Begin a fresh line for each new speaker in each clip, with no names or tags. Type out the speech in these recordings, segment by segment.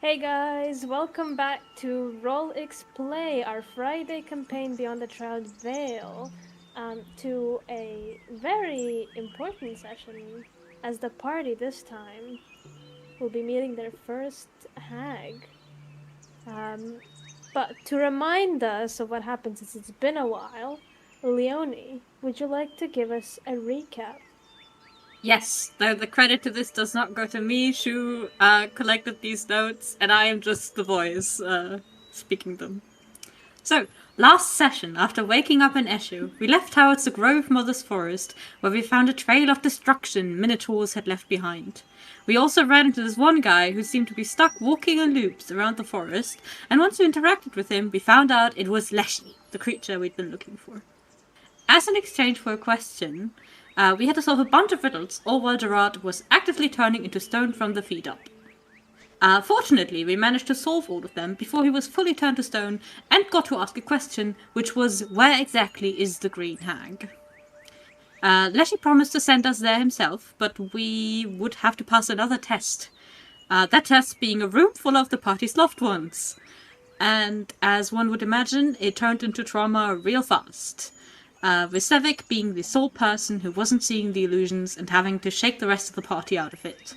Hey guys, welcome back to rollxplay, our Friday campaign beyond the Triad Veil, to a very important session, as the party this time will be meeting their first hag. But to remind us of what happened since it's been a while, Leonie, would you like to give us a recap?
Yes, though the credit to this does not go to me. Shu collected these notes, and I am just the voice speaking them. So, last session, after waking up in Eshu, we left towards the Grove Mother's Forest, where we found a trail of destruction Minotaurs had left behind. We also ran into this one guy who seemed to be stuck walking in loops around the forest, and once we interacted with him, we found out it was Leshy, the creature we'd been looking for. As an exchange for a question, we had to solve a bunch of riddles, all while Gerard was actively turning into stone from the feet up. Fortunately, we managed to solve all of them before he was fully turned to stone and got to ask a question, which was, where exactly is the Green Hag? Leshy promised to send us there himself, but we would have to pass another test. That test being a room full of the party's loved ones. And as one would imagine, it turned into trauma real fast. With Sevik being the sole person who wasn't seeing the illusions and having to shake the rest of the party out of it.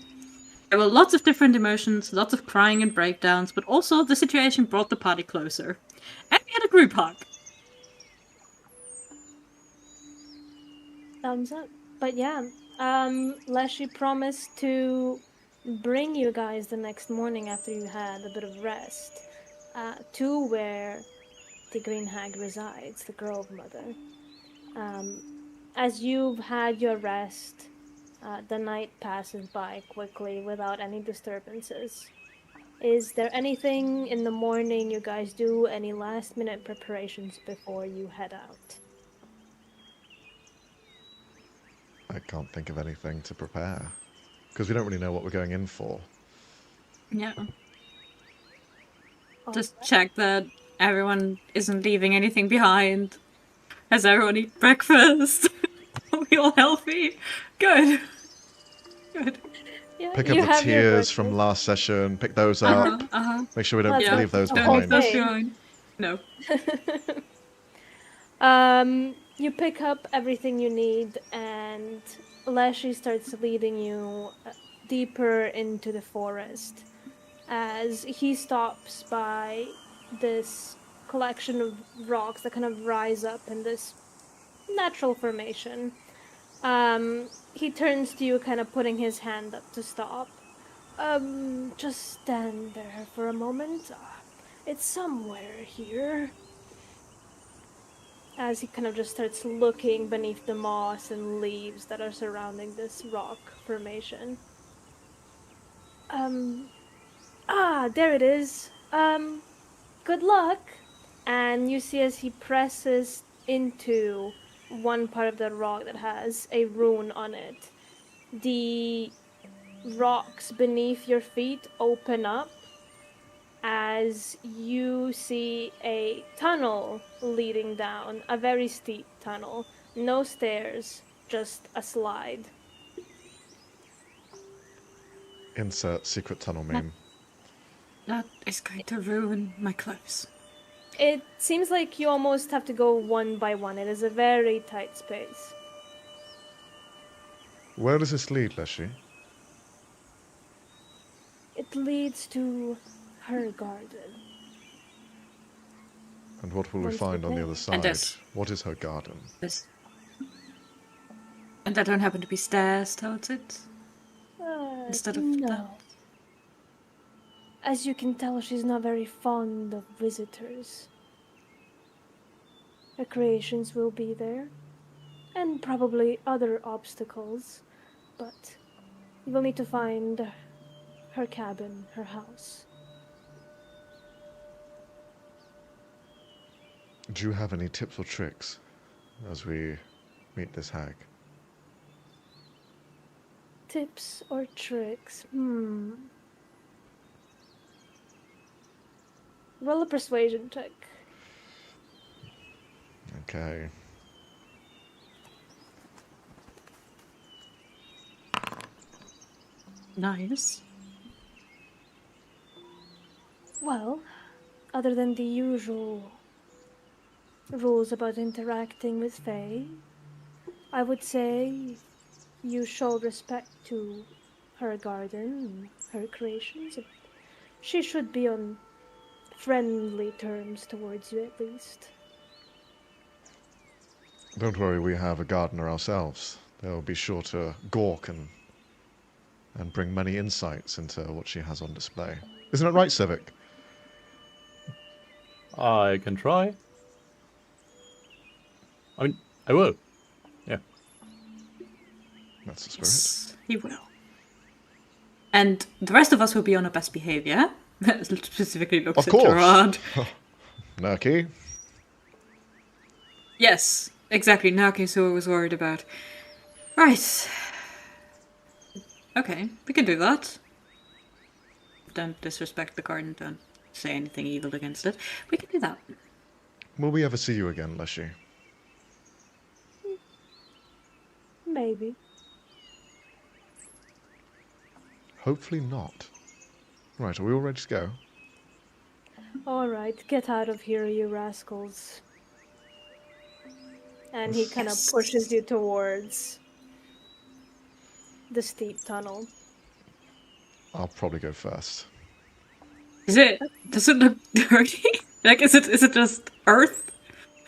There were lots of different emotions, lots of crying and breakdowns, but also the situation brought the party closer. And we had a group hug.
Thumbs up. But yeah, Leshy promised to bring you guys the next morning after you had a bit of rest to where the Green Hag resides, the Grove Mother. As you've had your rest, the night passes by quickly without any disturbances. Is there anything in the morning you guys do? Any last minute preparations before you head out?
I can't think of anything to prepare because we don't really know what we're going in for.
Yeah. Just check that everyone isn't leaving anything behind. Has everyone eaten breakfast? Are we all healthy? Good. Good.
Yeah,
Pick
you
up the
have your
tears from
breakfast.
last session, pick those up. Make sure we don't
Well,
leave those
Don't leave
behind.
those behind. No.
You pick up everything you need, and Leshy starts leading you deeper into the forest as he stops by this collection of rocks that kind of rise up in this natural formation. He turns to you, kind of putting his hand up to stop. Just stand there for a moment. It's somewhere here. As he kind of just starts looking beneath the moss and leaves that are surrounding this rock formation. There it is. Good luck. And you see as he presses into one part of the rock that has a rune on it, the rocks beneath your feet open up as you see a tunnel leading down, a very steep tunnel. No stairs, just a slide.
Insert secret tunnel meme.
That is going to ruin my clothes.
It seems like you almost have to go one by one. It is a very tight space.
Where does this lead, Leshy?
It leads to her garden.
And what will we
Once
find on the
there.
other
And
side? What is her garden?
this. And there don't happen to be stairs towards it? Instead of
no.
that?
As you can tell, she's not very fond of visitors. Her creations will be there, and probably other obstacles, but you will need to find her cabin, her house.
Do you have any tips or tricks as we meet this hag?
Tips or tricks? Roll a persuasion check.
Okay.
Nice.
Well, other than the usual rules about interacting with Faye, I would say you show respect to her garden, her creations. She should be on friendly terms towards you at least.
Don't worry, we have a gardener ourselves. They'll be sure to gawk and bring many insights into what she has on display. Isn't it right, Civic?
I can try. I mean, I will. Yeah.
That's the spirit.
Yes, he will. And the rest of us will be on our best behavior. Specifically looks
Of
at
course.
Gerard.
Nerky?
Yes, exactly. Naki's who I was worried about. Right. Okay, we can do that. Don't disrespect the garden, don't say anything evil against it. We can do that.
Will we ever see you again, Leshy?
Maybe.
Hopefully not. Right, are we all ready to go?
Alright, get out of here, you rascals. And he kind of
Yes.
pushes you towards the steep tunnel.
I'll probably go first.
Does it look dirty? Like, is it just earth?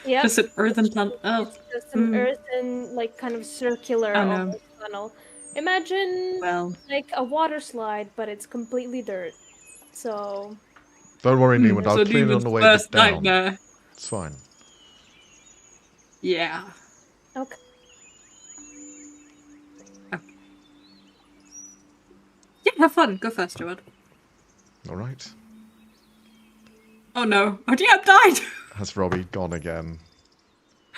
Yeah,
Just an earthen tunnel? Oh.
just an earthen, like, kind of circular
Oh, no.
almost tunnel. Imagine,
Well.
like, a water slide, but it's completely dirt. So,
Don't worry, Neiman, I'll
So
clean it on
Neiman's
the way
first
down.
nightmare.
It's fine.
Yeah.
okay.
Yeah, have fun. Go first, Gerard.
Alright.
Oh no. RDM died!
Has Robbie gone again?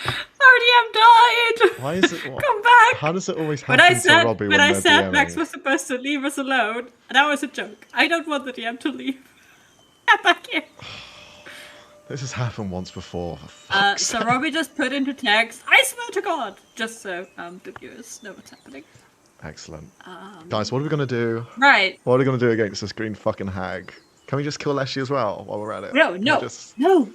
RDM died!
Why is it...
Come back!
How does it always
When
happen
I said,
to Robbie
when I
they're
said Max
DMing?
was supposed to leave us alone, that was a joke. I don't want the DM to leave. Get back here.
This has happened once before. for fuck's
So
sake.
Robbie just put into text, I swear to God! Just so the viewers know what's happening.
Excellent. Guys, what are we going to do?
Right.
What are we going to do against this green fucking hag? Can we just kill Leshy as well while we're at it?
No,
Can
no,
we just...
no,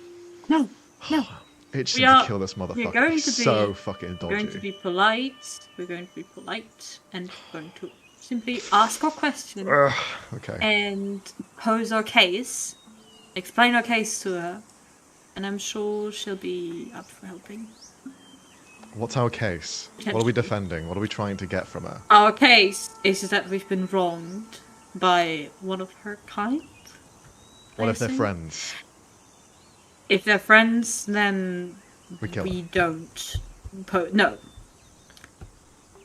no, no.
Itching
We are-
to kill this motherfucker.
we're going
He's
to be-
so fucking
We're
dodgy.
going to be polite. We're going to be polite and going to simply ask our question
Okay.
and pose our case, explain our case to her, and I'm sure she'll be up for helping.
What's our case? What are we defending? What are we trying to get from her?
Our case is that we've been wronged by one of her kind.
What
I
if they're
assume.
friends?
If they're friends, then
We kill
we
her.
don't. No.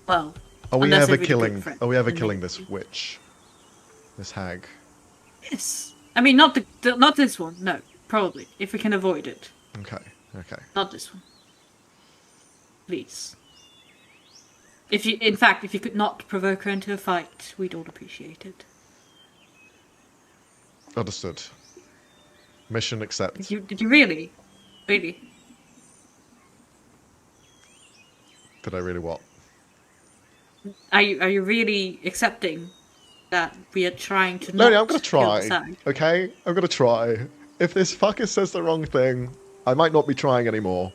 Well,
Are we
unless
ever
they're really good
killing?
friends,
Are we ever
then
killing
maybe.
this witch? This hag?
yes. I mean, not not this one. No, probably if we can avoid it.
Okay. Okay.
Not this one. Please. If you could not provoke her into a fight, we'd all appreciate it.
Understood. Mission accept.
Did you really? Really?
Did I really what?
Are you really accepting that we are trying to
No,
not
I'm gonna
kill the
try.
Sag?
Okay, I'm gonna try. If this fucker says the wrong thing, I might not be trying anymore.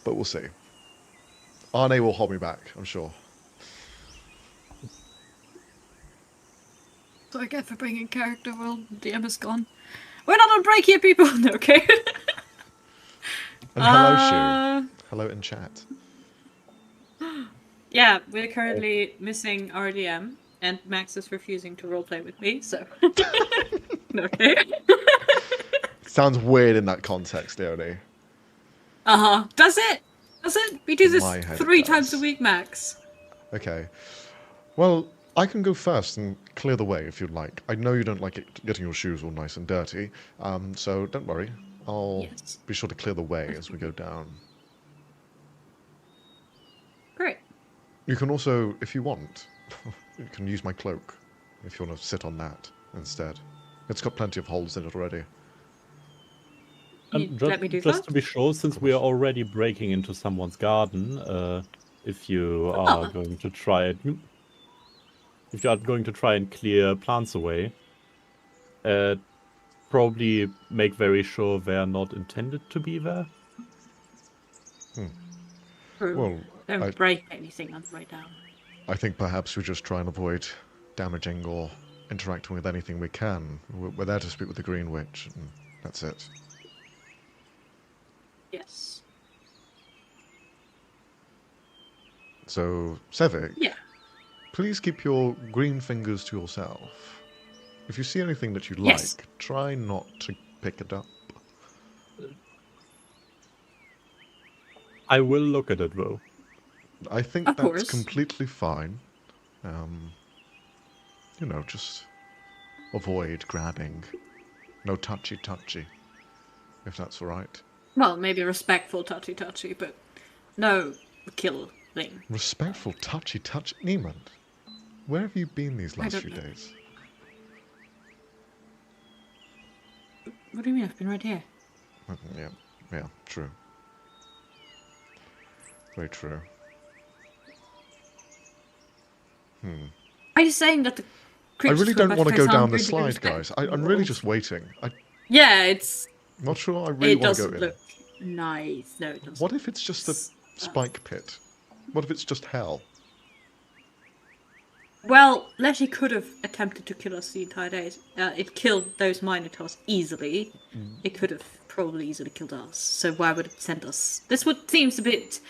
But we'll see. Arne will hold me back, I'm sure.
So I get for bringing character while DM is gone. We're not on break here, people. No, okay.
And hello, Shu. Hello in chat.
Yeah, we're currently missing RDM, and Max is refusing to roleplay with me. So okay.
Sounds weird in that context, Leonie.
Does it? Does it? We do this
My head
3
does.
times a week, Max.
Okay. Well, I can go first and clear the way if you'd like. I know you don't like it getting your shoes all nice and dirty, so don't worry. I'll
Yes.
be sure to clear the way as we go down.
Great.
You can also, if you want, you can use my cloak if you want to sit on that instead. It's got plenty of holes in it already.
You let me do
Just
that?
to be sure, since we are already breaking into someone's garden, if you are going to try it, if you are going to try and clear plants away, probably make very sure they're not intended to be there.
True.
Well,
Don't break anything on the way down.
I think perhaps we just try and avoid damaging or interacting with anything we can. We're there to speak with the Green Witch, and that's it.
Yes.
So, Sevik,
Yeah.
please keep your green fingers to yourself. If you see anything that you
Yes.
like, try not to pick it up.
I will look at it though.
I think
Of
that's
course.
completely fine. Just avoid grabbing. No touchy-touchy, if that's all right.
Well, maybe respectful touchy, but no killing.
Respectful touchy-touchy? Neiman, where have you been these last
don't
few
know.
days?
What do you mean? I've been right here.
Yeah, true. Very true.
Are you saying that the
I
creatures
really
come
don't
back
want to
face
go down
hungry
the
to be
slide, guys.
respectful,
I'm really
or-
just waiting. I'm
Yeah, it's.
not sure I really
It
want to go
doesn't
in.
look nice. No, it doesn't.
What if it's just a spike pit? What if it's just hell?
Well, Letty could have attempted to kill us the entire day. It killed those Minotaurs easily. It could have probably easily killed us. So why would it send us? This would seems a bit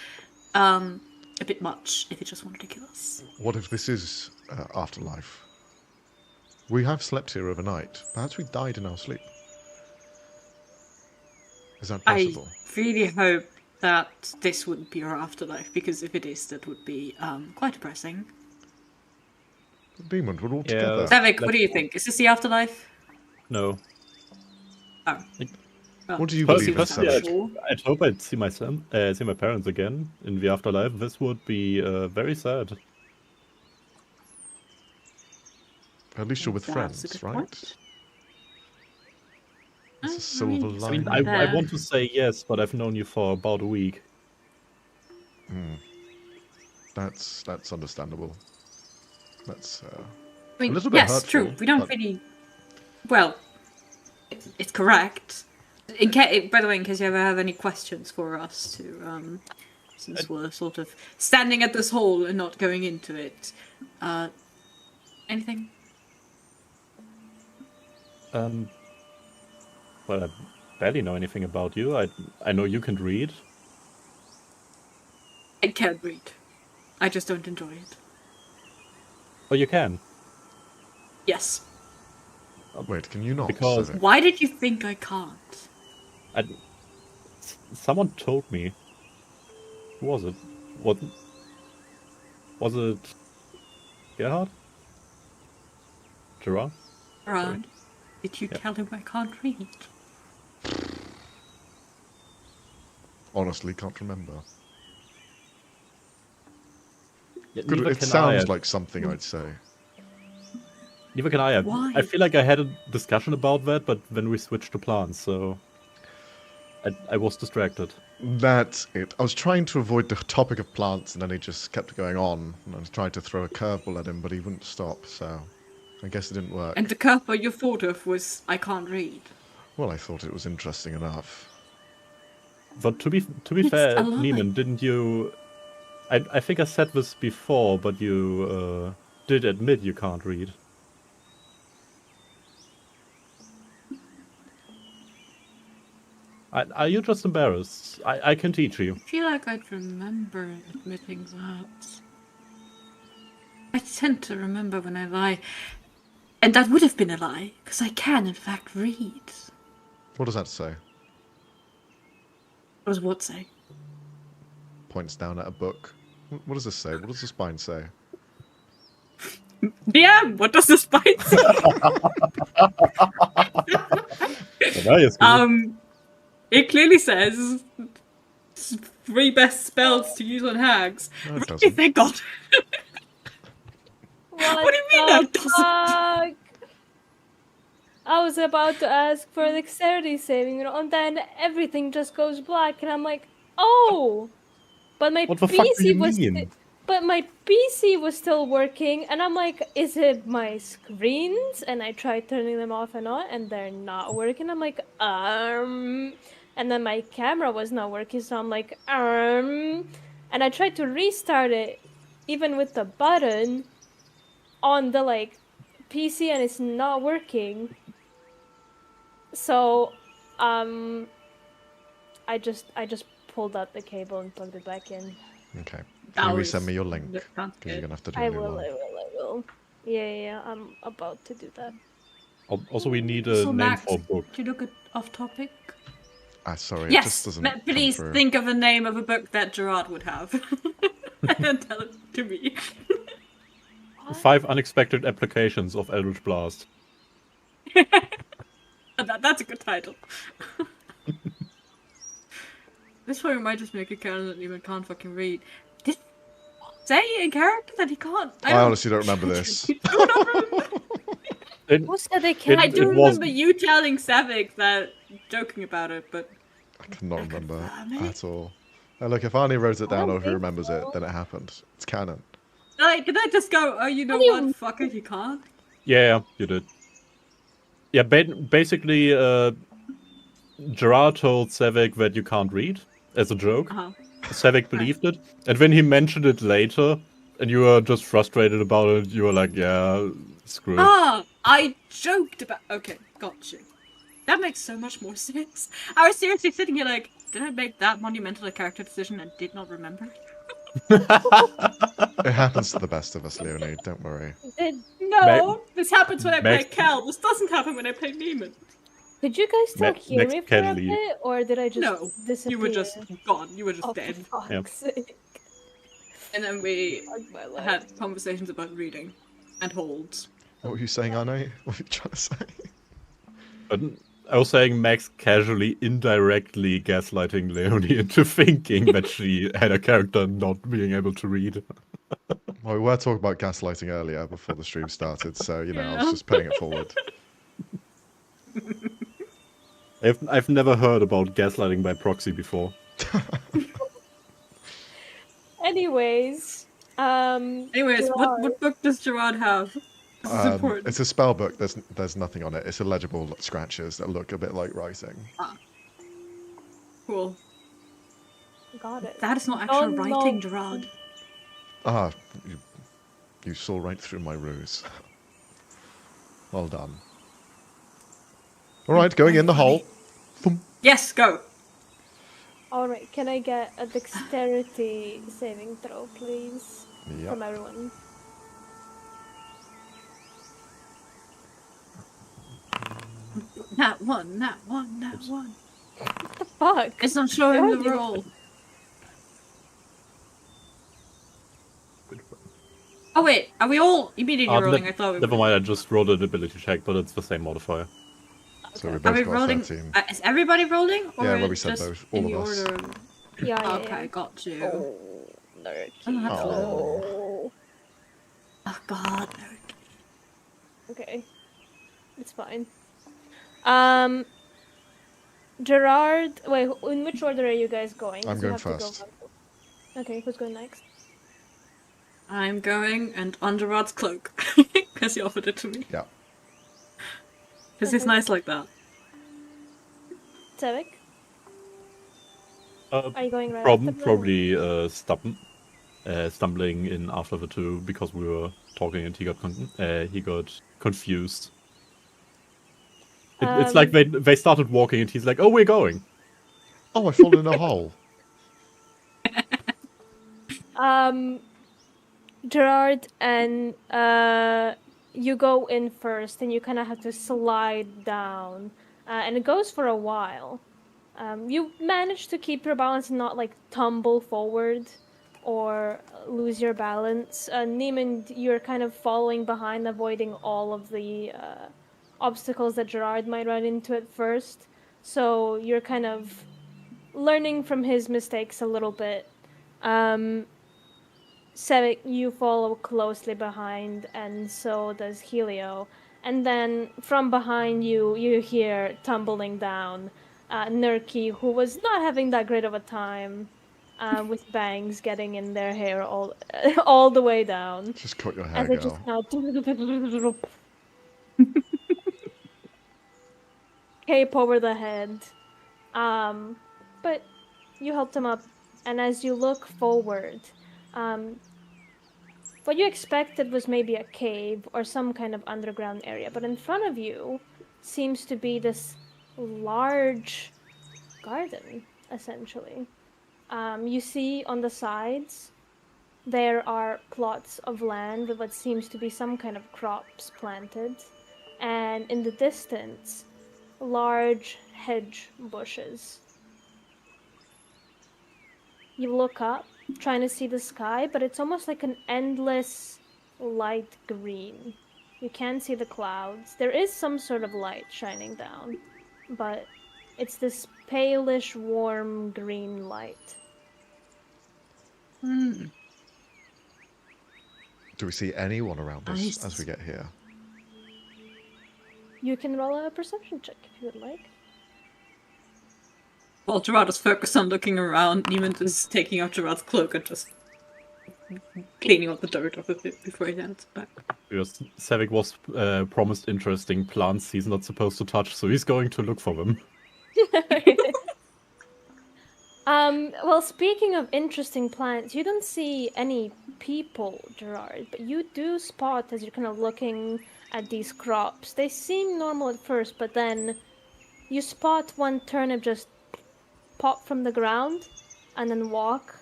much if it just wanted to kill us.
What if this is afterlife? We have slept here overnight. Perhaps we died in our sleep. Is that possible?
I really hope that this wouldn't be our afterlife, because if it is, that would be quite depressing.
Demon, we're all
Yeah.
together.
Savik, what do you think? Is this the afterlife?
No.
Oh. Well,
What do you
First,
believe in,
first,
firstly,
Savik?
sure.
I'd hope I'd see see my parents again in the afterlife. This would be very sad.
At least you're with
That's a
friends,
good
right?
point.
It's a
I
silver
mean,
I mean,
lining.
I want to say yes, but I've known you for about a week.
That's understandable. That's
I mean,
a little bit
yes,
hurtful,
true. We don't
but-
really. Well, it's correct. By the way, in case you ever have any questions for us, since we're sort of standing at this hole and not going into it, anything?
Well, I barely know anything about you. I know you can read.
I can't read. I just don't enjoy it.
Oh, you can.
Yes.
Wait, can you not?
Because-
Savik?
Why did you think I can't?
Someone told me. Who was it? Was it Gerhard? Gerard?
Right? Did you tell him I can't read?
Honestly, can't remember.
Yeah,
Good,
neither
it
can
sounds
I.
like something I'd say.
Neither can I.
Why?
I feel like I had a discussion about that, but then we switched to plants, so I was distracted.
That's it. I was trying to avoid the topic of plants, and then he just kept going on. And I was trying to throw a curveball at him, but he wouldn't stop, so I guess it didn't work.
And the curveball you thought of was I can't read.
Well, I thought it was interesting enough.
But to be
It's
fair,
a lie.
Neiman, didn't you? I think I said this before, but you did admit you can't read. Are you just embarrassed? I can teach you.
I feel like I'd remember admitting that. I tend to remember when I lie. And that would have been a lie, because I can, in fact, read.
What does that say?
What does what say?
Points down at a book. What does this say? What does the spine say?
DM, what does the spine say? It clearly says 3 best spells to use on hags.
No, it
Really,
doesn't.
thank God.
What
do you mean that
the
doesn't-
fuck? I was about to ask for a dexterity saving, and then everything just goes black, and I'm like, oh! But my
What the fuck do
PC
you
was
mean?
but my PC was still working, and I'm like, is it my screens? And I tried turning them off and on, and they're not working. I'm like, and then my camera was not working, so I'm like, and I tried to restart it, even with the button on the like PC, and it's not working. So, I just pulled out the cable and plugged it back in.
Okay.
That
Can you
was
resend me your link?
not
Because you're
good.
gonna have to do a
I
new
will,
one.
I will, I will. Yeah, I'm about to do that.
Also, we need a
So
name
Max,
for a book.
could you look at off topic?
Sorry, it just
Yes,
doesn't come
please
through.
think of a name of a book that Gerard would have, and tell it to me.
5 unexpected applications of Eldritch Blast.
That's a good title. This one might just make a character that even can't fucking read. Did say in character that he can't?
I honestly don't remember this.
Do not remember.
Who said they can't?
I do
It was-
remember you telling Savik that, joking about it, but
I cannot remember
confirm it?
at all. Look, if Arnie wrote it
I
down
don't
or if he
think
remembers
so.
it, then it happened. It's canon.
like, did I just go? Oh, you know
What do
what,
you-
fucker, he can't.
Yeah, you did. Yeah, basically, Gerard told Savik that you can't read as a joke.
Uh-huh.
Savik believed it, and when he mentioned it later, and you were just frustrated about it, you were like, "Yeah, screw it."
Ah, I joked about. Okay, got you. That makes so much more sense. I was seriously sitting here like, did I make that monumental a character decision and did not remember?
It happens to the best of us, Leonie. Don't worry.
No, this happens when I play
Max-
Kel. This doesn't happen when I play Neiman.
Did you guys still hear
next
me for
can
a
leave.
bit, or did I just
No,
disappear?
you were just gone. You were just
Oh,
dead.
for fuck's
Yep.
sake.
And then we
Fuck my life.
had conversations about reading and holds.
What were you saying, Arnie? What were you trying to say?
But I was saying Max casually, indirectly gaslighting Leonie into thinking that she had a character not being able to read.
Well, we were talking about gaslighting earlier before the stream started, so, you know, I was
Yeah.
just putting it forward.
I've never heard about gaslighting by proxy before.
Anyways,
Anyways,
Gerard.
what book does Gerard have? This is important.
It's a spell book. There's nothing on it. It's illegible scratches that look a bit like writing.
Cool.
Got it.
That is not actual
no.
writing, Gerard.
Ah, you saw right through my ruse. Well done. All right, going in the hole. Thump.
Yes, go.
Alright, can I get a dexterity saving throw, please?
Yep.
From everyone.
Nat one.
What the fuck?
It's not showing the
Told you.
roll. Oh wait, are we all immediately rolling? I thought we
Never
were.
mind, I just rolled an ability check, but it's the same modifier.
So we
Okay.
Are
both
we
got
rolling?
13.
Is everybody rolling? Or
Yeah, well, we said
just
both, all
in
of
the
us.
order of-
Yeah.
Okay, got you.
Oh, Lurky.
Oh.
Oh god, no.
Okay. It's fine. Gerard, wait, in which order are you guys going?
I'm
'Cause you
going
have to go
first.
back. Okay, who's going next?
I'm going and on Gerard's cloak because he offered it to me.
Yeah.
Because it's
Okay.
nice like that.
Tevik, are you going right after them?
Probably stumbling in after the two because we were talking and he got confused. It's like they started walking and he's like, "Oh, we're going."
Oh, I fall in a hole.
Gerard and you go in first, and you kind of have to slide down, and it goes for a while. You manage to keep your balance and not like tumble forward or lose your balance. Neiman, you're kind of following behind, avoiding all of the obstacles that Gerard might run into at first. So you're kind of learning from his mistakes a little bit. Sevik, you follow closely behind, and so does Helio. And then from behind you, you hear tumbling down Nurki, who was not having that great of a time. with bangs getting in their hair all the way down.
Just cut your hair,
As it just
girl.
kind of cape over the head. But you helped him up, and as you look forward, what you expected was maybe a cave or some kind of underground area, but in front of you seems to be this large garden, essentially. You see on the sides there are plots of land with what seems to be some kind of crops planted, and in the distance, large hedge bushes. You look up, trying to see the sky, but it's almost like an endless light green. You can't see the clouds. There is some sort of light shining down, but it's this palish, warm green light.
Hmm.
Do we see anyone around us
Nice.
as we get here?
You can roll a perception check if you would like.
While Gerard is focused on looking around, Neiman is taking out Gerard's cloak and just cleaning up the dirt off of it before he hands it back.
Because Savik was promised interesting plants he's not supposed to touch, so he's going to look for them.
Well, speaking of interesting plants, you don't see any people, Gerard, but you do spot as you're kind of looking at these crops. They seem normal at first, but then you spot one turnip just pop from the ground and then walk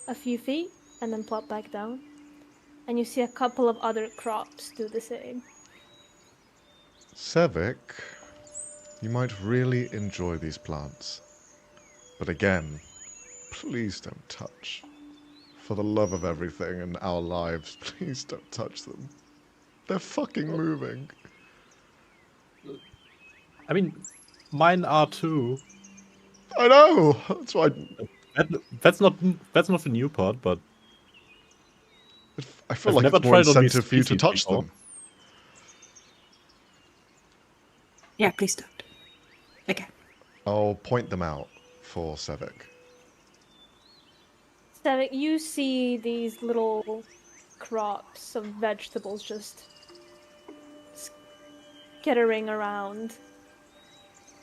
a few feet and then plop back down. And you see a couple of other crops do the same.
Sevik, you might really enjoy these plants. But again, please don't touch. For the love of everything in our lives, please don't touch them. They're fucking moving.
I mean, mine are too.
I know! That's why
That's not the new part, but
I feel
I've
like
never
it's more
tried on these
incentive for you to
species
touch
before.
them.
Yeah, please don't. Okay.
I'll point them out for Sevik.
So you see these little crops of vegetables just skittering around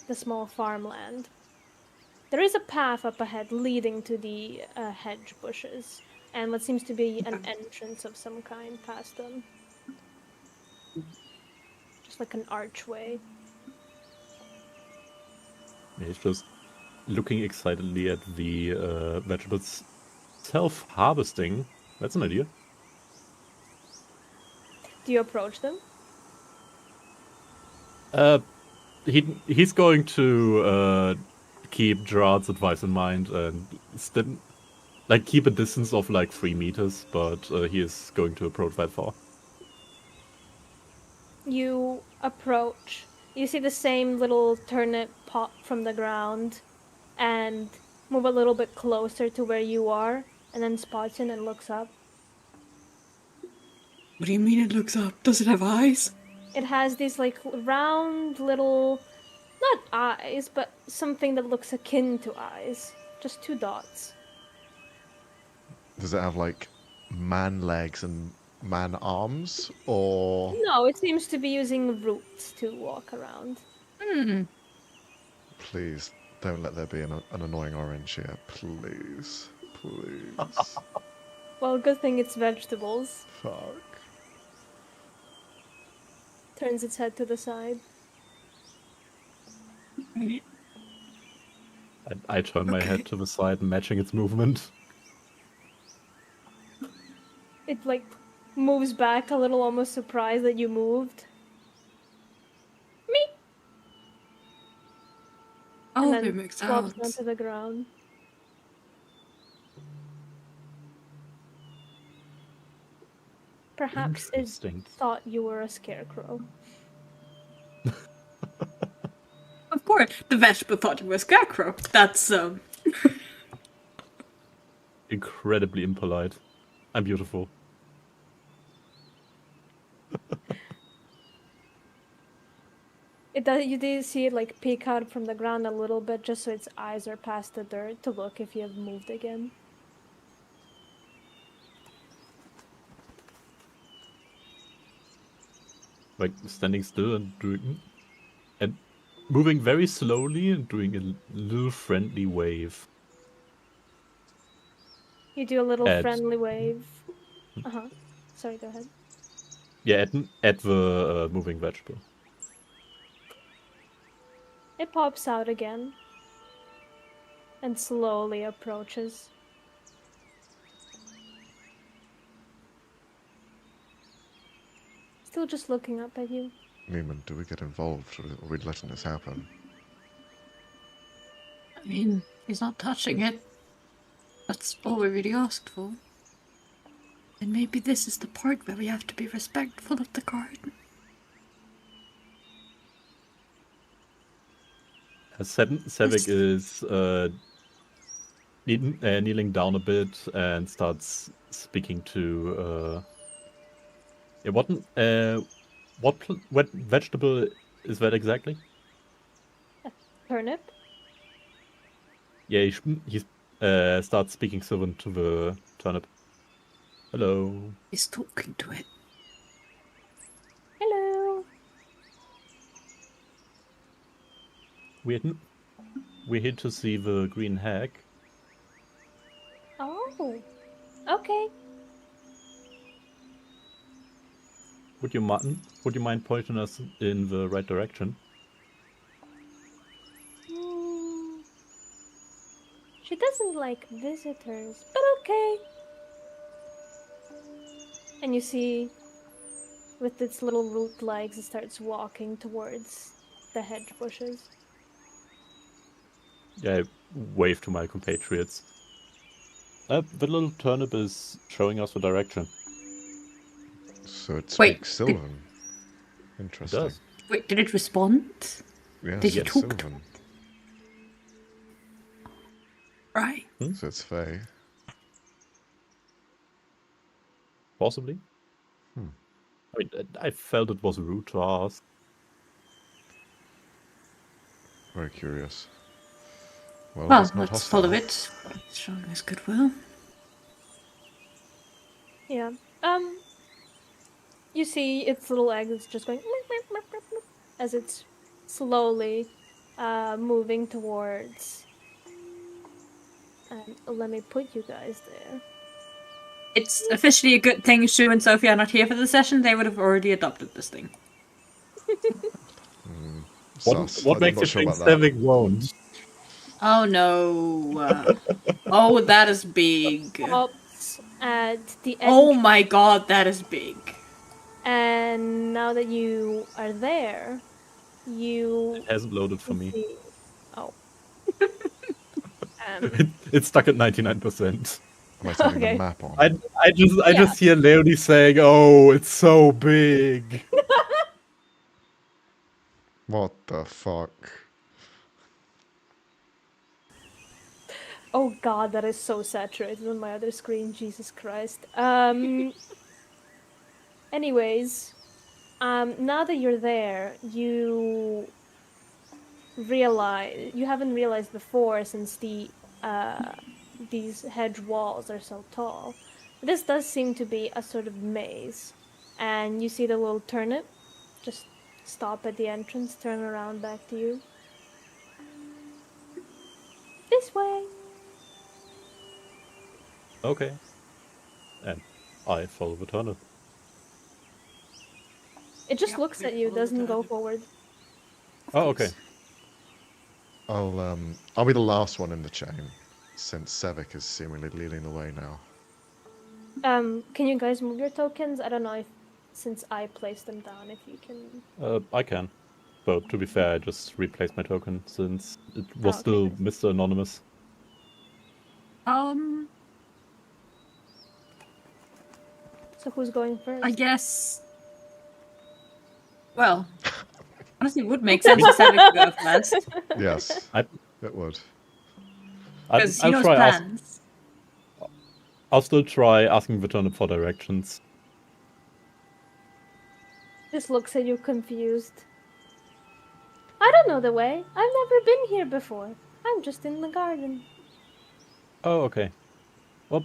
the small farmland. There is a path up ahead leading to the hedge bushes, and what seems to be an entrance of some kind past them. Just like an archway.
he's just looking excitedly at the vegetables. Self-harvesting. That's an idea.
Do you approach them?
He's going to keep Gerard's advice in mind and keep a distance of 3 meters, but he is going to approach that far.
You approach. You see the same little turnip pop from the ground and move a little bit closer to where you are, and then spots it and looks up.
What do you mean it looks up? Does it have eyes?
It has these round little, not eyes, but something that looks akin to eyes. Just 2 dots.
Does it have man legs and man arms, or
No, it seems to be using roots to walk around.
please don't let there be an annoying orange here, please, please.
Well, good thing it's vegetables.
Fuck.
Turns its head to the side.
I turn my head to the side, matching its movement.
It moves back a little, almost surprised that you moved. Me.
Oh,
And
they
then
make
flops
sounds.
onto the ground. Perhaps it
Interesting.
thought you were a scarecrow.
Of course, the vegetable thought it was scarecrow. That's
Incredibly impolite. I'm beautiful.
You did see it peek out from the ground a little bit, just so its eyes are past the dirt to look if you have moved again.
like standing still and moving very slowly and doing a little friendly wave
You do a little
at
friendly wave. Uh-huh. Sorry, go ahead.
at the moving vegetable.
It pops out again and slowly approaches. Still just looking up at you.
Neiman, do we get involved, or are we letting this happen?
I mean, he's not touching it. That's all we really asked for. And maybe this is the part where we have to be respectful of the garden.
Sevik is kneeling down a bit and starts speaking to. What vegetable is that exactly?
Turnip?
Yeah, he starts speaking Sylvan to the turnip. Hello.
He's talking to it.
Hello.
We're here to see the green hag.
Oh. Okay.
Would you mind pointing us in the right direction?
She doesn't like visitors, but okay. And you see, with its little root legs, it starts walking towards the hedge bushes.
Yeah, I wave to my compatriots. The little turnip is showing us the direction.
So it
Wait,
speaks Sylvan. Interesting.
It does.
Wait, did it respond?
Yes,
Did you
it's
talk to
Sylvan.
Right.
So it's Fae.
Possibly. I mean, I felt it was rude to ask.
Very curious. Well,
Well,
it's not
let's
hostile.
follow it. It's showing us goodwill.
Yeah. You see its little egg is just going as it's slowly moving towards. Let me put you guys there.
It's officially a good thing Shu and Sophie are not here for the session. They would have already adopted this thing.
Sus.
What
I'm
makes
not
you
sure
think
about that.
Sevik won't?
Oh no. Oh, that is big.
Stops at the
Oh
entrance.
my god, that is big.
And now that you are there, you
It hasn't loaded for me.
see. Oh.
It's stuck at 99%.
Am I turning
Okay.
the map on?
I just hear Leonie saying, "Oh, it's so big."
What the fuck?
Oh god, that is so saturated on my other screen. Jesus Christ. Anyways, now that you're there, you haven't realized before, since these hedge walls are so tall. This does seem to be a sort of maze, and you see the little turnip just stop at the entrance, turn around back to you. This way.
Okay. And I follow the turnip.
It just
Yep,
looks
we
at you,
follow the
doesn't go
turnip.
forward.
Oh, okay.
I'll be the last one in the chain, since Sevik is seemingly leading the way now.
Can you guys move your tokens? I don't know if, since I placed them down, if you can.
I can. But to be fair, I just replaced my token since it was
okay,
still
nice.
Mr. Anonymous.
So who's going first?
I guess. Well, honestly, it would make sense for Sevik to go first.
Yes, it would.
Because he
I'll
knows
try
plans.
I'll still try asking the turnip for directions.
Just looks at you confused. I don't know the way. I've never been here before. I'm just in the garden.
Oh, okay. Well,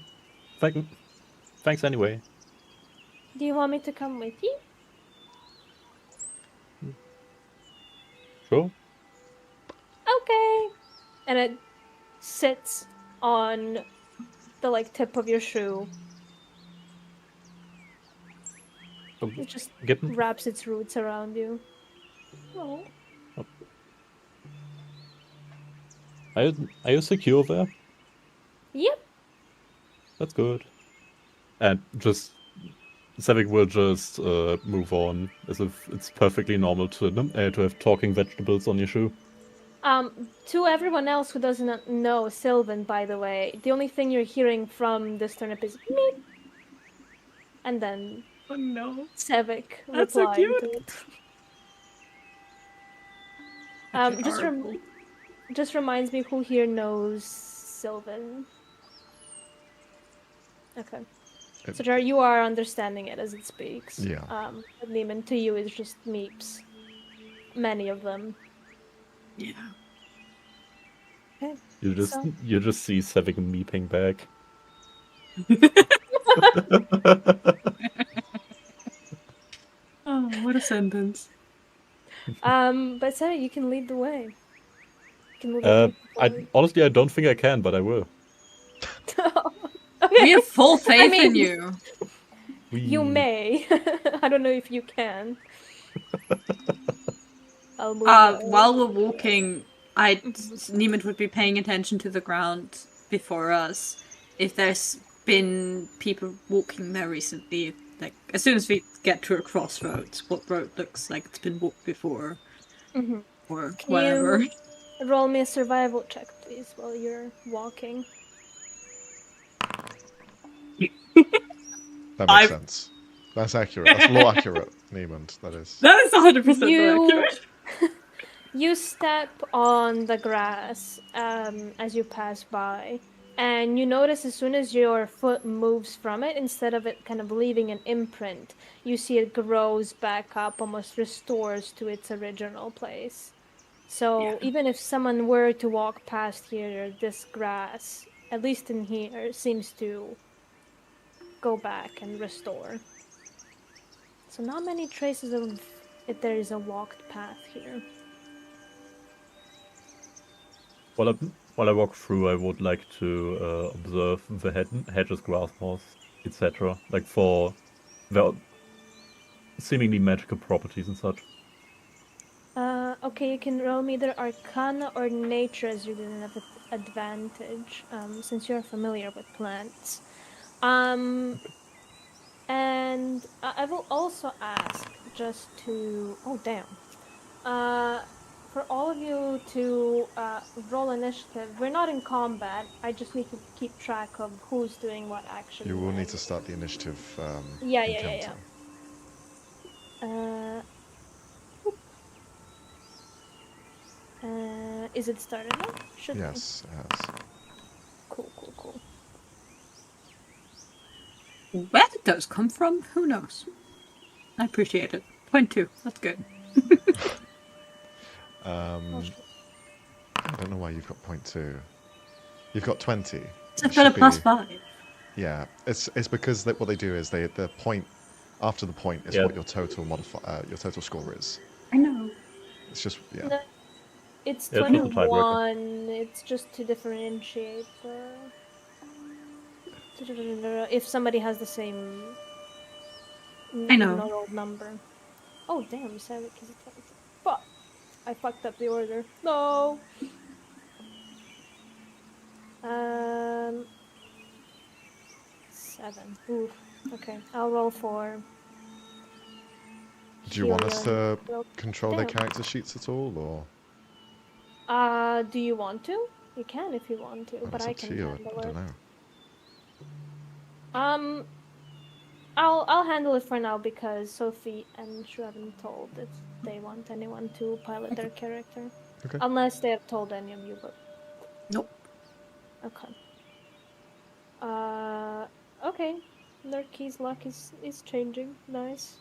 thanks anyway.
Do you want me to come with you?
Sure.
Okay. And it sits on the tip of your shoe. It just
Get
wraps its roots around you. Oh.
Are you secure there?
Yep.
That's good. And just Sevik will just move on as if it's perfectly normal to have talking vegetables on your shoe.
To everyone else who doesn't know Sylvan, by the way, the only thing you're hearing from this turnip is meep. And then
Oh no.
Sevik
That's so
replying to
cute.
it.
That's
Just
adorable.
just reminds me who here knows Sylvan. Okay. So Jar, you are understanding it as it speaks.
Yeah.
But Neiman, to you, is just meeps. Many of them.
Yeah.
Okay.
You just
So-
see Sevik meeping back.
Oh, what a sentence.
But Sarah, you can lead the way. You can move the people forward.
Honestly, I don't think I can, but I will.
Okay.
We have full faith in
mean,
you.
You may. I don't know if you can. I'll move
While we're walking, Neiman would be paying attention to the ground before us. If there's been people walking there recently, like as soon as we get to a crossroads, what road looks like it's been walked before, or
Can
whatever.
you roll me a survival check, please, while you're walking?
That makes sense. That's accurate. That's law accurate, Niemand, that is.
That is 100% accurate.
You step on the grass as you pass by, and you notice as soon as your foot moves from it, instead of it kind of leaving an imprint, you see it grows back up, almost restores to its original place. So even if someone were to walk past here, this grass, at least in here, seems to go back and restore. So not many traces of if there is a walked path here.
While I walk through, I would like to observe the hedges, grass moss, etc. Like for the seemingly magical properties and such.
Okay, you can roll me either Arcana or Nature as you didn't have advantage, since you're familiar with plants. And I will also ask just to... Oh, damn. For all of you to roll initiative. We're not in combat. I just need to keep track of who's doing what action.
You will need to start the initiative
Yeah.
encounter.
Is it started now? Should be.
Yes, it has.
Cool.
Where did those come from? Who knows? I appreciate it. 0.2. That's good.
I don't know why you've got 0.2. You've got 20.
I've got a +5.
Yeah, it's because what they do is the point after the point is what your total your total score is.
I know.
It's just
No, it's
Yeah, it's not the
21. It's just to differentiate if somebody has the same
I know.
rolled number. Oh damn, Savik is a 20. Fuck! I fucked up the order. No. 7. Oof. Okay, I'll roll 4.
Do you want us to
Well,
control their
damn.
character sheets at all, or?
Do you want to? You can if you want to, but
It's
I
up to
can
you.
handle
I don't
it.
know.
I'll handle it for now because Sophie and Shu haven't told if they want anyone to pilot their character.
Okay.
Unless they have told any of you, but
Nope.
okay. Okay. Lurky's luck is changing. Nice.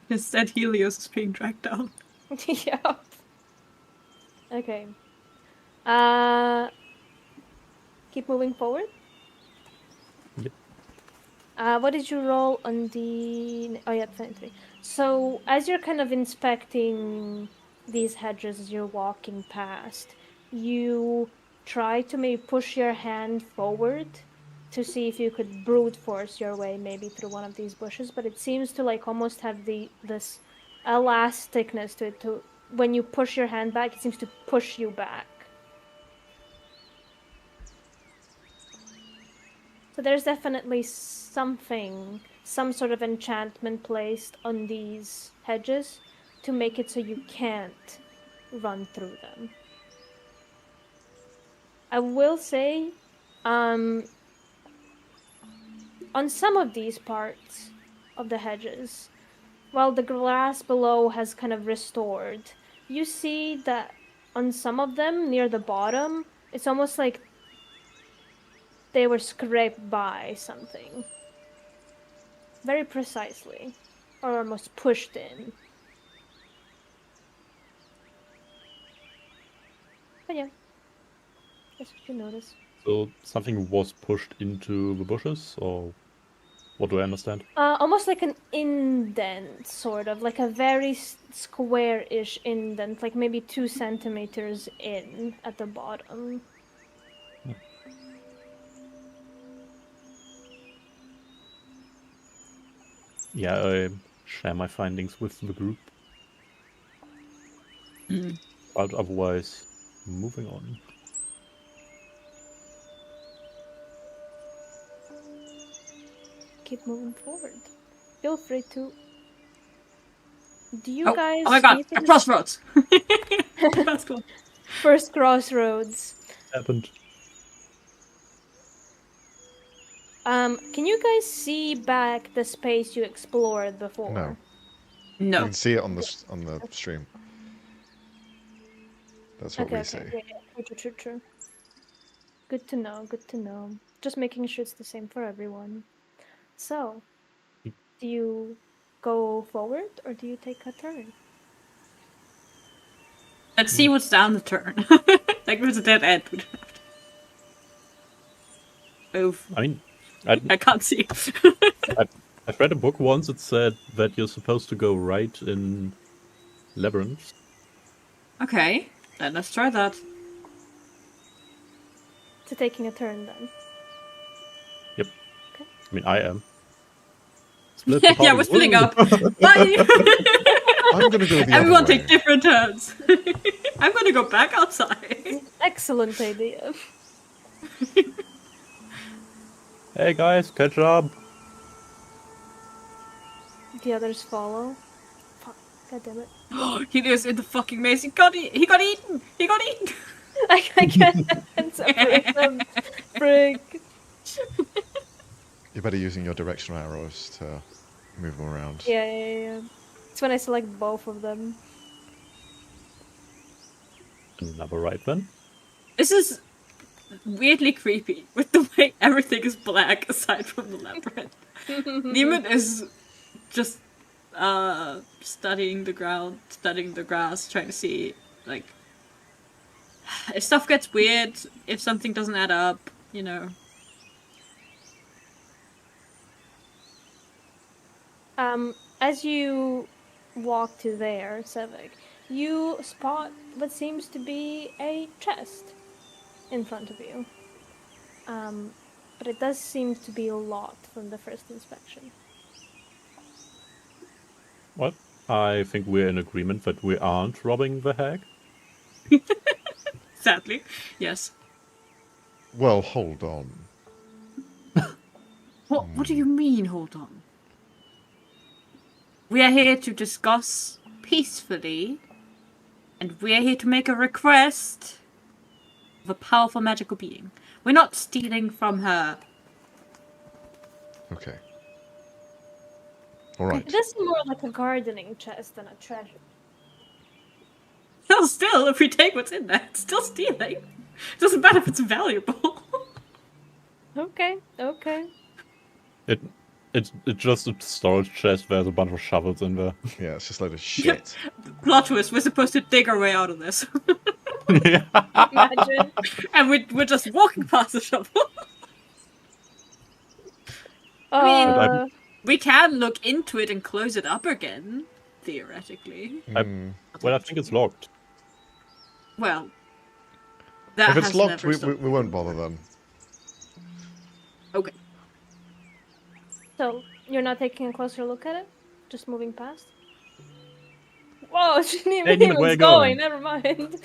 Instead, Helios is being dragged down.
Yep. Okay. Keep moving forward.
Yep.
What did you roll on the... Oh, yeah, 23. So, as you're kind of inspecting these hedges as you're walking past, you try to maybe push your hand forward to see if you could brute force your way maybe through one of these bushes, but it seems to like almost have this elasticness to it. To when you push your hand back, it seems to push you back. So there's definitely something, some sort of enchantment placed on these hedges to make it so you can't run through them. I will say, on some of these parts of the hedges, while the grass below has kind of restored, you see that on some of them near the bottom, it's almost like they were scraped by something. Very precisely. Or almost pushed in. But yeah. That's what you notice.
So something was pushed into the bushes, or what do I understand?
Almost like an indent, sort of. Like a very square-ish indent. Like maybe 2 centimeters in at the bottom.
Yeah, I share my findings with the group. But otherwise, moving on.
Keep moving forward. Feel free to... Do you guys...
Oh my god, a crossroads! That's cool.
First crossroads.
Happened.
Can you guys see back the space you explored before?
No. You
No.
can see it on the stream. That's what we see.
Yeah, true. Good to know, good to know. Just making sure it's the same for everyone. So, do you go forward or do you take a turn?
Let's see what's down the turn. Like there's a dead end. Move.
I mean,
I can't see.
I've read a book once that said that you're supposed to go right in labyrinths.
Okay, then let's try that.
To taking a turn then.
Yep.
Okay.
I mean, I am. Split the
Yeah,
party.
we're splitting
Woo!
up. Bye!
I'm gonna go the
Everyone
other way.
take different turns. I'm gonna go back outside.
Excellent idea.
Hey guys, catch up!
The others follow. Fuck, god damn it.
He is in the fucking maze. He got eaten! He got eaten!
I can't separate them. Frig.
You're better using your directional arrows to move them around.
Yeah. It's when I select both of them.
Another right then.
This is weirdly creepy with the way everything is black aside from the labyrinth. Neiman is just studying the ground, studying the grass, trying to see like if stuff gets weird, if something doesn't add up, you know.
As you walk to there, Sevik, you spot what seems to be a chest in front of you. But it does seem to be locked from the first inspection.
Well, I think we're in agreement that we aren't robbing the hag.
Sadly, yes.
Well, hold on.
What do you mean, hold on? We are here to discuss peacefully, and we are here to make a request of a powerful magical being. We're not stealing from her.
Okay. All right.
It does seem more like a gardening chest than a treasure.
Well, still, if we take what's in there, it's still stealing. It doesn't matter if it's valuable.
Okay.
It's just a storage chest. There's a bunch of shovels in there.
Yeah, it's just a load of shit.
Plot twist, we're supposed to dig our way out of this.
Yeah.
Imagine.
And we're just walking past the shovel.
Uh,
We can look into it and close it up again, theoretically.
Well, I think it's locked.
Well, that
If it's
has
locked,
never
we
stopped.
won't bother then.
Okay.
so you're not taking a closer look at it? Just moving past? Whoa, she didn't
Hey,
even
Neiman, where you
going.
going?
Never mind.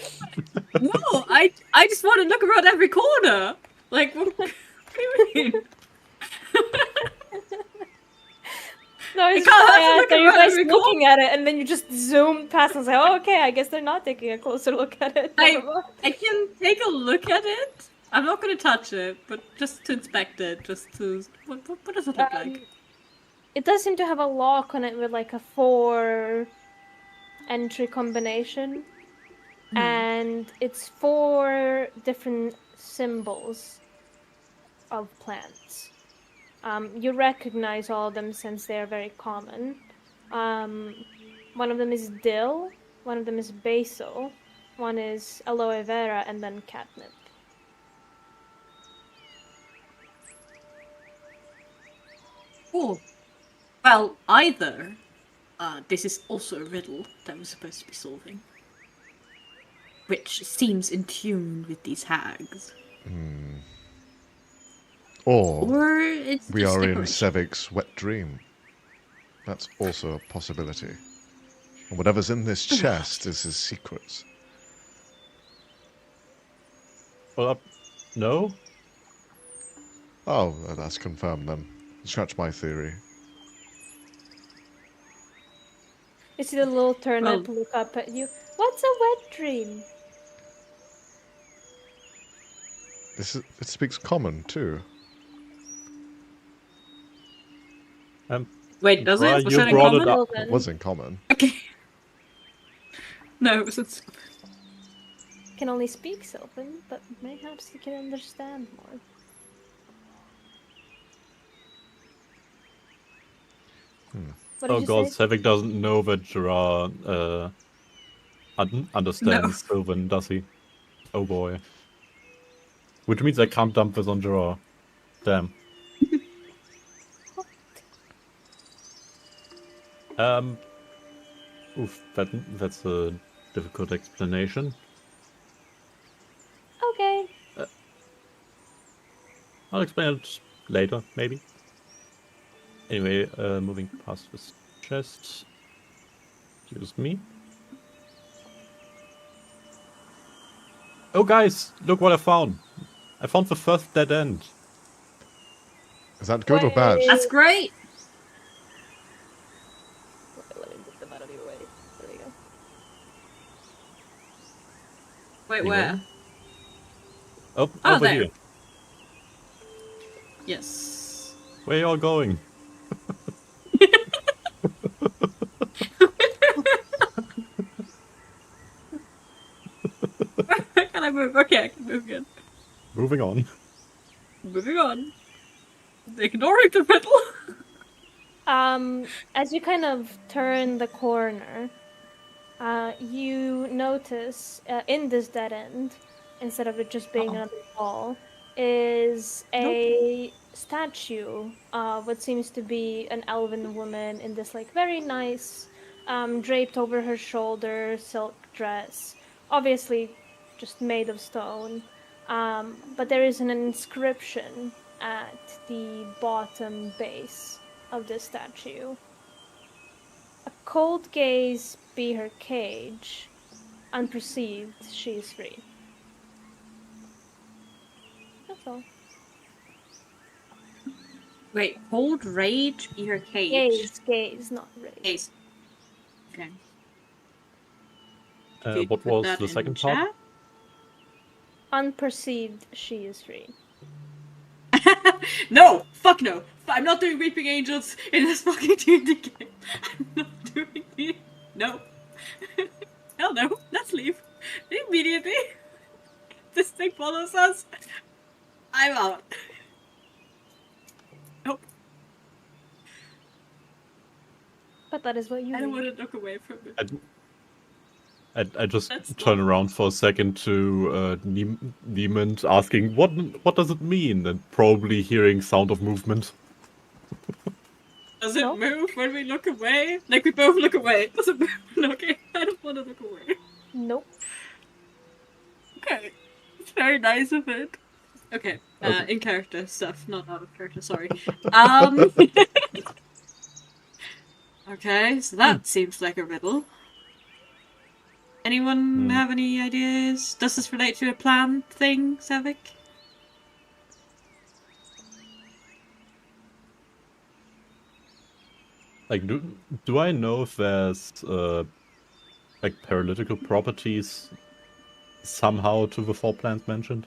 No, I just want to look around every corner. Like, what do you mean?
No, I was
I
just
can't
trying
have to
to
look
ask, are you
around
guys
every
looking at it? And then you just zoomed past and was like, oh, okay, I guess they're not taking a closer look at it. Never mind.
I can take a look at it. I'm not going to touch it, but just to inspect it, just to... What does it look like?
It does seem to have a lock on it with like a 4 entry combination. And it's 4 different symbols of plants. You recognize all of them since they are very common. One of them is dill, one of them is basil, one is aloe vera, and then catnip.
Oh. Well, either this is also a riddle that we're supposed to be solving, which seems in tune with these hags. Or it's
we
just
are in
decoration.
Sevik's wet dream. That's also a possibility. And whatever's in this chest is his secrets.
Well, no?
Oh, that's confirmed then. Scratch my theory.
You see the little turnip look up at you. What's a wet dream?
It speaks common too.
Wait, does
Right,
it? Was
you
that in
brought it
common?
up.
It was in common.
Okay. No, it was...
Can only speak Sylvan, but perhaps you can understand more. What did
Oh
you
god,
say?
Sevik doesn't know that Gerard understands Sylvan, does he? Oh boy. Which means I can't dump this on Gerard. Damn. Oof, that's a difficult explanation.
Okay.
I'll explain it later, maybe. Anyway, moving past this chest. Excuse me. Oh guys, look what I found. I found the first dead end.
Is that good or bad?
That's great!
Let me get them out of your way. There we go.
Wait,
Anyway.
where?
Oh,
Oh,
over
there.
here.
Yes.
Where y'all going?
Can I move? Okay, I can move again.
Moving on.
Moving on. Ignoring the riddle.
As you kind of turn the corner, you notice in this dead end, instead of it just being another wall, is a statue of what seems to be an elven woman in this like very nice, draped over her shoulder silk dress, obviously just made of stone. But there is an inscription at the bottom base of this statue. A cold gaze be her cage, unperceived she is free. That's all.
Wait, hold rage be her cage.
Gaze, not rage.
Gaze. Okay.
What
Put
was
that
the
in
second
chat.
part?
Unperceived she is free.
No! Fuck no! I'm not doing Weeping Angels in this fucking D&D game. I'm not doing it. No. Hell no. Let's leave. Immediately. This thing follows us. I'm out. Nope.
But that is what you
I don't
read.
want to look away from it.
I just
That's
turn
not-
around for a second to Niemand asking what does it mean, and probably hearing sound of movement.
Does it
No.
move when we look away? Like, we both look away. Does it move? Okay, I don't want to look away.
Nope.
Okay. It's very nice of it. Okay,
Okay.
in character stuff, not out of character, sorry. Okay, so that seems like a riddle. Anyone have any ideas? Does this relate to a plan thing, Savik?
Like, do I know if there's like paralytical properties somehow to the 4 plants mentioned?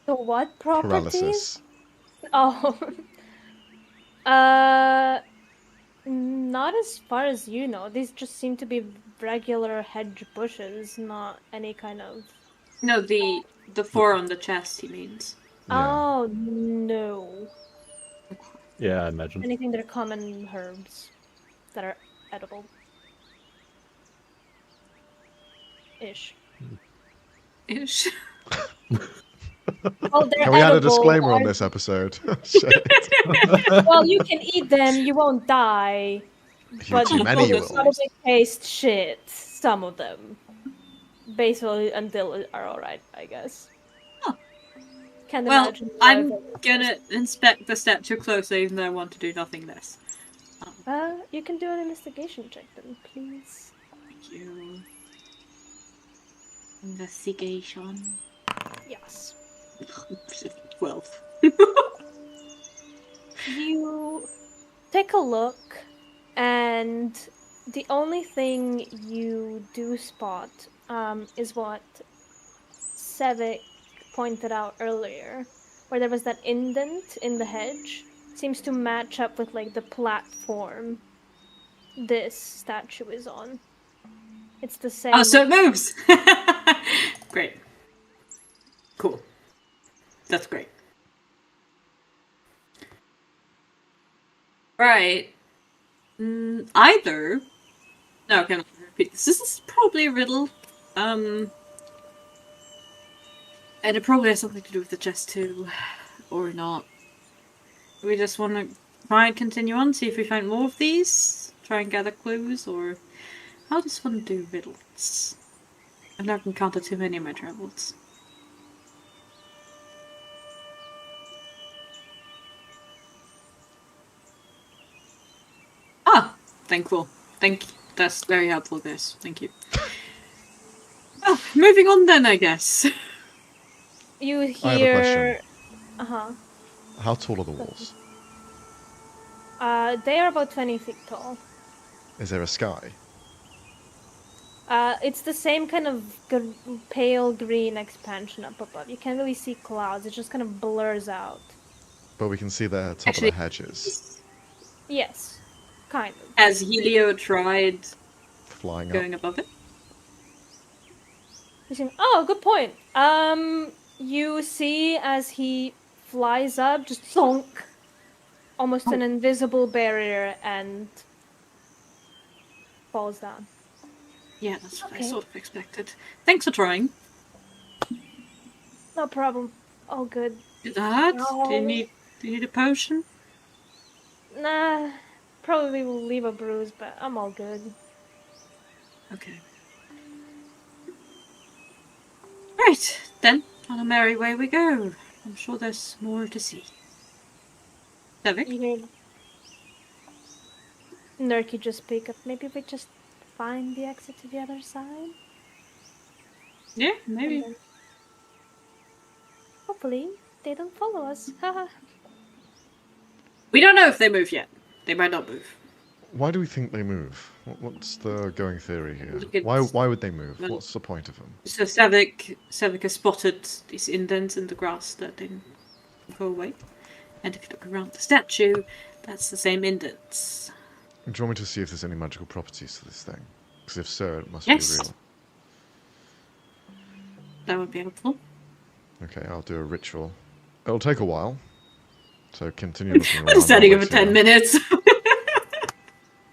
The what properties?
Paralysis.
Oh. Not as far as you know. These just seem to be regular hedge bushes, not any kind of...
No, the 4 on the chest, he means.
Yeah.
Oh, no.
Yeah, I imagine.
Anything that are common herbs that are edible. Ish.
Ish.
Well, they're
Can we add a
edible,
disclaimer on
aren't-
this episode? Shit.
Well, you can eat them, you won't die. But
Too many
you'll
will.
probably taste shit, some of them. Basically, until it are alright, I guess.
Huh.
Can't
Well,
imagine.
I'm
why
gonna inspect the statue closer, even though I want to do nothing less.
you can do an investigation check then, please.
Thank you. Investigation.
Yes.
12.
You take a look, and the only thing you do spot is what Sevik pointed out earlier, where there was that indent in the hedge. Seems to match up with like the platform this statue is on. It's the same.
Oh, so it moves! Great. Cool. That's great. Right. Either... No, okay, I'm not gonna repeat this. This is probably a riddle. And it probably has something to do with the chest too. Or not. We just want to try and continue on, see if we find more of these? Try and gather clues, or... How does one do riddles? I've never encountered too many in my travels. Ah! Thankful. That's very helpful, guys. Thank you. Oh, moving on then, I guess.
You
I have a
hear.
question. How tall are the walls?
They are about 20 feet tall.
Is there a sky?
It's the same kind of pale green expansion up above. You can't really see clouds, it just kind of blurs out.
But we can see the top
Actually-
of the hedges
Yes, kind of.
Has Helio tried
flying
going
up.
above it?
Oh, good point. You see as he flies up, just thunk, almost an invisible barrier, and falls down.
Yeah, that's what I
Okay.
sort of expected. Thanks for trying.
No problem. All good.
That?
No.
Do you need a potion?
Nah, probably will leave a bruise, but I'm all good.
Okay. Right, then, on a merry way we go. I'm sure there's more to see. Devik?
You hear Nurky just speak up. Maybe we just find the exit to the other side?
Yeah, maybe.
And then hopefully, they don't follow us. Haha.
We don't know if they move yet. They might not move.
Why do we think they move? What's the going theory here?
Look at-
Why would they move?
Well-
What's the point of them?
So Savik has spotted these indents in the grass that didn't go away. And if you look around the statue, that's the same indents.
Do you want me to see if there's any magical properties to this thing? Because if so, it must
Yes.
be real.
That would be helpful.
Okay, I'll do a ritual. It'll take a while. So continue looking around.
I'm standing
I'll
over
wait for
10
you.
minutes.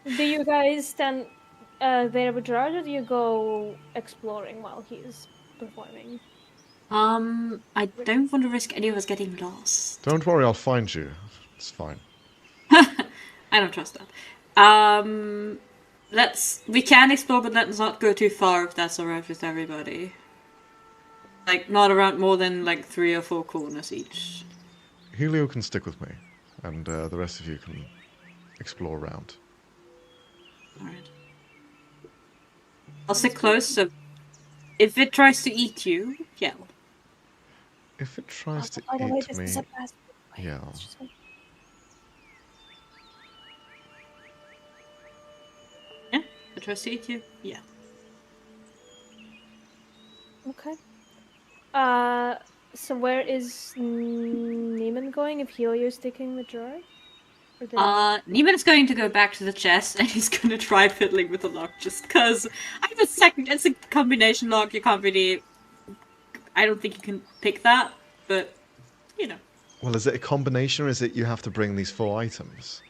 Do you guys stand there with Gerard, or do you go exploring while he's performing?
I don't want to risk any of us getting lost.
Don't worry, I'll find you. It's fine.
I don't trust that. We can explore, but let's not go too far if that's alright with everybody. Like, not around more than, like, 3 or 4 corners each.
Helio can stick with me, and the rest of you can explore around.
Alright. I'll sit close, so if it tries to eat you, yell.
If it tries to
By the way,
eat
this
me,
is a pass.
yeah.
Yeah? If it tries to eat you, yeah.
Okay. So where is Neiman going if Helio's taking the jar? Or the
Neiman is going to go back to the chest and he's going to try fiddling with the lock just because I have it's a combination lock, you can't really... I don't think you can pick that, but, you know.
Well, is it a combination, or is it you have to bring these 4 items?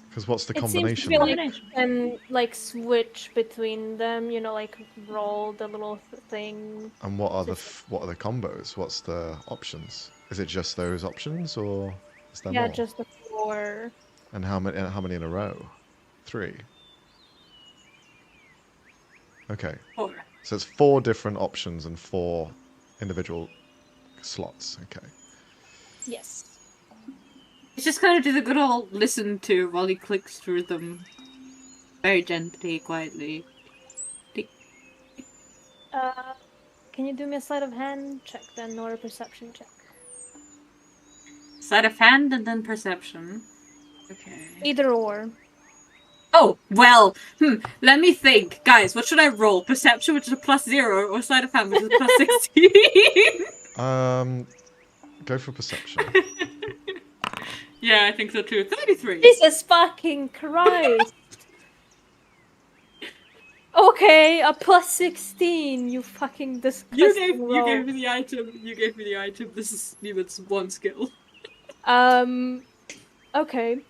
Because what's the
It seems to
combination?
be like
Combination.
and like switch between them. You know, like roll the little thing.
And what are the combos? What's the options? Is it just those options, or is there
Yeah,
more?
just the 4.
And how many in a row? 3. Okay.
4.
So it's 4 different options and 4 individual slots. Okay.
Yes.
He's just going to do the good old listen to while he clicks through them. Very gently, quietly.
Can you do me a sleight of hand check then, or a perception check?
Sleight of hand and then perception. Okay.
Either or.
Oh, well, let me think. Guys, what should I roll? Perception, which is a +0, or sleight of hand, which is a +16?
Go for perception.
Yeah, I think so too. 33.
Jesus fucking Christ! Okay, a +16. You fucking disgusting
You gave me the item. You gave me the item. This is Neiman's one skill.
Okay.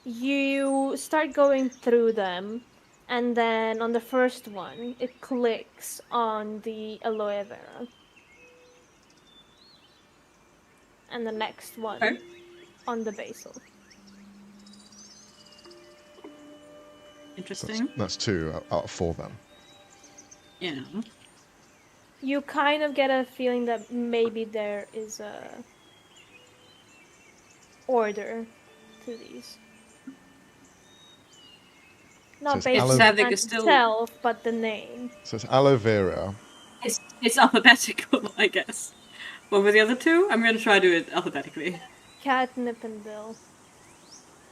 You start going through them, and then on the first one, it clicks on the aloe vera. And the next one
Okay.
on the basil.
Interesting.
That's 2 out of 4 then.
Yeah.
You kind of get a feeling that maybe there is a order to these. Not
So it's
based on
aloe-
the plant itself, but the name.
So it's aloe vera.
It's alphabetical, I guess. What were the other 2? I'm gonna try to do it alphabetically.
Catnip and dill.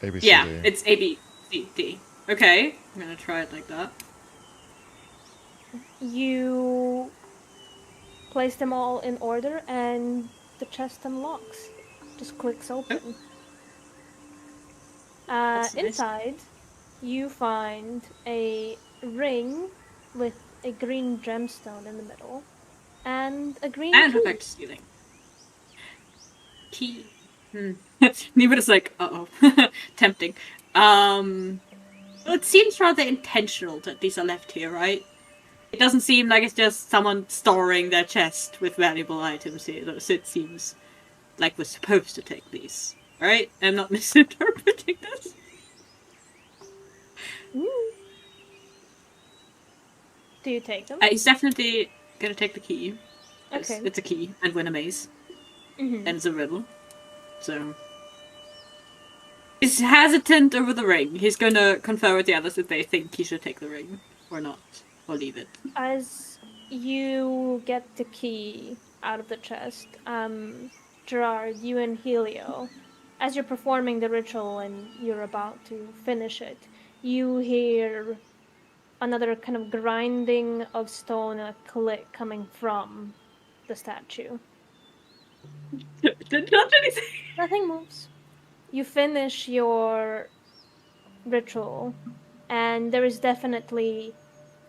A, B, C,
Yeah,
D.
it's A, B, C, D. Okay, I'm gonna try it like that.
You place them all in order, and the chest unlocks. Just clicks open.
That's nice.
Inside, you find a ring with a green gemstone in the middle, and a green
And
key.
effect stealing. Key. Neiman is like, uh-oh. Tempting. Well, it seems rather intentional that these are left here, right? It doesn't seem like it's just someone storing their chest with valuable items here, though, so it seems like we're supposed to take these. Right? I'm not misinterpreting this.
Do you take them?
He's definitely gonna take the key.
Okay.
It's a key, and win a maze.
Mhm.
And it's a riddle. So... He's hesitant over the ring. He's gonna confer with the others if they think he should take the ring. Or not. Or leave it.
As you get the key out of the chest, Gerard, you and Helio, as you're performing the ritual and you're about to finish it, you hear another kind of grinding of stone and a click coming from the statue.
Didn't touch anything!
Nothing moves. You finish your ritual, and there is definitely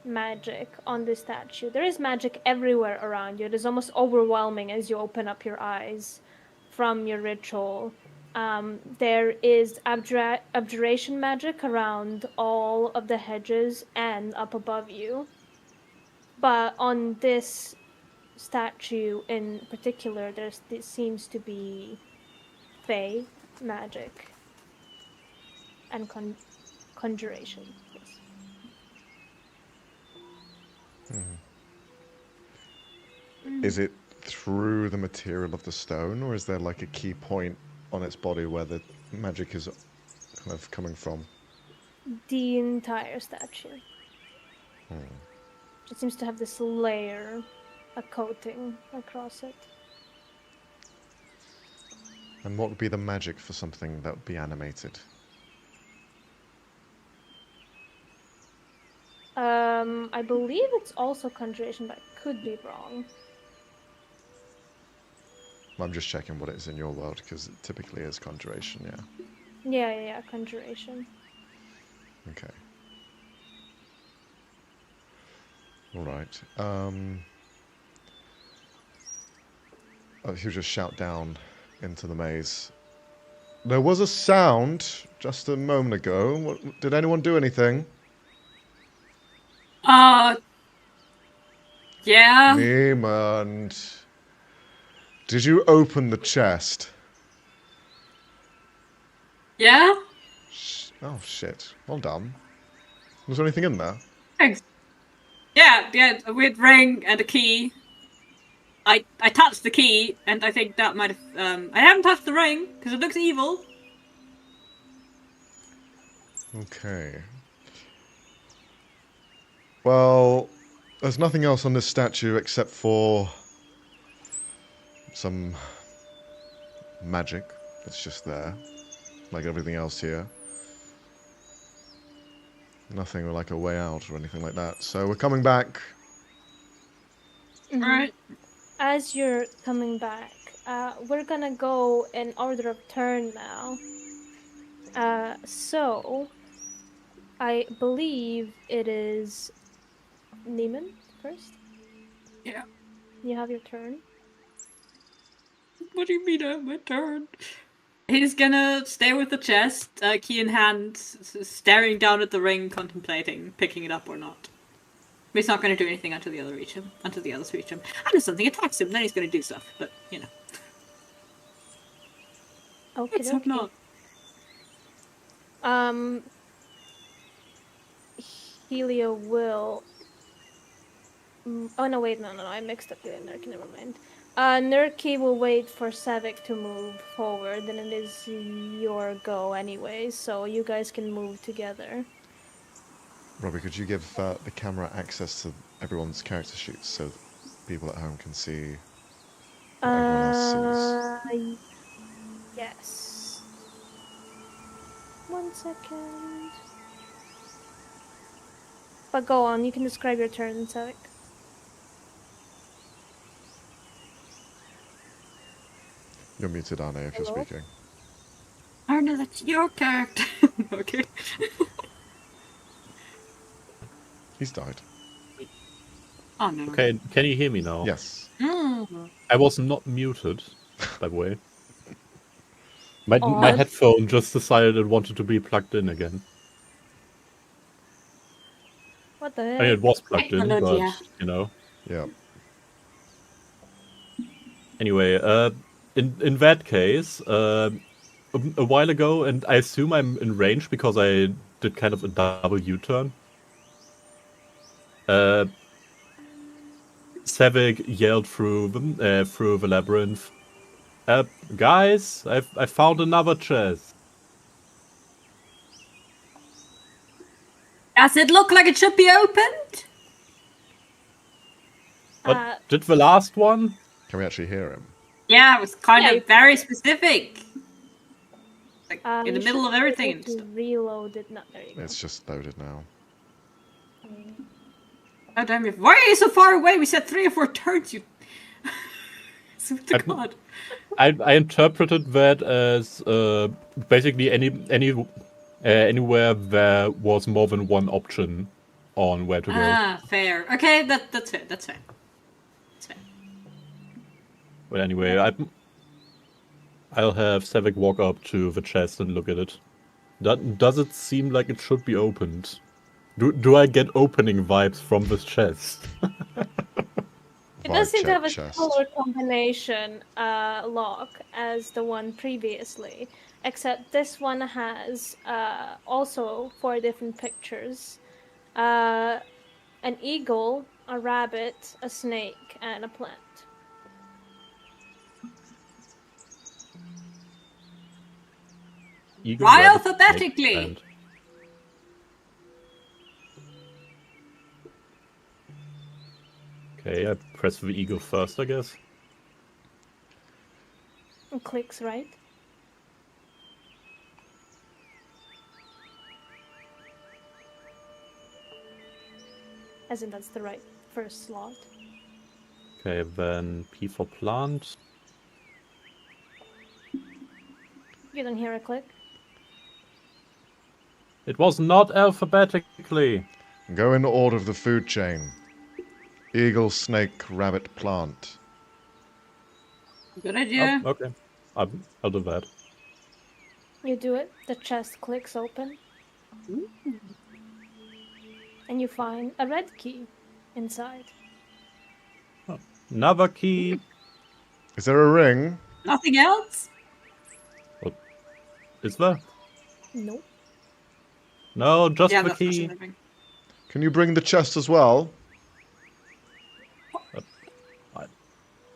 magic on this statue. There is magic everywhere around you. It is almost overwhelming as you open up your eyes from your ritual. There is abjuration magic around all of the hedges and up above you. But on this statue in particular, there seems to be Fae magic and conjuration. Yes.
Is it through the material of the stone, or is there like a key point on its body where the magic is kind of coming from?
The entire statue. It seems to have this layer, a coating across it.
And what would be the magic for something that would be animated?
I believe it's also conjuration, but I could be wrong.
I'm just checking what it is in your world, because it typically is conjuration, yeah.
Yeah, conjuration.
Okay. Alright. He'll just shout down into the maze. There was a sound just a moment ago. Did anyone do anything?
Yeah.
Niemand. Did you open the chest?
Yeah?
Oh, shit. Well done. Was there anything in there?
Thanks. Yeah, a weird ring and a key. I touched the key, and I think that might have... I haven't touched the ring, because it looks evil.
Okay. Well, there's nothing else on this statue except for some magic that's just there, like everything else here. Nothing like a way out or anything like that. So we're coming back.
Alright.
As you're coming back, we're gonna go in order of turn now. So I believe it is Neiman first.
Yeah.
You have your turn.
What do you mean, my turn? He's gonna stay with the chest, key in hand, staring down at the ring, contemplating picking it up or not. He's not gonna do anything until the others reach him. Unless something attacks him, then he's gonna do stuff. But, you know.
Okay.
Let's hope not.
Helio will. Oh no! Wait, no! I mixed up Helio and Nurki. Never mind. Nurki will wait for Savik to move forward, and it is your go anyway, so you guys can move together.
Robbie, could you give the camera access to everyone's character sheets so people at home can see what everyone else sees?
Yes. 1 second. But go on, you can describe your turn, Savik.
You're muted, Arne, if you're speaking.
Arne, that's your character. Okay.
He's died.
Oh no.
Okay, can you hear me now?
Yes.
I was not muted, by the way. My headphone just decided it wanted to be plugged in again.
What the heck?
I mean, it was plugged in,
Technology.
but, you know.
Yeah.
Anyway, in that case, a while ago, and I assume I'm in range because I did kind of a double U-turn. Savik yelled through the labyrinth. Guys, I found another chest.
Does it look like it should be opened?
But did the last one?
Can we actually hear him?
Yeah, it was kind of very specific. Like, in the
You
middle
should
of
be
everything
able
and
to
stuff.
reload it. No, there you go.
It's just loaded now.
Oh, damn it. Why are you so far away? We said 3 or 4 turns, you... Swear to God.
I interpreted that as basically anywhere there was more than one option on where to go.
Ah, fair. Okay, that's fair. That's fair.
But anyway, I'll have Savik walk up to the chest and look at it. Does it seem like it should be opened? Do I get opening vibes from this chest?
It does seem to have a
chest.
similar combination lock as the one previously. except this one has also 4 different pictures. An eagle, a rabbit, a snake, and a plant.
Eagle,
Why
rabbit, snake,
alphabetically?
and- Okay, I press the eagle first, I guess.
It clicks right. As in, that's the right first slot.
Okay, then P for plant.
You don't hear a click?
It was not alphabetically.
Go in order of the food chain. Eagle, snake, rabbit, plant.
Good idea.
Oh, okay. I'll do that.
You do it, the chest clicks open. And you find a red key inside.
Another key.
Is there a ring?
Nothing else?
Is there?
Nope.
No, just
Yeah,
the
that's
key.
not ring.
Can you bring the chest as well?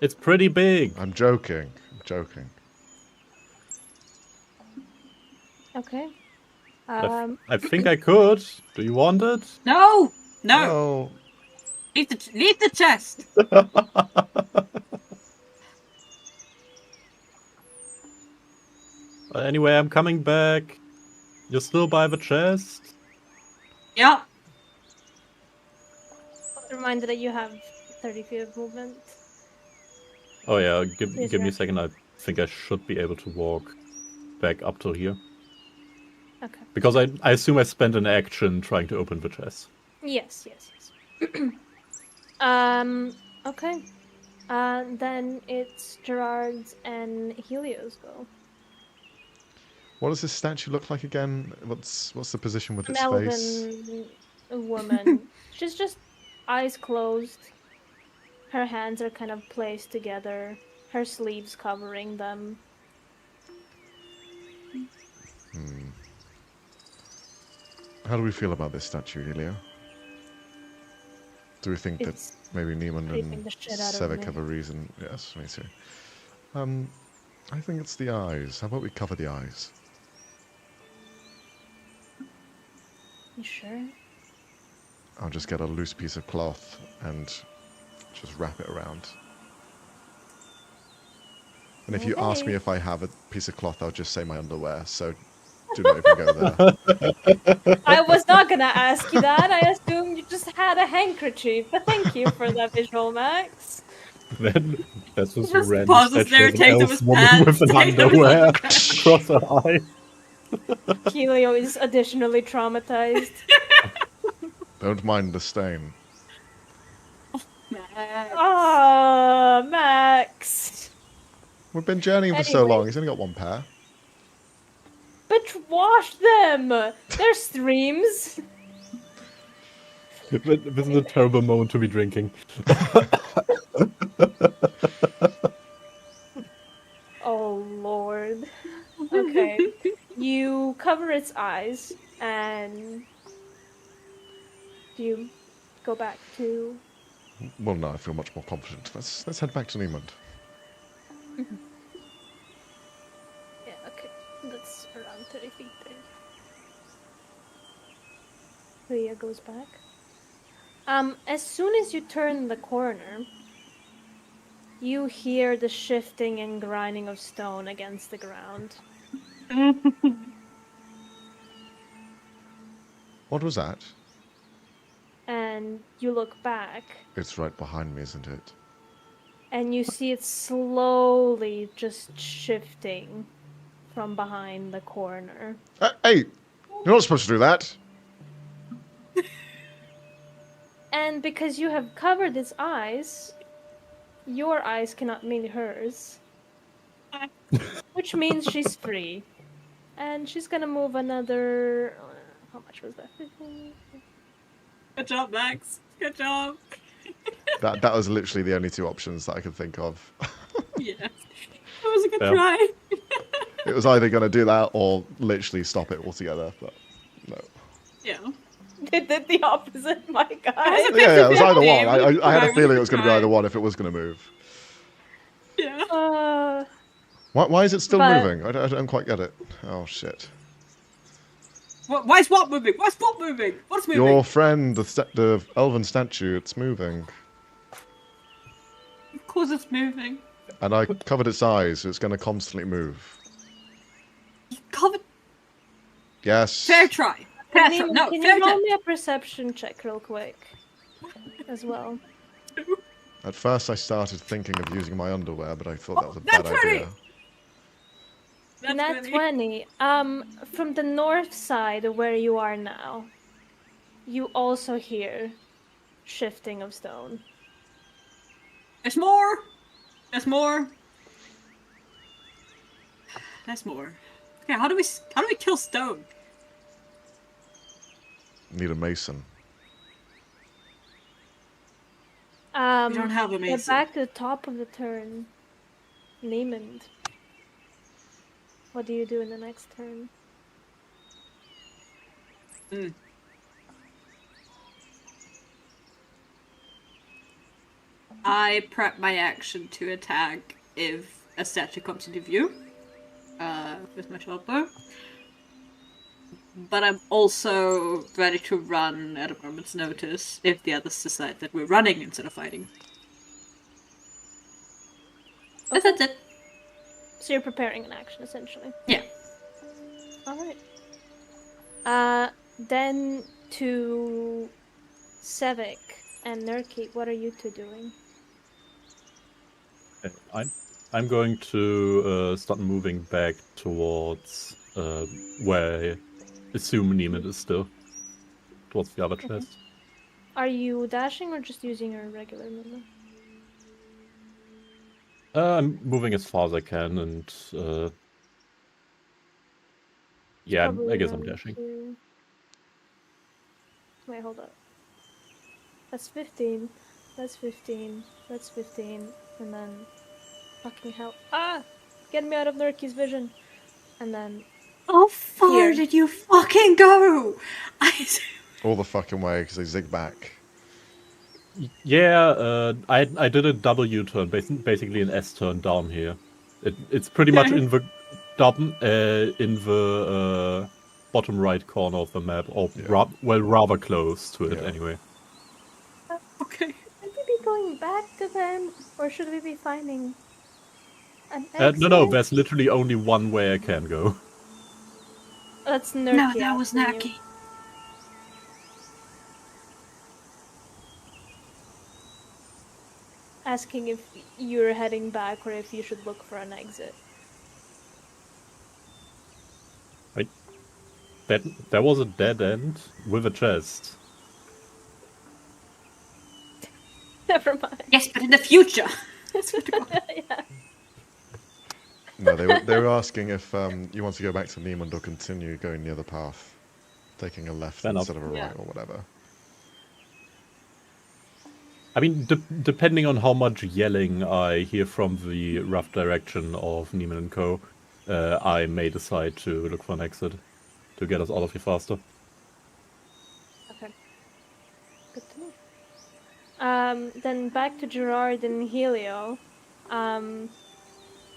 It's pretty big.
I'm joking. I'm joking.
Okay.
I think I could. Do you want it?
No! No!
Oh,
Leave the chest!
Anyway, I'm coming back. You're still by the chest?
Yeah.
Reminder that you have 30 feet of movement.
Oh yeah, give
Yes,
me a
right.
second. I think I should be able to walk back up to here.
Okay.
Because I assume I spent an action trying to open the chest.
Yes. Okay. Then it's Gerard's and Helio's go.
what does this statue look like again? What's the position with
An
its face?
elven woman. She's just eyes closed. Her hands are kind of placed together. Her sleeves covering them.
How do we feel about this statue, Helio? Do we think that
It's
maybe Neiman
creeping
and
the shit out of
Sevek
me.
have a reason? Yes, me too. I think it's the eyes. How about we cover the eyes?
You sure?
I'll just get a loose piece of cloth and just wrap it around. And if you ask me
Okay.
if I have a piece of cloth, I'll just say my underwear, so do not even go there.
I was not gonna ask you that. I assumed you just had a handkerchief. But thank you for that visual, Max.
Then that's just a
Just
random
pauses
statue
there,
of an
take them
elf
as
woman
pants,
with an
take them as
underwear
underwear.
across her eye.
Helio is additionally traumatized.
Don't mind the stain.
Ah, Max.
We've been journeying for so
Anyway.
long. He's only got one pair.
But wash them. They're streams.
This is a terrible moment to be drinking.
Oh Lord. Okay. You cover its eyes and do you go back to
Well, no, I feel much more confident. Let's head back to Neiman.
yeah, okay. That's around 30 feet there. Leah goes back. As soon as you turn the corner, you hear the shifting and grinding of stone against the ground.
What was that?
And you look back
It's right behind me, isn't it?
and you see it slowly just shifting from behind the corner.
Hey! You're not supposed to do that!
And because you have covered its eyes, your eyes cannot meet hers. Which means she's free. And she's gonna move another... how much was that? 15?
Good job, Max. Good job.
That was literally the only two options that I could think of.
Yeah. That was a good
Yeah.
try.
It was either going to do that or literally stop it altogether, but no.
Yeah.
They did the opposite, my guy.
Yeah, it was either
Yeah,
one. I had a
right,
feeling it was going to be
right.
either one if it was going to move.
Yeah.
Why is it still
But-
moving? I don't quite get it. Oh, shit.
Why is what moving? Why's what moving? What's moving?
Your friend, the elven statue, it's moving.
Of course it's moving.
And I covered its eyes, so it's going to constantly move.
Covered.
Yes.
Fair try. Fair try.
Can
No,
you
fair
roll
try.
me a perception check real quick? As well.
At first I started thinking of using my underwear, but I thought that was a
Nat
bad
20!
idea.
Nat 20. From the north side of where you are now, you also hear shifting of stone.
There's more. There's more. There's more. Okay, how do we kill stone?
Need a mason.
We don't have a
Get
mason.
back to the top of the turn. Niemand. What do you do in the next turn?
I prep my action to attack if a statue comes into view. With my short bow. But I'm also ready to run at a moment's notice if the others decide that we're running instead of fighting. That's it.
So you're preparing an action, essentially.
Yeah.
Alright. Then to Sevik and Nurki, what are you two doing?
I'm going to start moving back towards where I assume Neiman is still. Towards the other chest.
Are you dashing or just using your regular movement?
I'm moving as far as I can, and yeah,
Probably
I guess I'm
around
dashing.
here. Wait, hold up. That's 15. That's 15. That's 15. And then... Fucking hell. Ah! Get me out of Nurki's vision. And then...
How far
Here.
did you fucking go?
All the fucking way, because they zig back.
Yeah, I did a W turn, basically an S turn down here. It's pretty much in the bottom right corner of the map, or rather close to it anyway.
Okay.
Should we be going back to them? Or should we be finding an exit?
No, there's literally only one way I can go.
That's Nurki.
No, that was
asking you.
Naki.
Asking if you're heading back or if you should look for an exit.
There was a dead end with a chest.
Never mind.
Yes, but in the future.
Yeah.
No, they were asking if you want to go back to Niemand or continue going the other path. Taking a left
Fair enough.
instead of a right
Yeah.
or whatever.
I mean, depending on how much yelling I hear from the rough direction of Neiman and Co., I may decide to look for an exit to get us out of here faster.
Okay. Good to know. Then back to Gerard and Helio.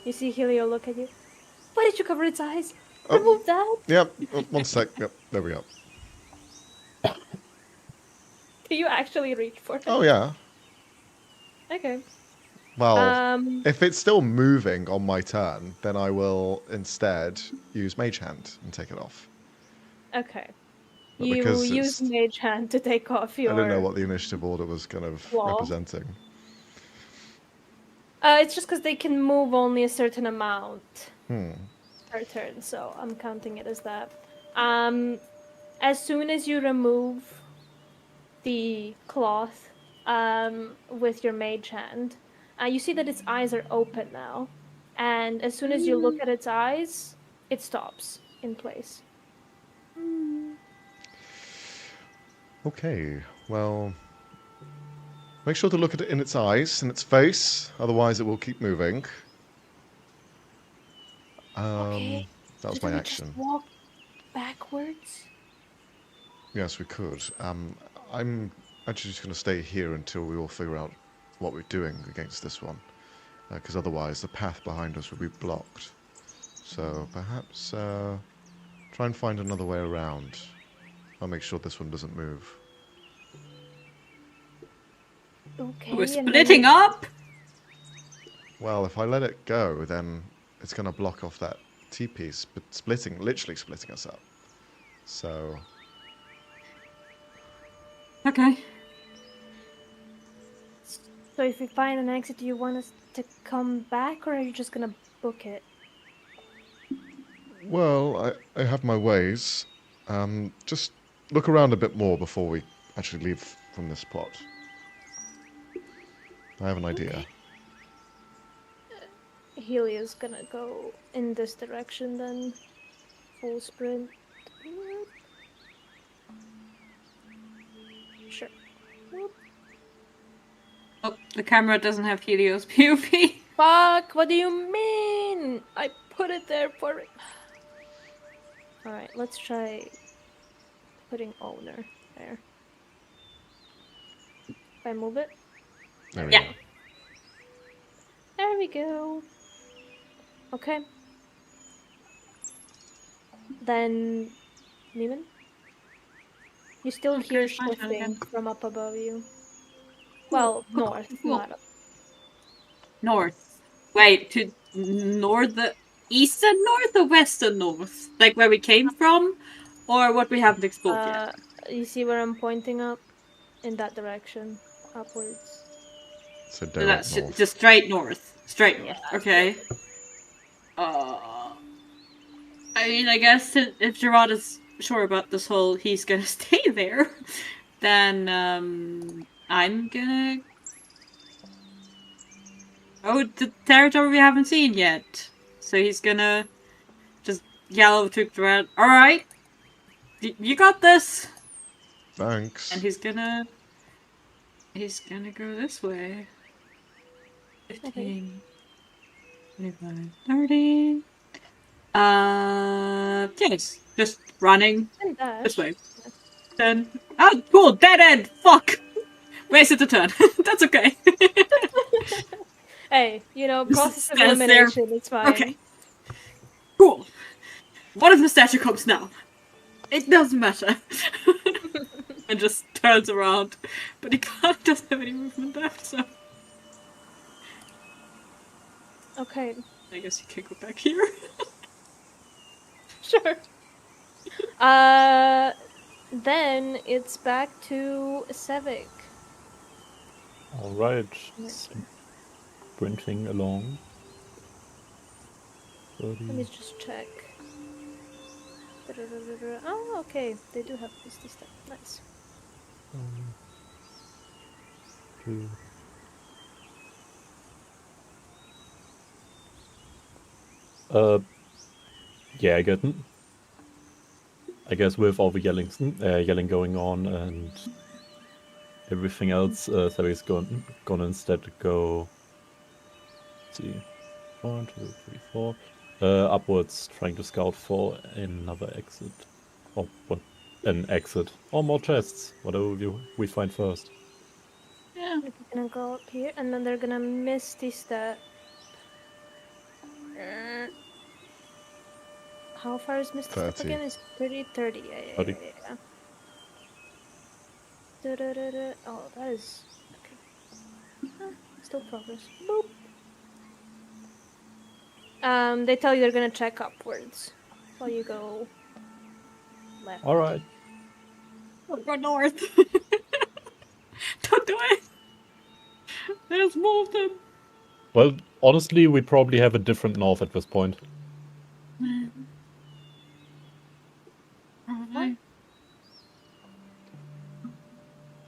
You see Helio look at you. Why did you cover its eyes? Remove that?
Yep, one sec. Yep, there we go.
Do you actually reach for it?
Oh, yeah.
Okay.
Well, if it's still moving on my turn, then I will instead use Mage Hand and take it off.
Okay.
But
You
because
use
it's-
Mage Hand to take off your...
I didn't know what the initiative order was kind of
Wall.
representing.
It's just because they can move only a certain amount
Hmm.
per turn, so I'm counting it as that. As soon as you remove the cloth with your Mage Hand, you see that its eyes are open now. And as soon as you look at its eyes, it stops in place.
Okay, well... Make sure to look at it in its eyes and its face, otherwise it will keep moving.
Okay.
That was
So
my
do we
action.
just walk backwards?
Yes, we could. I'm actually just going to stay here until we all figure out what we're doing against this one, because otherwise the path behind us will be blocked. So perhaps try and find another way around. I'll make sure this one doesn't move.
Okay.
We're
And
splitting up.
Well, if I let it go, then it's going to block off that T-piece, but literally splitting us up. So,
Okay.
So if we find an exit, do you want us to come back, or are you just gonna book it?
well, I have my ways. Just look around a bit more before we actually leave from this spot. I have an idea.
Okay. Helia's gonna go in this direction then. Full sprint. Whoop. Sure. Whoop.
Oh, the camera doesn't have Helios POV.
Fuck! What do you mean? I put it there for it. Alright, let's try putting owner there. If I move it.
There we
Yeah.
go.
There we go. Okay. Then, Neiman? You still
Okay,
hear
fine,
shifting
again.
from up above you. Well, north,
Cool.
not up.
North. Wait, to north, eastern north or western north? Like where we came from? Or what we haven't explored yet?
You see where I'm pointing up? In that direction. Upwards.
So
So
direct
that's
north.
just straight north. Straight north.
Yeah,
Okay. I mean, I guess if Gerard is sure about this whole he's gonna stay there, then I'm gonna go to territory we haven't seen yet. So he's gonna just yell over to Gerard, "Alright, you got this!"
Thanks.
And he's gonna go this way. 15, 25, 30. Yes, just running
And dash.
this way. Then, oh, cool, dead end. Fuck. Wasted a turn. That's okay.
Hey, you know,
Just
process of
stands there.
elimination, it's fine.
Okay. Cool. What if the statue comes now? It doesn't matter. And just turns around, but he doesn't have any movement left, so
Okay,
I guess he can go back here.
sure. Then it's back to Sevik.
Alright. Sprinting along.
Let me just check. Oh, okay. They do have this step. Nice.
2. Yeah, I guess with all the yelling going on and everything else, Savi's gonna instead go. Let's see, 1, 2, 3, 4. Upwards, trying to scout for another exit, or what? An exit, or more chests, whatever we find first.
Yeah.
They're gonna go up here, and then they're gonna misty step. How far is Misty Step
30.
again? It's 30. Yeah.
30.
Oh, that is... Okay. Still progress. Boop. They tell you they're gonna check upwards. While you go... left.
Alright.
Go north. Don't do it. There's more of them.
Well, honestly, we probably have a different north at this point.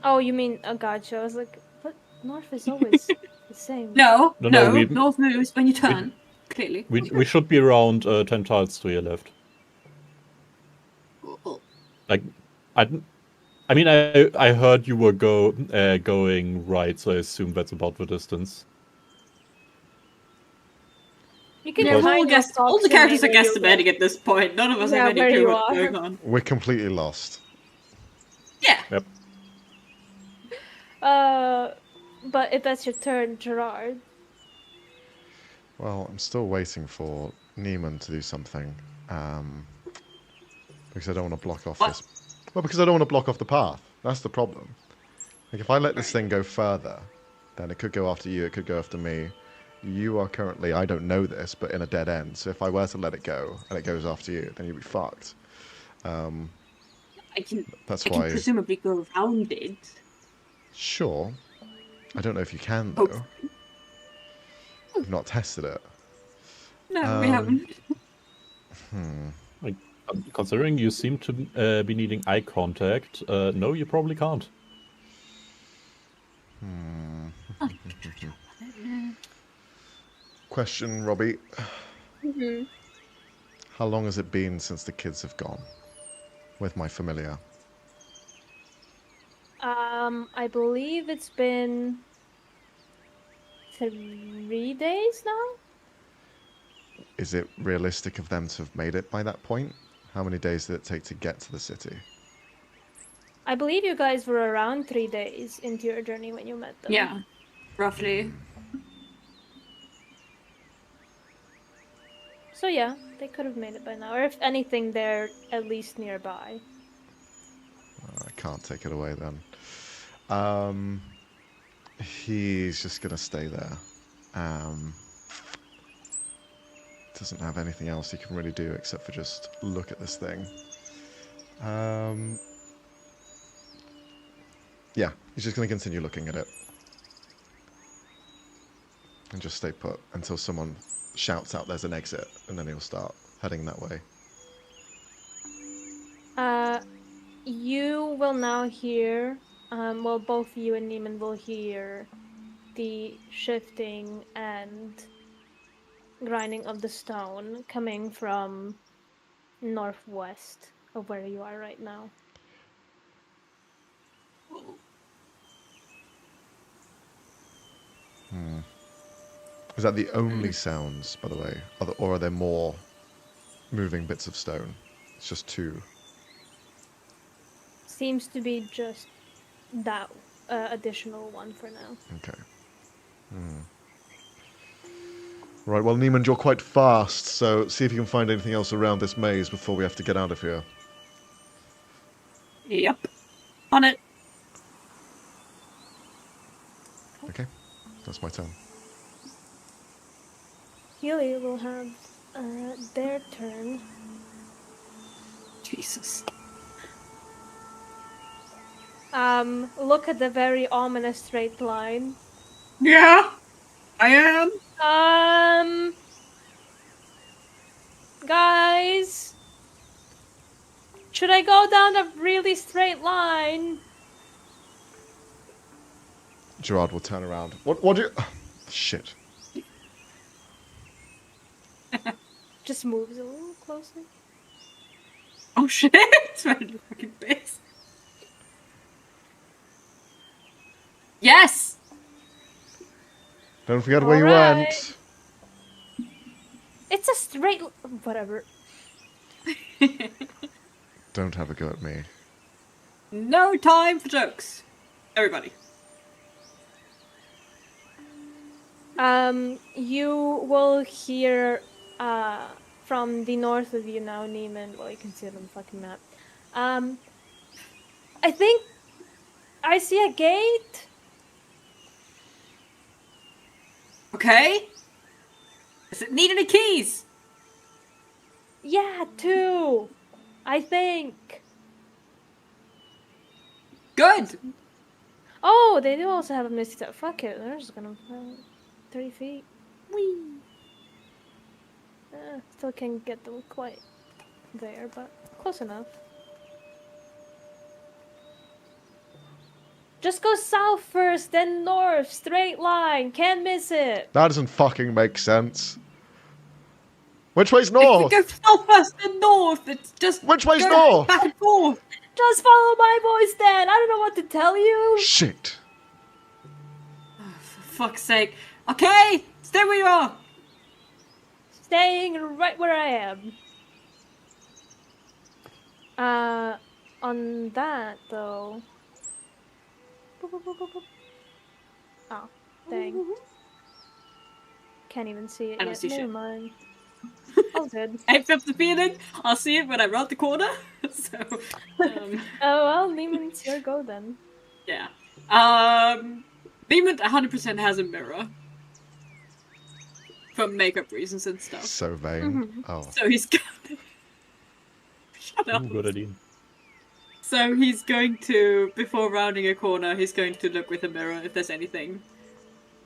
Oh, you mean... Oh, gotcha. I was like, but north is always the same.
No,
we-
north moves when you turn. Clearly.
We should be around 10 tiles to your left. Like, I mean, I heard you were going right, so I assume that's about the distance.
You can
Yeah, we're all
kind of
all the characters are
approximate where
guesstimating at this point. None of us
Yeah,
have any
where
clue
you
what's
are.
going on.
We're completely lost.
Yeah.
Yep.
But if that's your turn, Gerard.
Well, I'm still waiting for Neiman to do something. Because I don't want to block off
What?
this. Well, because I don't want to block off the path. That's the problem. Like, if I let this thing go further, then it could go after you, it could go after me. You are currently, I don't know this, but in a dead end. So if I were to let it go, and it goes after you, then you'd be fucked.
I can
That's
I can
why...
presumably go around it.
Sure. I don't know if you can, though.
Hopefully.
I've not tested it.
No, we haven't.
Like, considering you seem to be needing eye contact, no, you probably can't.
Question, Robbie. How long has it been since the kids have gone? With my familiar.
I believe it's been 3 days now?
Is it realistic of them to have made it by that point? How many days did it take to get to the city?
I believe you guys were around 3 days into your journey when you met them.
Yeah, roughly.
So yeah, they could have made it by now. Or if anything, they're at least nearby.
I can't take it away then. He's just gonna stay there. Doesn't have anything else he can really do except for just look at this thing. Yeah, he's just gonna continue looking at it. And just stay put until someone shouts out there's an exit, and then he'll start heading that way.
You will now hear, well, both you and Neiman will hear the shifting and grinding of the stone coming from northwest of where you are right now.
Is that the only sounds, by the way? Or are there more moving bits of stone? It's just two.
Seems to be just that additional one for now.
Okay. Right, well, Neiman, you're quite fast, so see if you can find anything else around this maze before we have to get out of here.
Yep. On it.
Okay, that's my turn.
Healy will have their turn.
Jesus.
Look at the very ominous straight line.
Yeah, I am.
Guys, should I go down a really straight line?
Gerard will turn around. What do you... Shit.
Just moves a little closer.
Oh shit! It's right in your fucking face. Yes.
Don't forget where you
Alright.
went.
It's a straight... Whatever.
Don't have a go at me.
No time for jokes. Everybody.
You will hear from the north of you now, Neiman. Well, you can see it on the fucking map. I think I see a gate.
Okay. Does it need any keys?
Yeah, 2. I think.
Good.
Oh, they do also have a misty step. Fuck it, they're just gonna 30 feet. Whee! Still can't get them quite there, but close enough. Just go south first, then north, straight line. Can't miss it.
That doesn't fucking make sense. Which way's
If
north?
we go south first and north, it's just
Which way's
go
north?
back and forth.
Just follow my voice, then. I don't know what to tell you.
Shit.
For fuck's sake. Okay, stay where you are.
Staying right where I am. On that though. Boop, boop, boop, boop, boop. Oh, dang. Can't even see it
I don't
yet.
see
Never
shit.
mind. All good.
I have the feeling I'll see it when I round the corner. So,
Oh well, Neiman, it's your go then.
yeah. Demon 100% has a mirror. For makeup reasons and stuff.
So vain.
Mhm.
Oh.
So he's gonna... Shut up.
Good idea.
So he's going to, before rounding a corner, he's going to look with a mirror if there's anything.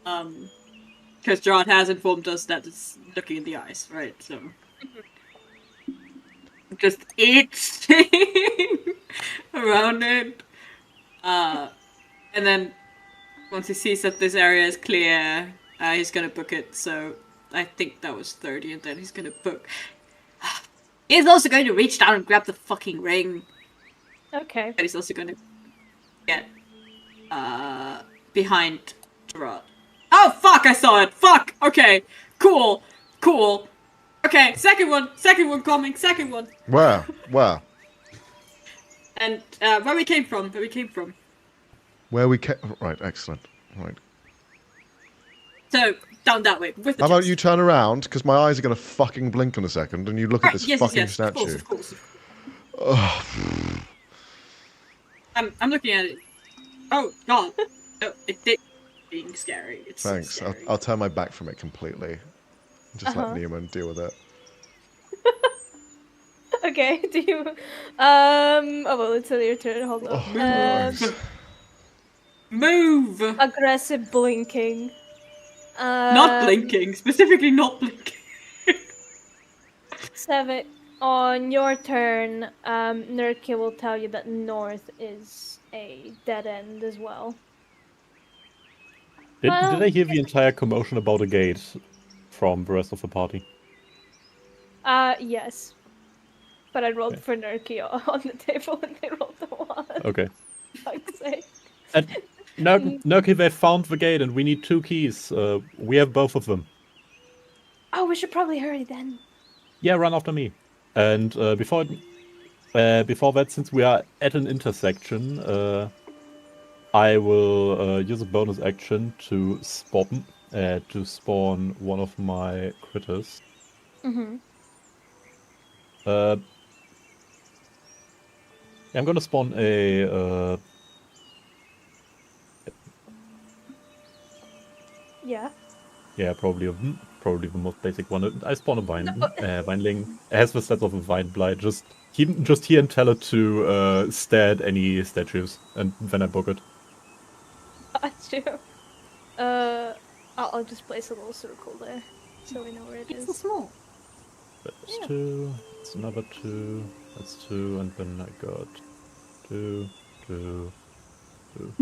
Because Gerard has informed us that it's looking in the eyes, right? So... Just itching around it. And then once he sees that this area is clear, he's gonna book it. So I think that was 30, and then he's gonna book. He's also going to reach down and grab the fucking ring.
Okay.
And he's also gonna get behind Gerard. Oh fuck! I saw it. Fuck. Okay. Cool. Okay. Second one coming. Second one.
Where?
And where we came from.
Right, excellent. Right.
So down that way. With the
How about
chest.
you turn around, because my eyes are going to fucking blink in a second, and you look at this fucking statue.
Of course.
Ugh.
I'm looking at it. Oh god. No, it did being scary. It's so
Thanks.
scary.
I'll turn my back from it completely. Just let Neiman deal with it.
Okay, do you oh well, it's your turn, hold on.
Oh, Christ.
Move!
Aggressive blinking.
Not blinking. Specifically not blinking.
7. On your turn, Nurki will tell you that north is a dead end as well.
Did
Well,
I hear the entire commotion about a gate from the rest of the party?
Yes. But I rolled for Nurki on the table and they rolled the 1.
Okay.
Fuck's sake.
And Nurki, they found the gate and we need 2 keys. We have both of them.
Oh, we should probably hurry then.
Yeah, run after me. And before that, since we are at an intersection, I will use a bonus action to spawn one of my critters.
Mm-hmm.
I'm gonna spawn a.
Yeah.
Yeah, probably the most basic one. I spawn a vineling. It has the stats of a vine blight. Just hear and tell it to stare at any statues, and then I book it.
Got you. I'll just place a little circle there, so we know where it
It's so
is.
small.
That's 2. That's another 2. That's 2, and then I got 2, 2, 2.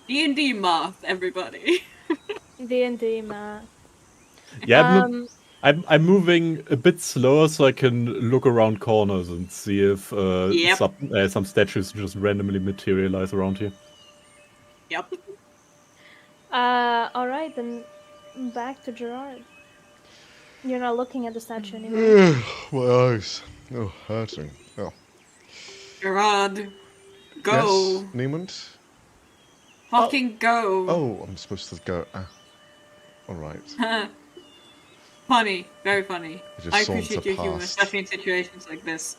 D&D math, everybody.
D&D, Matt.
Yeah, I'm moving a bit slower so I can look around corners and see if
Yep.
some statues just randomly materialize around here.
Yep.
Alright, then back to Gerard. You're not looking at the statue anymore.
My eyes. Oh, hurting. Oh.
Gerard. Go.
Yes, Neiman?
Fucking go.
Oh, I'm supposed to go. Alright.
Funny. Very funny.
You just
I
saunter
appreciate your humor,
past.
especially in situations like this.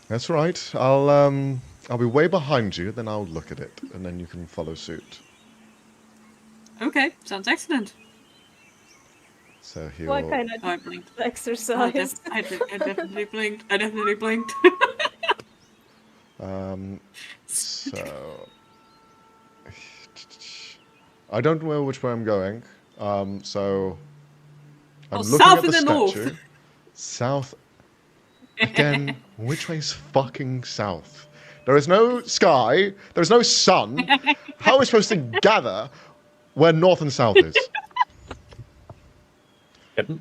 That's right. I'll be way behind you, then I'll look at it, and then you can follow suit.
Okay, sounds excellent.
So he'll...
What kind
Oh, I
of
blinked.
exercise?
I definitely blinked. I definitely blinked.
So... I don't know which way I'm going, so... I'm looking
south
at the
and then
statue.
north.
South... Again, which way's fucking south? There is no sky, there is no sun. How are we supposed to gather where north and south is?
Can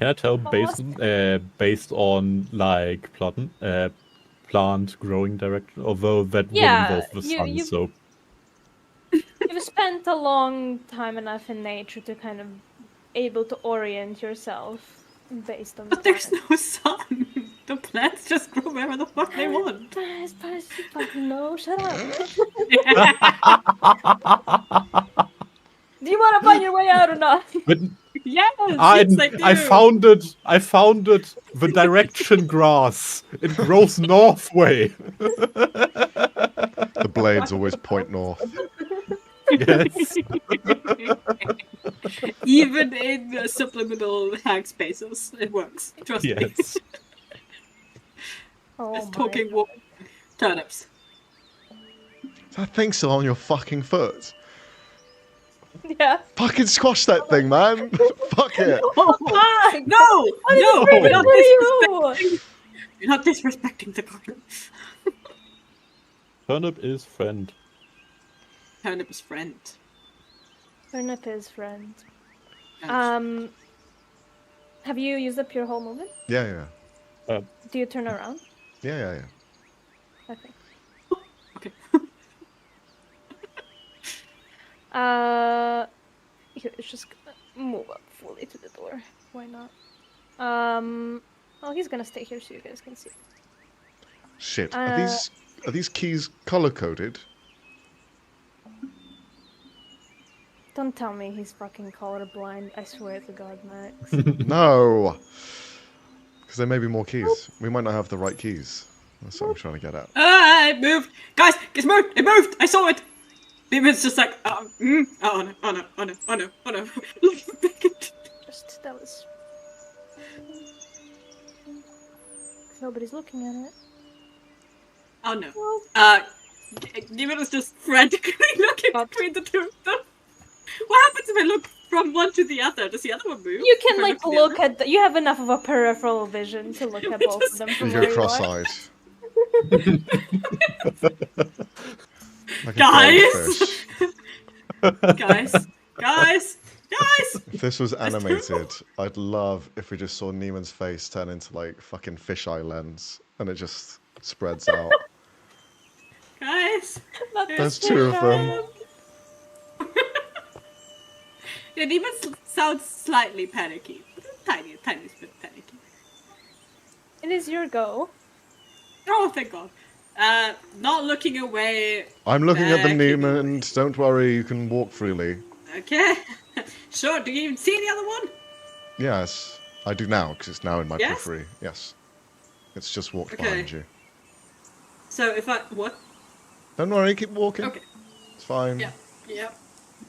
I tell based on like plant growing direction? Although that would
Yeah,
involve the
you-
sun,
you-
so
You've spent a long time enough in nature to kind of able to orient yourself based on.
But there's no sun. The plants just grow wherever the fuck they want.
No, shut up. Do you want to find your way out or not?
But
Yes,
I
yes, I do.
found it. I found it. The direction grass. It grows north way.
The blades always point north.
Yes.
Even in subliminal hack spaces, it works. Trust me.
Yes.
Oh
It's
my
talking
God.
turnips.
That thing still on your fucking foot.
Yeah.
Fucking squash that thing, man. Fuck it.
Fuck!
No!
What is
No!
it
We're not
for
disrespecting.
you?
You're not disrespecting the garden.
Turnip is friend.
Turnip is friend.
Turnip is friend.
And
Have you used up your whole movement?
Yeah.
Do you turn around?
Yeah.
Okay.
Okay.
Here, it's just gonna move up fully to the door. Why not? Well, he's gonna stay here so you guys can see.
Shit. Are these keys color coded?
Don't tell me he's fucking colorblind. I swear to God, Max.
No. Because there may be more keys. We might not have the right keys. That's what I'm trying to get at.
Ah, it moved! Guys, it's moved! It moved! I saw it! Demon's just like, oh no, oh no.
Just that was. Nobody's looking at it.
Oh no.
Well,
Demon is just frantically looking
God.
between the two of them. What happens if I look from one to the other? Does the other one move?
you can
If I
like
to the
look
other?
at. You have enough of a peripheral vision to look at both of them from
You
where
go
you are.
cross-eyed. Like a
Guys!
goldfish.
Guys!
If this was animated, I'd love if we just saw Neiman's face turn into like fucking fisheye lens and it just spreads out.
Guys!
Not
There's
this
two of them.
time.
Yeah, Demon sounds slightly panicky. Tiny bit panicky.
It is your go.
Oh, thank God. Not looking away.
I'm looking at the
Back
Neiman. Don't worry, you can walk freely.
Okay. Sure, do you even see the other one?
Yes, I do now because it's now in my
Yes?
periphery. Yes. It's just walked
Okay.
behind you.
So if I... What?
Don't worry, keep walking.
Okay.
It's fine.
Yeah. Yep.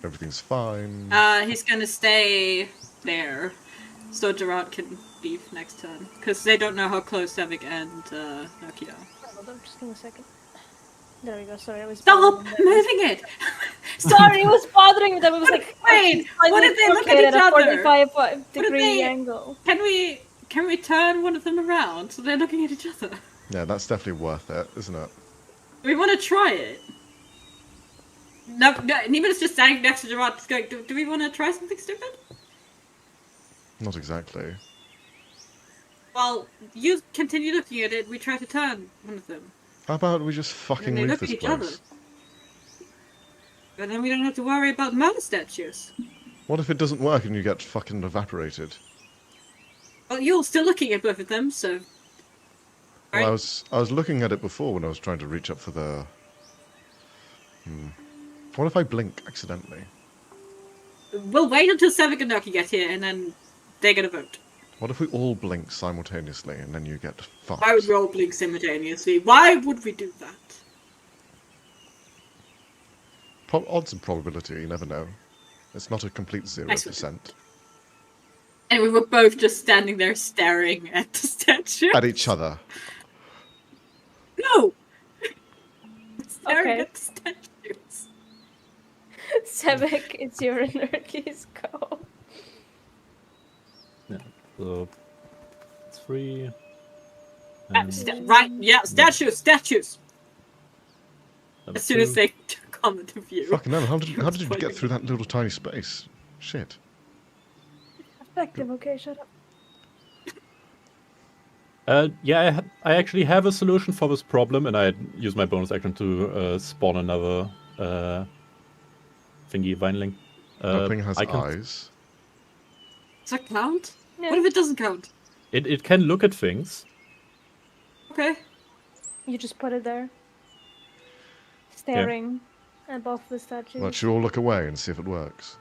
Everything's fine.
He's gonna stay there. So Gerard can leave next turn. Because they don't know how close Savik and Nokia are.
Hold on, just give me a second. There we go. Sorry, I was.
Stop
bothering them.
moving it!
Sorry, it was bothering me that it was like.
Wait, what if they look at
located
each other?
a 45-degree
they-
angle.
Can we turn one of them around so they're looking at each other?
Yeah, that's definitely worth it, isn't it?
We want to try it. No, Neiman's just standing next to Gerard, just going, do we want to try something stupid?
Not exactly.
Well, you continue looking at it, we try to turn one of them.
How about we just fucking
And they
leave
look at
this
each other.
place?
But then we don't have to worry about murder statues.
What if it doesn't work and you get fucking evaporated?
Well, you're still looking at both of them, so...
Well,
Right.
I was looking at it before when I was trying to reach up for the... What if I blink accidentally?
We'll wait until Savik and Noki get here, and then they're gonna vote.
What if we all blink simultaneously and then you get fucked?
Why would we all blink simultaneously? Why would we do that?
Odds and probability, you never know. It's not a complete 0%.
And we were both just standing there staring at the statue.
At each other.
No! Staring
Okay.
at the statues.
Sevik, it's your Nurki's go.
Yeah. So 3.
Right, yeah, statues!
number
As soon as
2.
they come into view.
Fucking hell, how did you get through that little tiny space? Shit.
Effective, okay, shut up.
Yeah, I actually have a solution for this problem, and I use my bonus action to spawn another thingy vineling.
That thing has
I can.
eyes.
Does that count?
Yeah.
What if it doesn't count?
It can look at things.
Okay.
You just put it there, staring above the statue.
Let's you all look away and see if it works.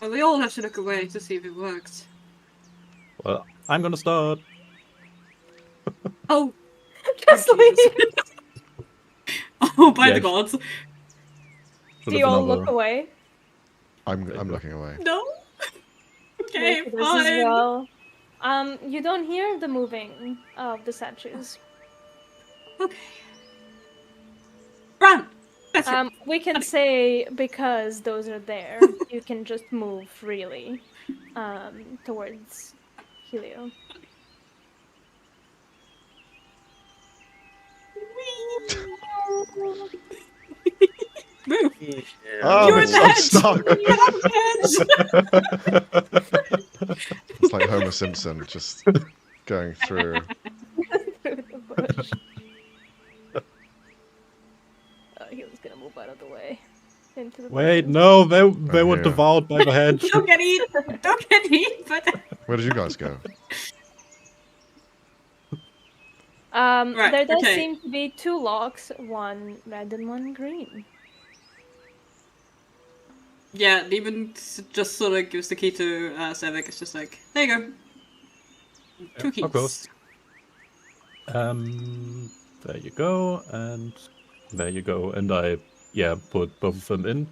Well, we all have to look away to see if it works.
Well, I'm gonna start.
Oh.
Just
Oh,
leave.
Jesus. Oh, by
Yeah,
the gods.
Sort
Do
of
you all
another-
look away?
I'm
There you go.
looking away.
No. Okay,
Make this as
fine.
well. You don't hear the moving of the statues.
Okay. Run! That's right.
We can say because those are there, you can just move freely towards Helio.
Move.
Oh,
You're
it's,
the
I'm
head.
stuck.
You have hands.
It's like Homer Simpson just going through.
Through the bush. He was gonna move out of the way. Into the
Wait,
bushes.
no, they were
here.
devoured by the hedge.
Don't get eaten. Don't get eaten. But
Where did you guys go?
Right,
There does
okay.
seem to be two locks, one red and one green.
yeah, Demon just sort of gives the key to Sevik. It's just like, there you go. Two keys.
Of course. There you go, and there you go, and I put both of them in,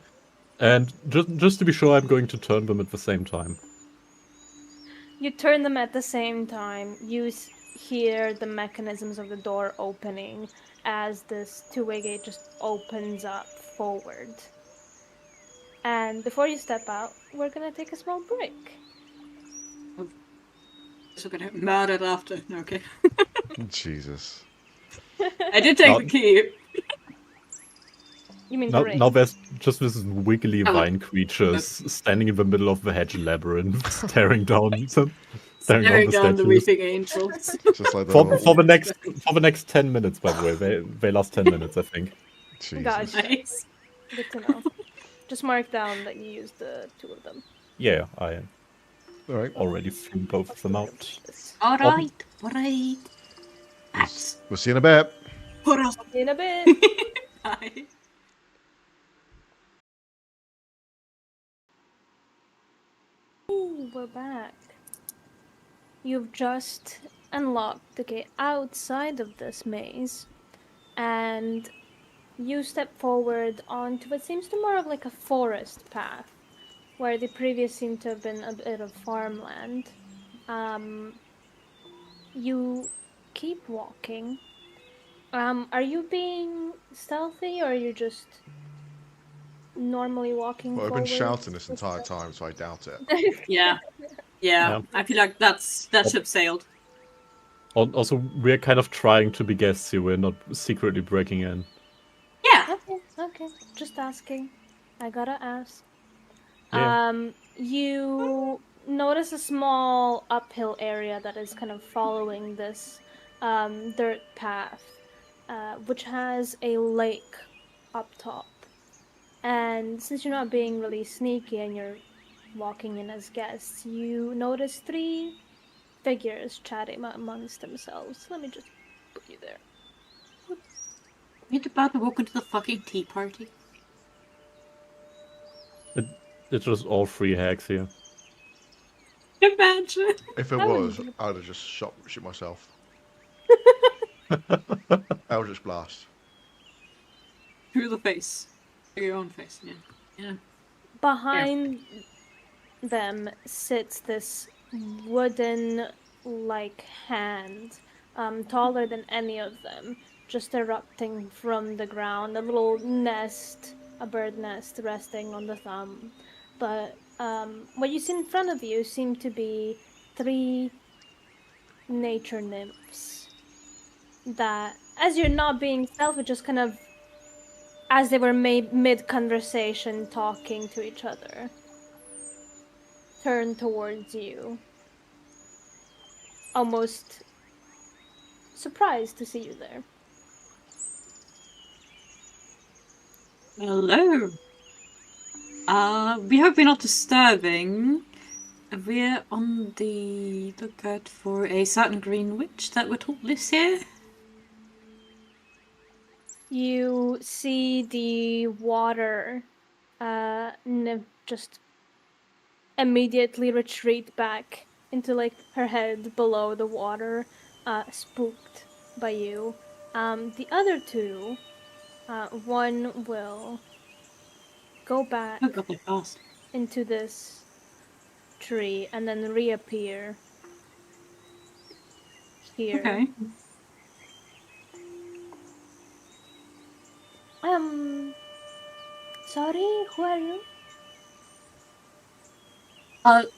and just to be sure, I'm going to turn them at the same time.
You turn them at the same time. You hear the mechanisms of the door opening as this two-way gate just opens up forward. And before you step out, we're gonna take a small break.
So we're gonna murder after. No, okay.
Jesus.
I did take
Not-
the key.
You mean the ring?
Now there's just this wiggly
Oh.
vine creatures standing in the middle of the hedge labyrinth, staring down the
Staring down the
statues.
weeping angels.
Just like the
For
little...
the next 10 minutes, by the way, they last 10 minutes, I think.
Jesus.
Gosh.
Nice.
Good to know. Just mark down that you used the two of them.
Yeah, I
Alright.
already threw both of them out.
Alright, alright. That's
We'll see you in a bit.
put us
In a bit.
Bye.
Ooh, we're back. You've just unlocked the gate outside of this maze, and you step forward onto what seems to be more of like a forest path, where the previous seemed to have been a bit of farmland. You keep walking. Are you being stealthy, or are you just normally walking
Well, I've been
forward?
shouting this entire time, so I doubt it.
Yeah.
Yeah.
I feel like that ship sailed.
Also, we're kind of trying to be guests here, we're not secretly breaking in.
Yeah.
Okay, just asking. I gotta ask.
Yeah.
You notice a small uphill area that is kind of following this dirt path, which has a lake up top. And since you're not being really sneaky and you're walking in as guests, you notice three figures chatting amongst themselves. Let me just put you there.
Ain't about to walk into the fucking tea party.
It's just all three hags here.
Imagine.
If it
I
was,
wouldn't-
I would have just shot myself. Eldritch Blast.
Through the face. Through your own face, yeah. Yeah.
Behind them sits this wooden-like hand, taller than any of them, just erupting from the ground. A little nest, a bird nest, resting on the thumb. But what you see in front of you seem to be three nature nymphs that, as you're not being selfish, just kind of, as they were mid-conversation talking to each other, turn towards you, almost surprised to see you there.
Hello. We hope we're not disturbing. We're on the lookout for a certain green witch that we're told lives here.
You see the water just immediately retreat back into like her head below the water, spooked by you. The other two, one will go back
Oh god, they're fast.
into this tree and then reappear here.
Okay.
Sorry, who are you?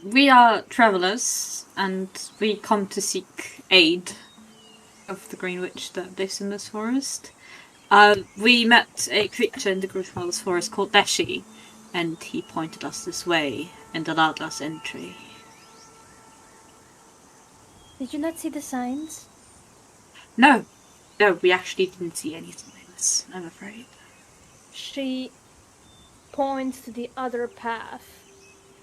We are travelers, and we come to seek aid of the green witch that lives in this forest. We met a creature in the Grootemouther's forest called Dashi, and he pointed us this way and allowed us entry.
Did you not see the signs?
No, we actually didn't see any signs, I'm afraid.
She points to the other path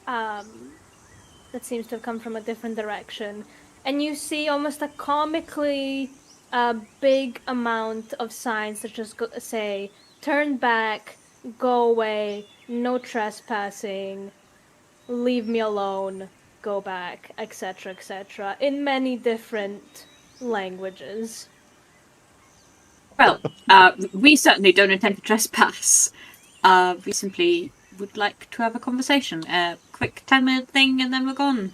that seems to have come from a different direction, and you see almost a comically big amount of signs that just say turn back, go away, no trespassing, leave me alone, go back, etc., etc., in many different languages.
Well, we certainly don't intend to trespass. We simply would like to have a conversation. A quick 10-minute thing and then we're gone.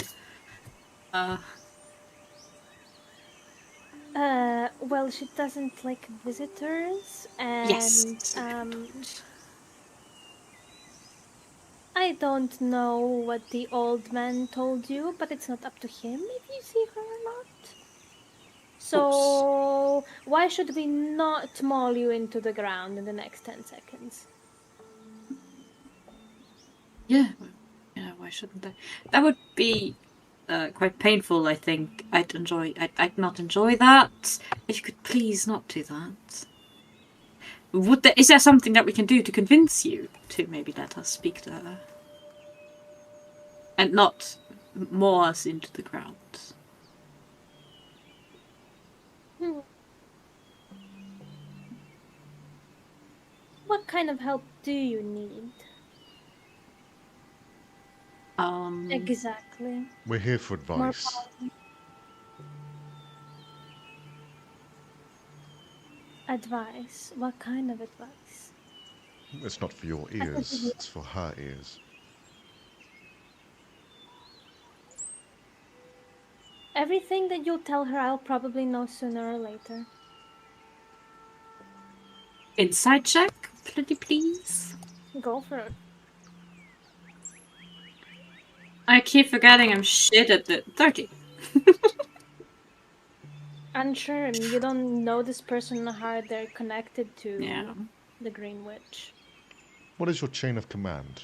Well, she doesn't like visitors, and
Yes.
I don't know what the old man told you, but it's not up to him if you see her or not. So, why should we not maul you into the ground in the next 10 seconds?
Yeah, why shouldn't they? That would be quite painful, I think. I'd not enjoy that. If you could please not do that. Is there something that we can do to convince you to maybe let us speak to her? And not maul us into the ground?
What kind of help do you need? Exactly.
We're here for advice.
Advice? What kind of advice?
It's not for your ears, it's for her ears.
Everything that you'll tell her, I'll probably know sooner or later.
Inside check, pretty please.
Go for it.
I keep forgetting I'm shit at the 30.
Unsure, you don't know this person or how they're connected to
Yeah.
the Green Witch.
What is your chain of command?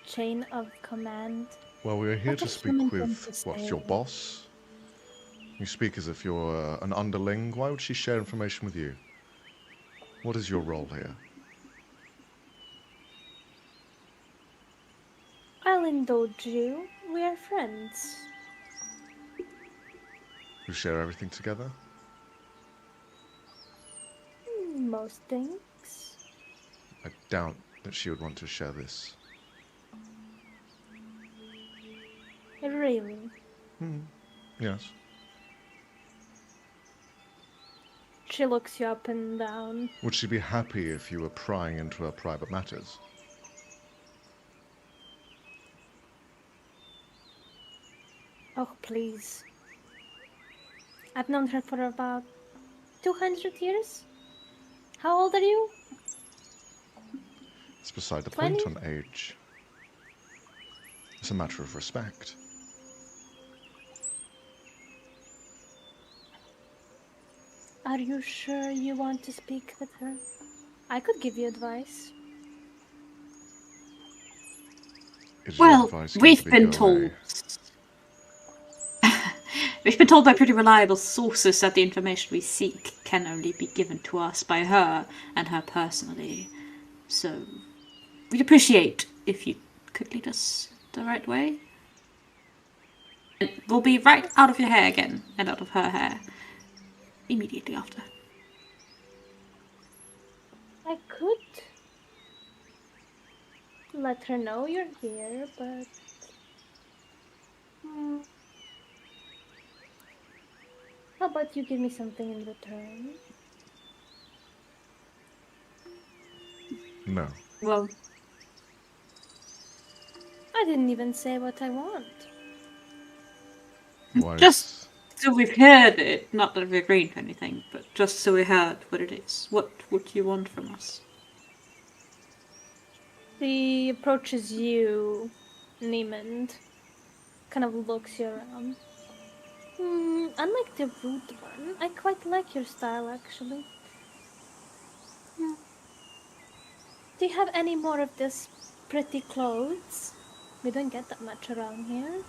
Chain of command?
Well, we are here
What
to
does
speak
human
with,
tend to
what,
say?
your boss? You speak as if you're an underling. Why would she share information with you? What is your role here?
I'll indulge you. We are friends.
You share everything together?
Most things.
I doubt that she would want to share this.
Really?
Yes.
She looks you up and down.
Would she be happy if you were prying into her private matters?
Oh, please. I've known her for about 200 years. How old are you?
It's beside the
20?
point on age. It's a matter of respect.
Are you sure you want to speak with her? I could give you advice.
Is your
Well,
advice
we've
simply
been
go
told.
away?
We've been told by pretty reliable sources that the information we seek can only be given to us by her and her personally. So we'd appreciate if you could lead us the right way. And we'll be right out of your hair again, and out of her hair immediately after.
I could let her know you're here, but how about you give me something in return?
No.
Well,
I didn't even say what I want.
Why
just so we've heard it, not that we've agreed to anything, but just so we heard what it is. What would you want from us?
She approaches you, Niemand, kind of looks you around. Unlike the rude one, I quite like your style, actually. Do you have any more of this pretty clothes? We don't get that much around here.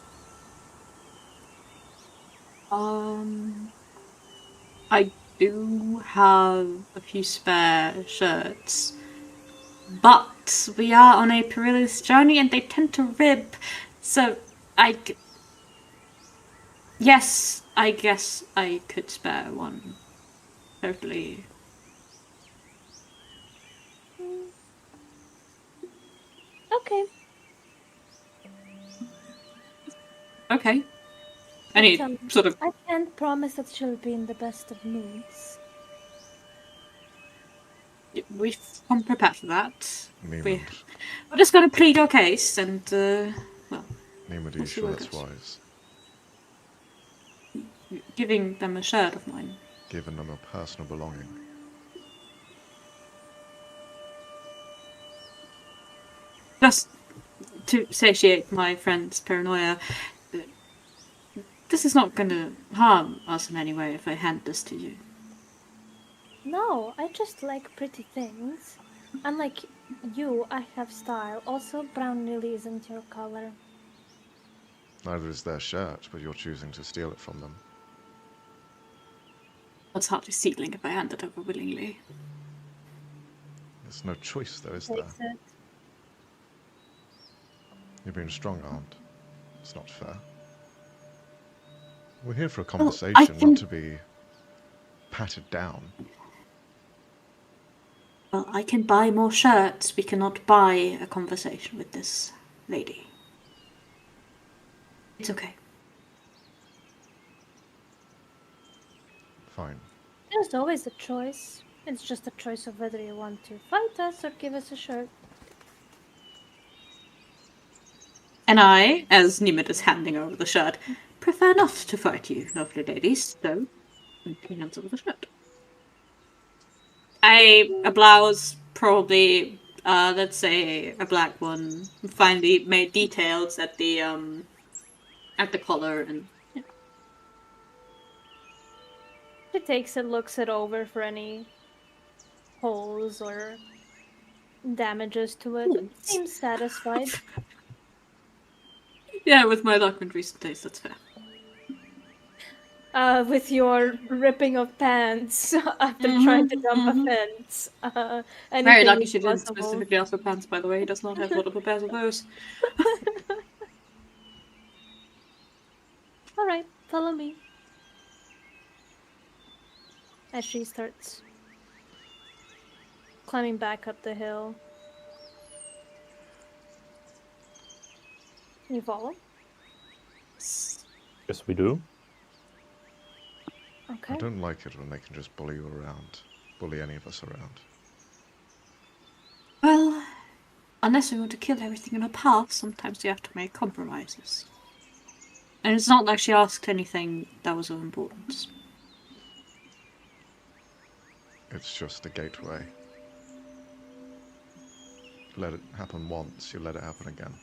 I do have a few spare shirts, but we are on a perilous journey and they tend to rib, so yes, I guess I could spare one. Totally.
Okay.
Okay. Any
But,
sort of...
I can't promise that she'll be in the best of moods.
We've come prepared for that.
Niemand.
We're just going to plead your case and, well...
Niemand, are
we'll
you
see
sure
where it
that's
goes.
wise?
Giving them a shirt of mine.
Giving them a personal belonging.
Just to satiate my friend's paranoia, this is not going to harm us in any way if I hand this to you.
No, I just like pretty things. Unlike you, I have style. Also, brown really isn't your color.
Neither is their shirt, but you're choosing to steal it from them.
It's hardly stealing if I hand it over willingly.
There's no choice, though, is there?
Takes it.
You're being strong-armed. It's not fair. We're here for a conversation, not to be patted down.
Well, I can buy more shirts. We cannot buy a conversation with this lady. It's okay.
Fine.
There's always a choice. It's just a choice of whether you want to fight us or give us a shirt.
And I, as Nimid is handing over the shirt, prefer not to fight you, lovely ladies, so he hands over the shirt. A blouse, probably, let's say a black one, finely made details at the collar, and yeah.
She takes it, looks it over for any holes or damages to it. Seems satisfied.
Yeah, with my luck and recent taste, that's fair.
With your ripping of pants after trying to jump a fence.
Very lucky
Is
she didn't
possible.
specifically ask for pants, by the way. He does not have multiple pairs of those.
Alright, follow me. As she starts climbing back up the hill. You follow?
Yes, we do.
Okay.
I don't like it when they can just bully you around. Bully any of us around.
Well, unless we want to kill everything in our path, sometimes you have to make compromises. And it's not like she asked anything that was of importance.
It's just a gateway. Let it happen once, you let it happen again.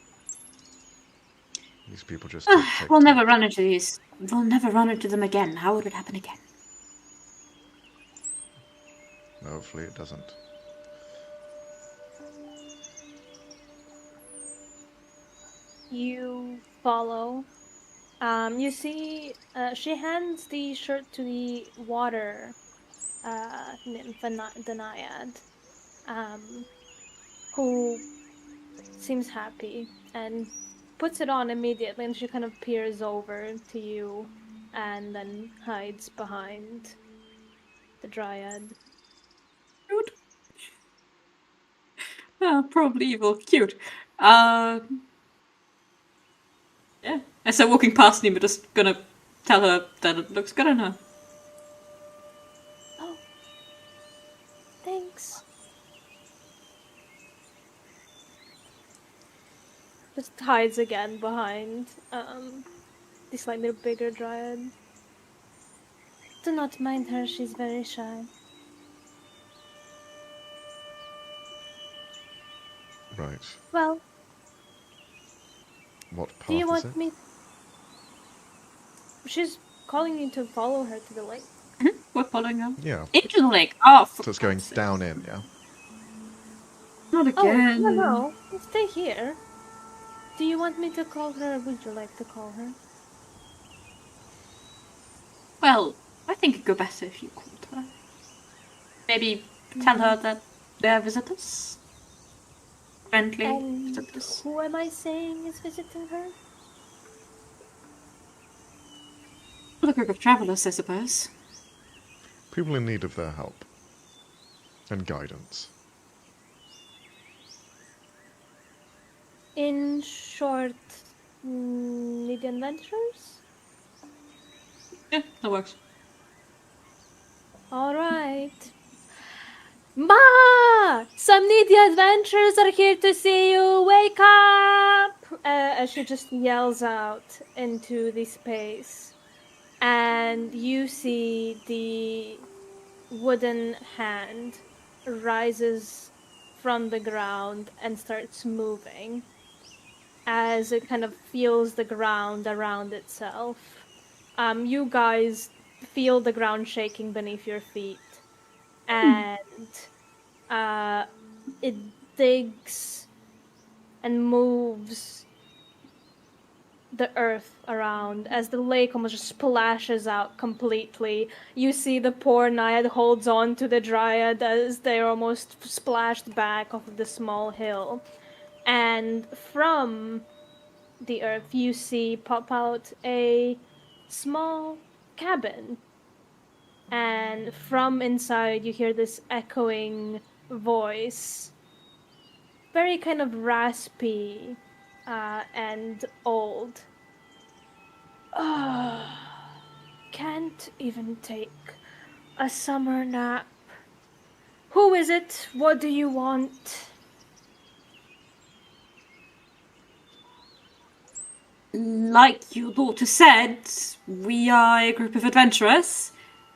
These people just take.
We'll never run into these. We'll never run into them again. How would it happen again?
Hopefully it doesn't.
You follow. You see, she hands the shirt to the water nymph, the Naiad. who seems happy and puts it on immediately, and she kind of peers over to you and then hides behind the Dryad.
Cute. Probably evil. Cute. Yeah. As I'm walking past him, we're just gonna tell her that it looks good on her.
Oh, thanks. Just hides again behind the slightly bigger Dryad. Do not mind her, she's very shy.
Right.
Well,
What
do you
path is it?
want me? She's calling you to follow her to the lake.
We're following her.
Yeah.
Into the lake. Oh, for
So it's going
God's sake.
down in, yeah?
Not
Oh,
again.
no. Stay here. Do you want me to call her, or would you like to call her?
Well, I think it'd go better if you called her. Maybe tell her that they're visitors. Friendly
And
visitors.
who am I saying is visiting her?
A group of travelers, I suppose.
People in need of their help. And guidance.
In short, need adventurers?
Yeah, that works.
Alright. Ma! Some needy adventurers are here to see you! Wake up! As she just yells out into the space. And you see the wooden hand rises from the ground and starts moving as it kind of feels the ground around itself. You guys feel the ground shaking beneath your feet, and it digs and moves the earth around as the lake almost just splashes out completely. You see the poor Naiad holds on to the Dryad as they're almost splashed back off of the small hill. And from the earth, you see pop out a small cabin. And from inside, you hear this echoing voice. Very kind of raspy and old. Can't even take a summer nap. Who is it? What do you want?
Like your daughter said, we are a group of adventurers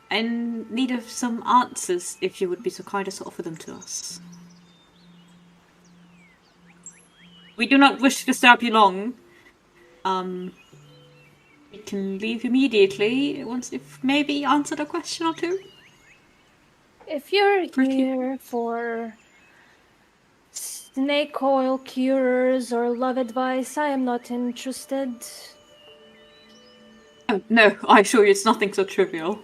in need of some answers, if you would be so kind as to offer them to us. We do not wish to disturb you long. We can leave immediately once you've maybe answered a question or two.
If you're
Pretty-
here for snake oil cures or love advice, I am not interested.
Oh, no, I assure you it's nothing so trivial.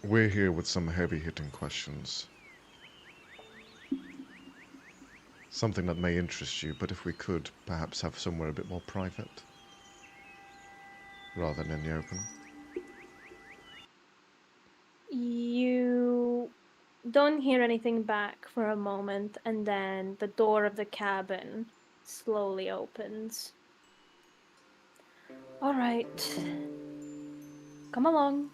We're here with some heavy-hitting questions. Something that may interest you, but if we could, perhaps have somewhere a bit more private. Rather than in the open.
You don't hear anything back for a moment, and then the door of the cabin slowly opens. All right. Come along.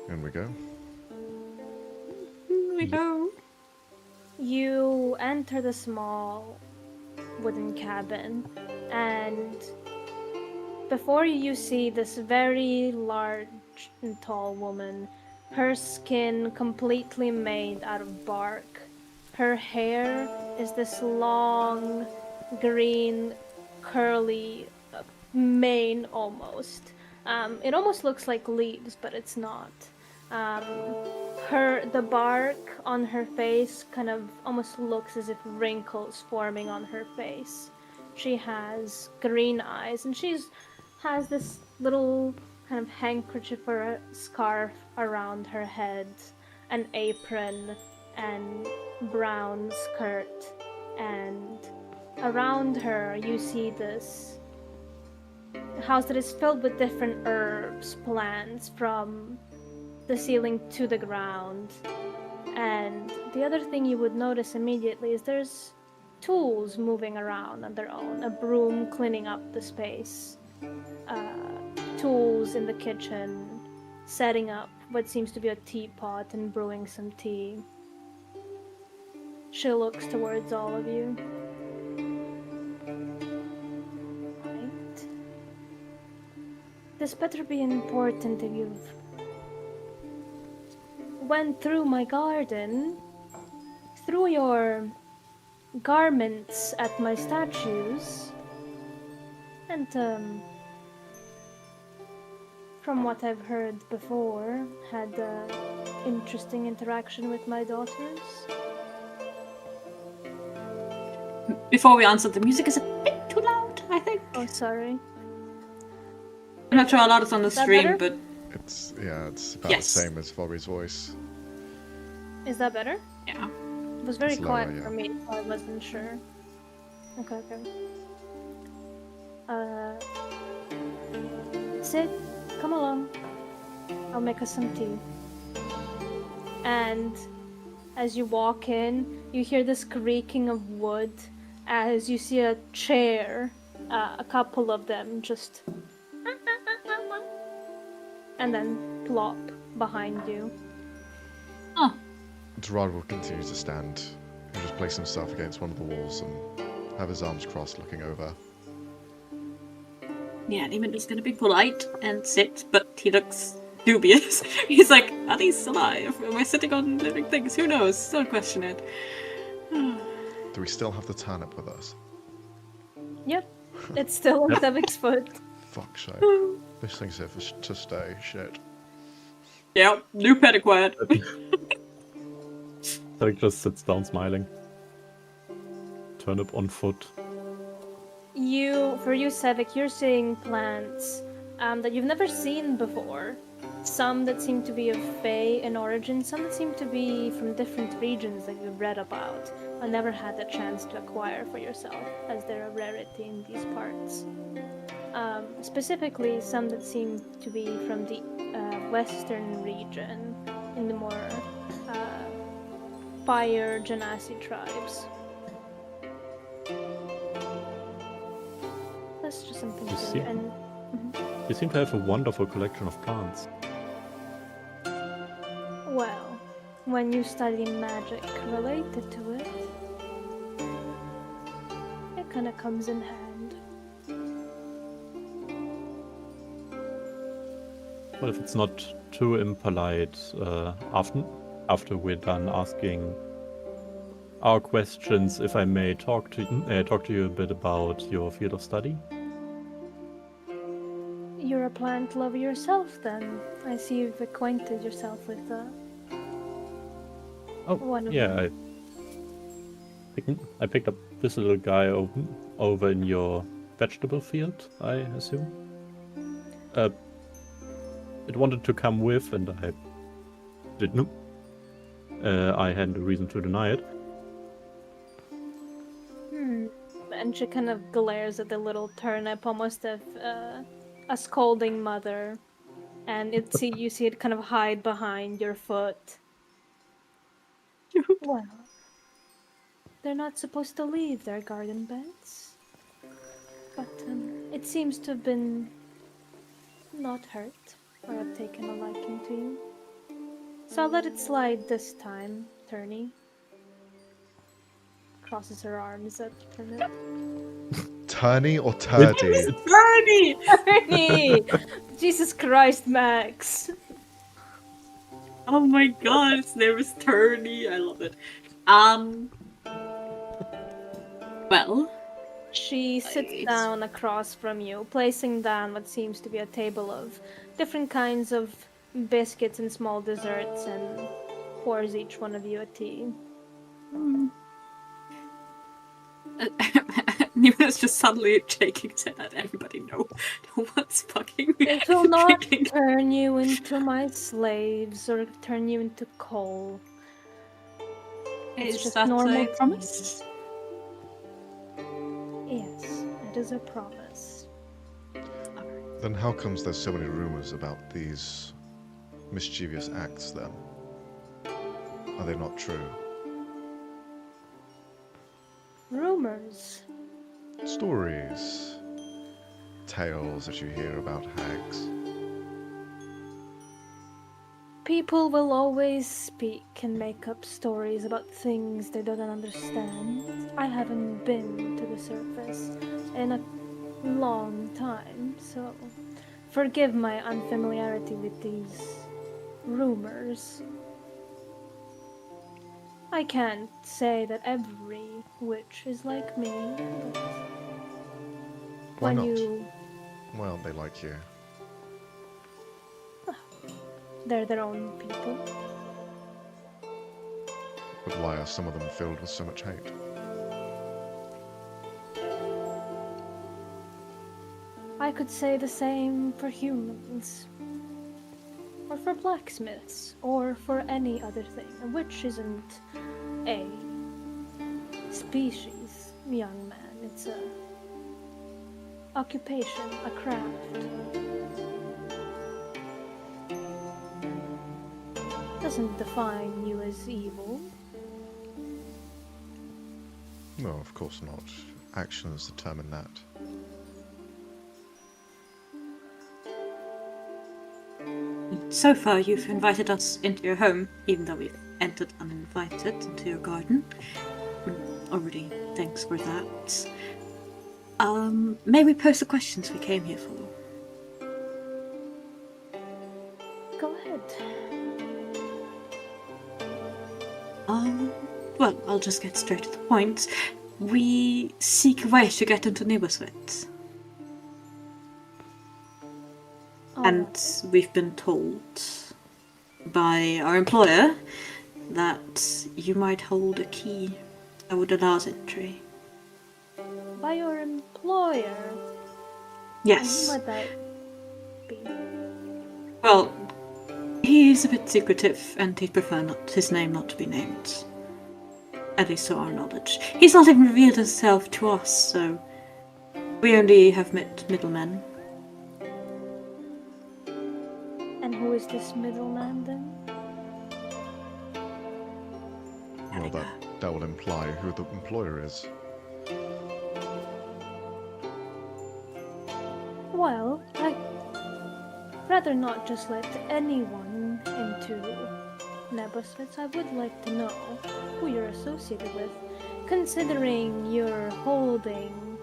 In we go.
Here we go.
You enter the small wooden cabin, and before you see this very large and tall woman, her skin completely made out of bark. Her hair is this long, green, curly mane almost. It almost looks like leaves, but it's not. The bark on her face kind of almost looks as if wrinkles forming on her face. She has green eyes, and has this little kind of handkerchief or a scarf around her head, an apron, and brown skirt, and around her you see this house that is filled with different herbs, plants from the ceiling to the ground. And the other thing you would notice immediately is there's tools moving around on their own, a broom cleaning up the space, tools in the kitchen, setting up what seems to be a teapot and brewing some tea. She looks towards all of you. Right. This better be important if you've went through my garden, threw your garments at my statues, and from what I've heard before, had an interesting interaction with my daughters.
Before we answer, the music is a bit too loud, I think.
Oh, sorry.
I'm not sure how loud it's on the
Is that
stream,
better?
but
It's about
Yes.
the same as Vori's voice.
Is that better?
yeah.
It was very
It's lower,
quiet
yeah.
for me, so I wasn't sure. Okay. Sid, come along. I'll make us some tea. And as you walk in, you hear this creaking of wood as you see a chair, a couple of them just and then plop behind you.
Oh,
Triad will continue to stand. He'll just place himself against one of the walls and have his arms crossed looking over.
yeah, Demon's gonna be polite and sit, but he looks dubious. He's like, are these alive? Am I sitting on living things? Who knows? Don't question it.
Do we still have the turnip with us?
Yep, it's still on Sevic's foot.
Fuck's sake. This thing's here to stay. Shit.
Yep, new pet acquired.
Derek just sits down smiling. Turnip on foot.
For you, Sevik, you're seeing plants that you've never seen before. Some that seem to be of Fae in origin, some that seem to be from different regions that you've read about, but never had the chance to acquire for yourself, as they're a rarity in these parts. Specifically, some that seem to be from the western region, in the more fire Genasi tribes. That's just something
You
to
see?
and
You seem to have a wonderful collection of plants.
well, when you study magic related to it, it kind of comes in hand.
Well, if it's not too impolite, after we're done asking our questions, if I may talk to you a bit about your field of study.
You're a plant lover yourself, then. I see you've acquainted yourself with one of
yeah, I picked up this little guy over in your vegetable field, I assume. It wanted to come with, and I didn't. I hadn't a reason to deny it.
And she kind of glares at the little turnip, almost as a scolding mother. And you see it kind of hide behind your foot. Well, they're not supposed to leave their garden beds. But it seems to have been not hurt, or have taken a liking to you. So I'll let it slide this time, Turney. Crosses her arms at Turnip.
Turny or turdy?
Bernie!
Turney! Jesus Christ, Max!
Oh my god, his name is Turney. I love it. Well,
She sits
Nice.
down across from you, placing down what seems to be a table of different kinds of biscuits and small desserts, and pours each one of you a tea.
Nima's just suddenly shaking his head at everybody. No one's fucking
It will not
drinking.
turn you into my slaves or turn you into coal. It's
Is
just
that
normal
a
to me.
promise?
Yes, it is a promise.
Then how comes there's so many rumors about these mischievous acts then? Are they not true?
Rumors.
Stories, tales that you hear about hags.
People will always speak and make up stories about things they don't understand. I haven't been to the surface in a long time, so forgive my unfamiliarity with these rumors. I can't say that every witch is like me, but
Why
when
not?
you...
Well, they like you.
They're their own people.
But why are some of them filled with so much hate?
I could say the same for humans. Or for blacksmiths, or for any other thing. A witch isn't a species, young man. It's a occupation, a craft. Doesn't define you as evil.
No, of course not. Actions determine that.
So far, you've invited us into your home, even though we've entered uninvited into your garden. Already, thanks for that. May we pose the questions we came here for?
Go ahead.
Well, I'll just get straight to the point. We seek a way to get into Niboswit. And we've been told by our employer that you might hold a key that would allow us entry.
By your employer?
Yes.
And who might that be?
Well, he's a bit secretive and he'd prefer his name not to be named. At least to our knowledge. He's not even revealed himself to us, so we only have met middlemen.
And who is this middleman then?
Well, that will imply who the employer is.
Well, I'd rather not just let anyone into Nebosvitz. I would like to know who you're associated with, considering you're holding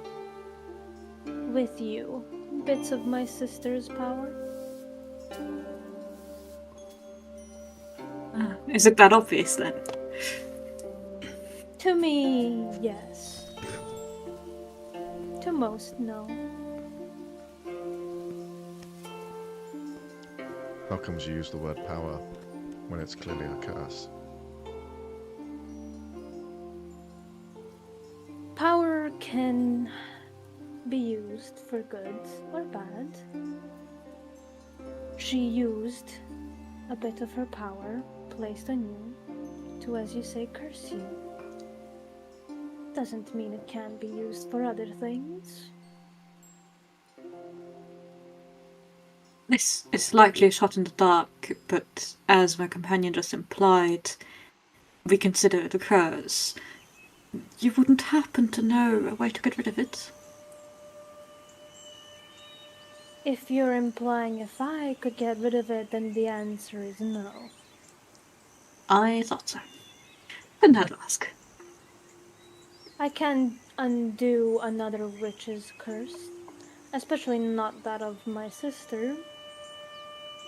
with you bits of my sister's power.
Is it that obvious then?
To me, yes. To most, no.
How comes you use the word power when it's clearly a curse?
Power can be used for good or bad. She used a bit of her power placed on you to, as you say, curse you. Doesn't mean it can be used for other things.
This is likely a shot in the dark, but as my companion just implied, we consider it a curse. You wouldn't happen to know a way to get rid of it?
If you're implying if I could get rid of it, then the answer is no.
I thought so. Couldn't have to ask.
I can't undo another witch's curse, especially not that of my sister.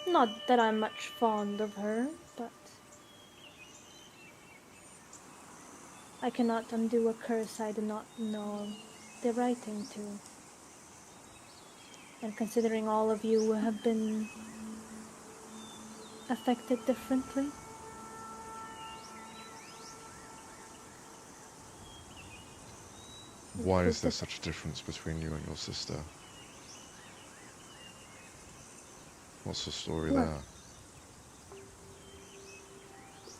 Not that I'm much fond of her, but I cannot undo a curse I do not know the writing to. And considering all of you have been affected differently,
Why is there such a difference between you and your sister? What's the story there?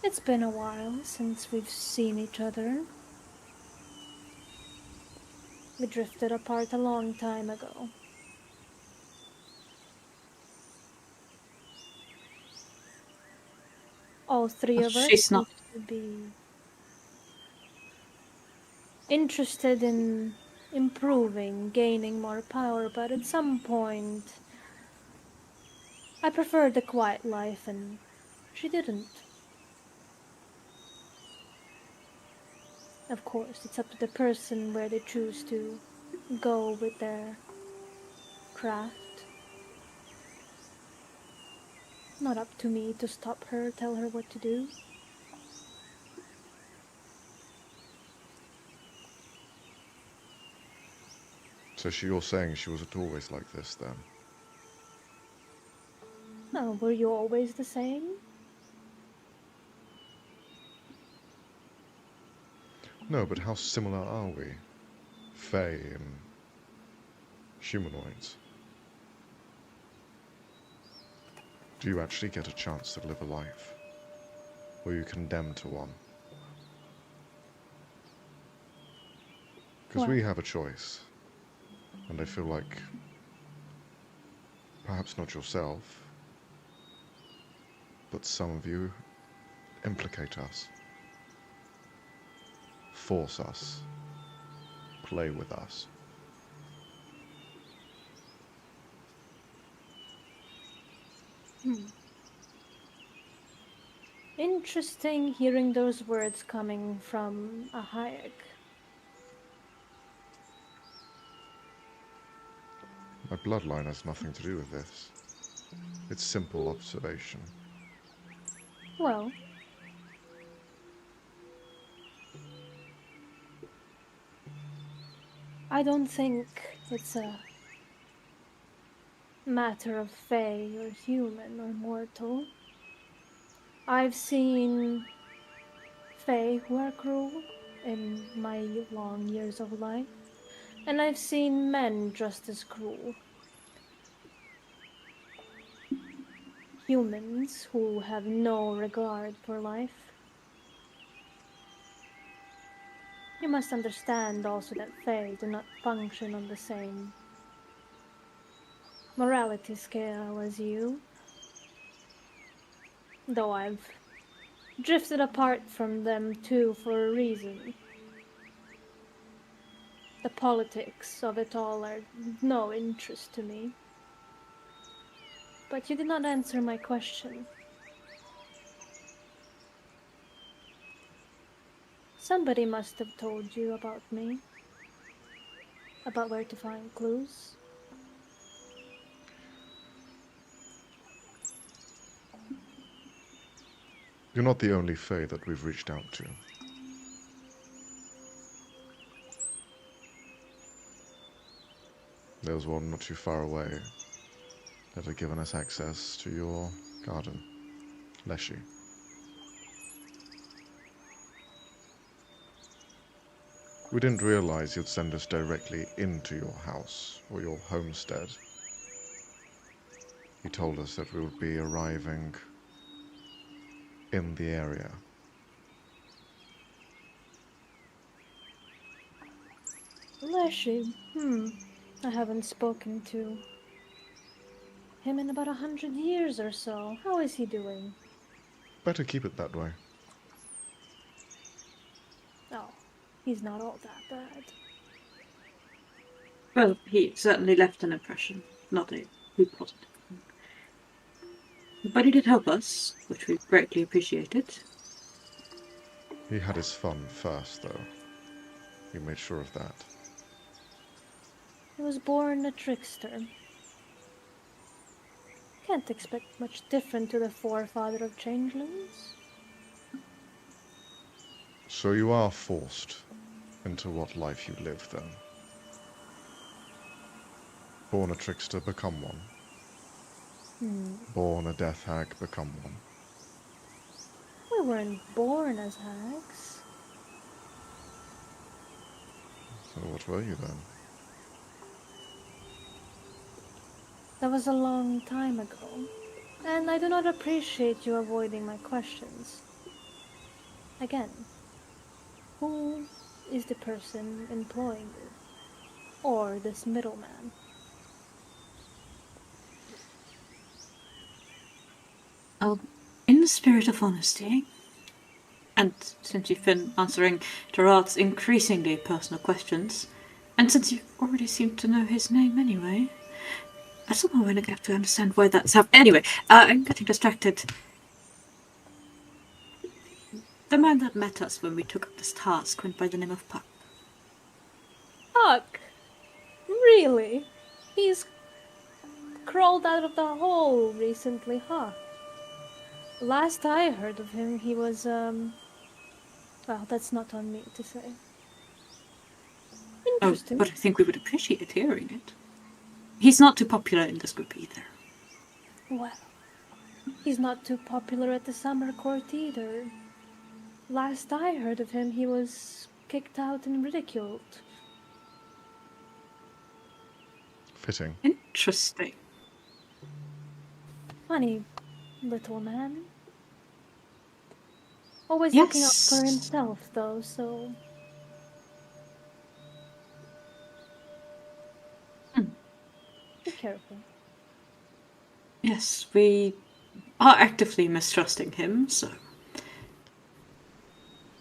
It's been a while since we've seen each other. We drifted apart a long time ago. All three
But
of us
she's not.
used to be interested in improving, gaining more power, but at some point I preferred the quiet life and she didn't. Of course, it's up to the person where they choose to go with their craft. Not up to me to stop her, tell her what to do.
So you're saying she wasn't always like this, then?
Oh, were you always the same?
No, but how similar are we? Fae and humanoids. Do you actually get a chance to live a life? Or are you condemned to one? Because
Well,
we have a choice. And I feel like perhaps not yourself, but some of you implicate us, force us, play with us.
interesting hearing those words coming from a Hayek.
My bloodline has nothing to do with this. It's simple observation.
Well, I don't think it's a matter of fae or human or mortal. I've seen fae who are cruel in my long years of life, and I've seen men just as cruel. Humans who have no regard for life. You must understand also that fae do not function on the same morality scale as you, though I've drifted apart from them too for a reason. The politics of it all are no interest to me. But you did not answer my question. Somebody must have told you about me, about where to find clues.
You're not the only Fae that we've reached out to. There was one not too far away that had given us access to your garden, Leshy. We didn't realize you'd send us directly into your house or your homestead. He told us that we would be arriving in the area.
Leshy, I haven't spoken to him in about 100 years or so. How is he doing?
Better keep it that way.
Oh, he's not all that bad.
Well, he certainly left an impression, not a too positive one. But he did help us, which we greatly appreciated.
He had his fun first, though. He made sure of that.
He was born a trickster. Can't expect much different to the forefather of changelings.
So you are forced into what life you live, then. Born a trickster, become one. Born a death hag, become one.
We weren't born as hags.
So what were you then?
That was a long time ago, and I do not appreciate you avoiding my questions. Again, who is the person employing you? Or this middleman?
Well, in the spirit of honesty, and since you've been answering Gerard's increasingly personal questions, and since you already seem to know his name anyway, I somehow want to have to understand why that's happening. Anyway, I'm getting distracted. The man that met us when we took up this task went by the name of Puck.
Puck! Really? He's crawled out of the hole recently, huh? Last I heard of him, he was, well, that's not on me to say.
Oh,
Interesting.
but I think we would appreciate hearing it. He's not too popular in this group either.
Well, he's not too popular at the summer court either. Last I heard of him, he was kicked out and ridiculed.
Fitting.
Interesting.
Funny little man. Always
Yes.
looking out for himself, though, so... Be careful.
Yes, we are actively mistrusting him, so...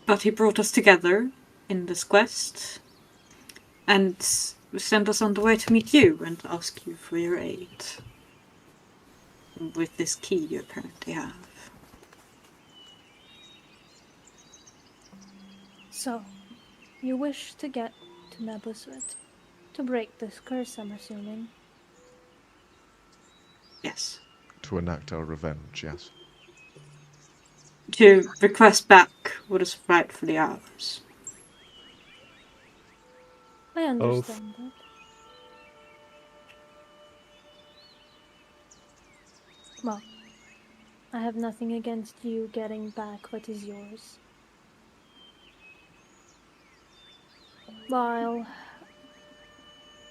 But he brought us together in this quest, and sent us on the way to meet you and ask you for your aid. With this key you apparently have.
So, you wish to get to Nebuswit to break this curse, I'm assuming.
Yes.
To enact our revenge, yes.
To request back what is rightfully ours.
I understand that. Well, I have nothing against you getting back what is yours. While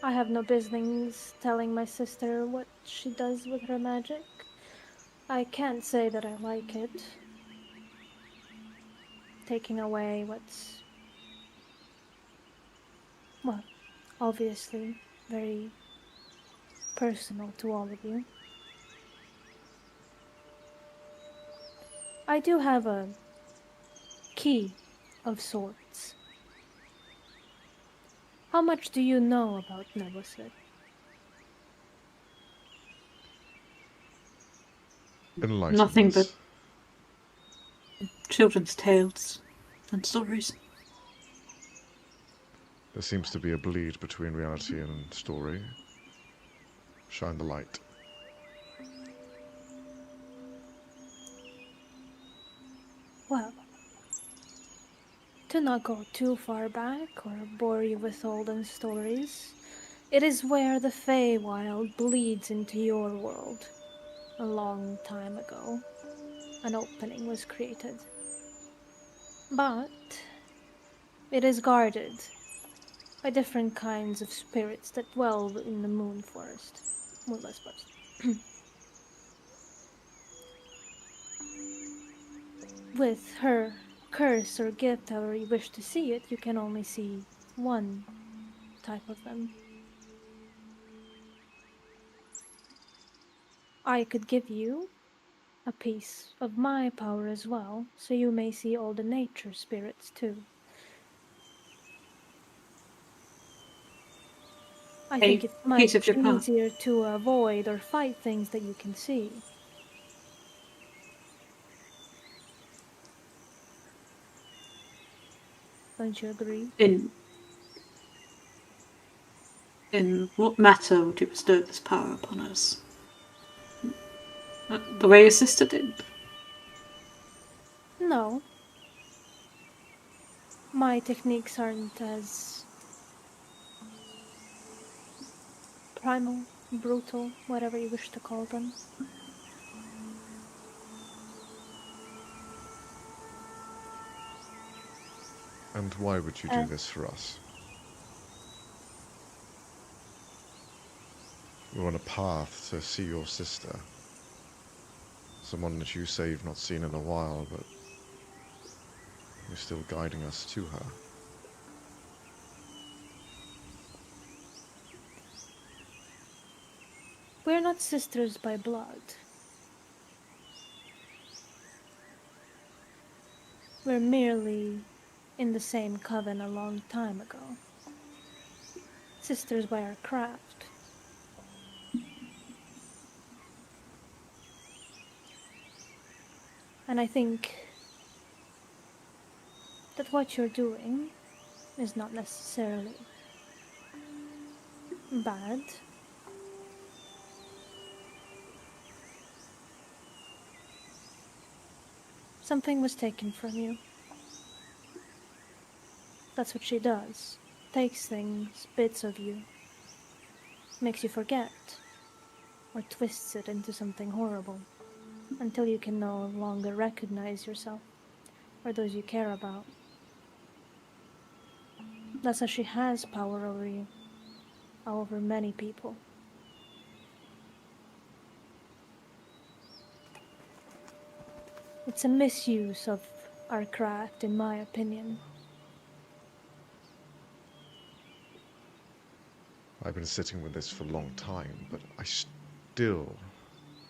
I have no business telling my sister what she does with her magic, I can't say that I like it. Taking away what's, well, obviously very personal to all of you. I do have a key of sorts. How much do you know about Nebuswit?
Enlighten
Nothing
us.
but children's tales and stories.
There seems to be a bleed between reality and story. Shine the light.
Well, to not go too far back or bore you with olden stories, it is where the Feywild bleeds into your world. A long time ago, an opening was created. But it is guarded by different kinds of spirits that dwell in the moon forest. Moonless forest. With her curse or gift, however you wish to see it, you can only see one type of them. I could give you a piece of my power as well, so you may see all the nature spirits too. I think it's
Piece of
much
your power.
easier to avoid or fight things that you can see. Don't you agree?
In what matter would you bestow this power upon us? The way your sister did?
No. My techniques aren't as primal, brutal, whatever you wish to call them.
And why would you do this for us? We're on a path to see your sister. Someone that you say you've not seen in a while, but You're still guiding us to her.
We're not sisters by blood. We're merely in the same coven a long time ago. Sisters by our craft. And I think that what you're doing is not necessarily bad. Something was taken from you. That's what she does. Takes things, bits of you. Makes you forget. Or twists it into something horrible. Until you can no longer recognize yourself. Or those you care about. That's how she has power over you. Over many people. It's a misuse of our craft, in my opinion.
I've been sitting with this for a long time, but I still,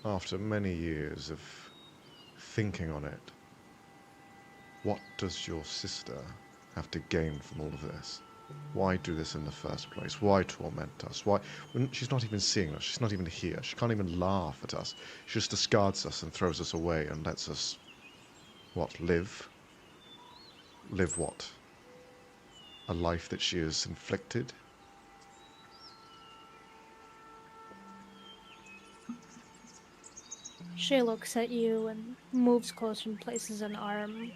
after many years of thinking on it, what does your sister have to gain from all of this? Why do this in the first place? Why torment us? Why? When she's not even seeing us, she's not even here, she can't even laugh at us. She just discards us and throws us away and lets us, what, live? Live what? A life that she has inflicted?
She looks at you and moves closer and places an arm,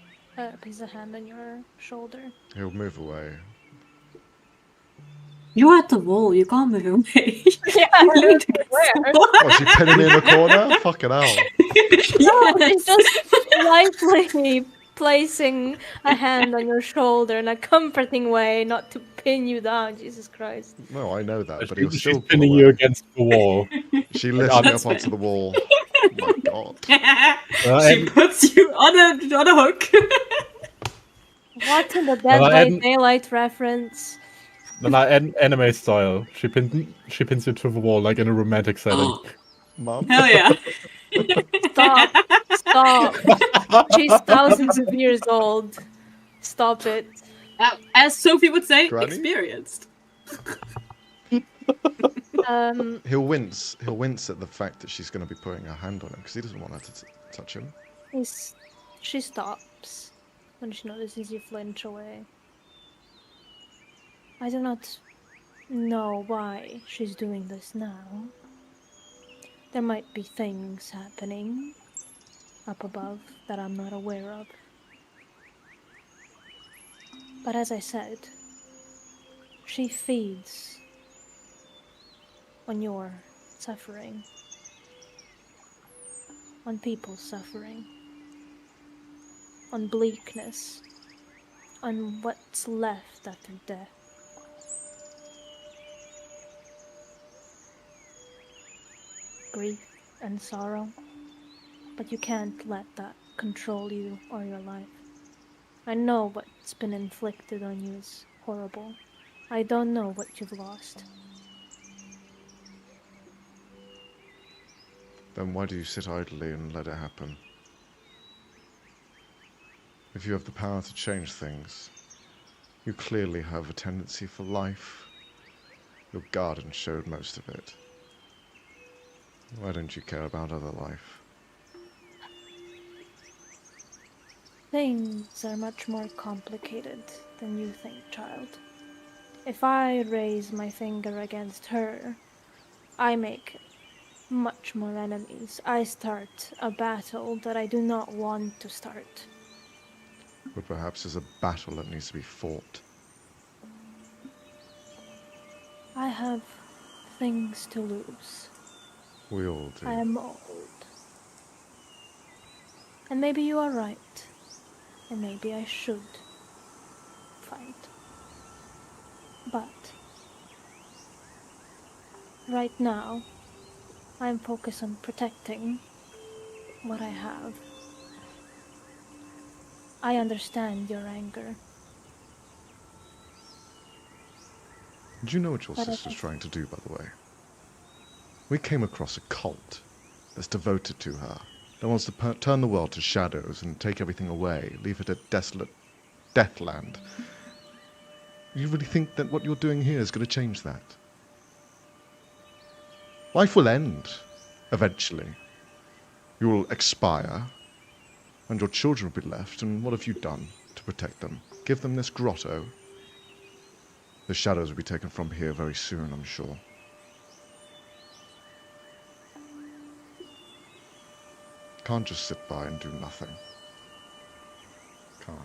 places a hand on your shoulder.
He'll move away.
You're at the wall, you can't move away.
Yeah,
You need to get
where?
some-
Oh, she pinning me in the corner? Fucking hell.
No,
Yes.
she's just lightly placing a hand on your shoulder in a comforting way, not to pin you down, Jesus Christ.
No, I know that, but he'll
She's
still pull
pinning
away.
you against the wall.
She lifts me
That's
up onto
fair.
the wall. Oh my god.
She
And
puts you on a hook.
What in the
I
Dead by
hadn't-
Daylight reference?
then anime style, she pins you to the wall like in a romantic setting.
Mum?
Hell yeah.
Stop. Stop. She's thousands of years old. Stop it.
As Sophie would say,
Granny?
experienced.
He'll wince. He'll wince at the fact that she's going to be putting her hand on him because he doesn't want her to touch him.
She stops when she notices you flinch away. I do not know why she's doing this now. There might be things happening up above that I'm not aware of. But as I said, she feeds on your suffering, on people's suffering, on bleakness, on what's left after death. Grief and sorrow, but you can't let that control you or your life. I know what's been inflicted on you is horrible. I don't know what you've lost.
Then why do you sit idly and let it happen? If you have the power to change things, you clearly have a tendency for life. Your garden showed most of it. Why don't you care about other life?
Things are much more complicated than you think, child. If I raise my finger against her, I make much more enemies. I start a battle that I do not want to start.
But perhaps there's a battle that needs to be fought.
I have things to lose.
We all do.
I am old. And maybe you are right. And maybe I should fight. But right now, I'm focused on protecting what I have. I understand your anger.
Do you know what your
But I
sister's
think-
trying to do, by the way? We came across a cult that's devoted to her, that wants to turn the world to shadows and take everything away, leave it a desolate deathland. You really think that what you're doing here is going to change that? Life will end, eventually. You will expire, and your children will be left, and what have you done to protect them? Give them this grotto? The shadows will be taken from here very soon, I'm sure. Can't just sit by and do nothing. Can't.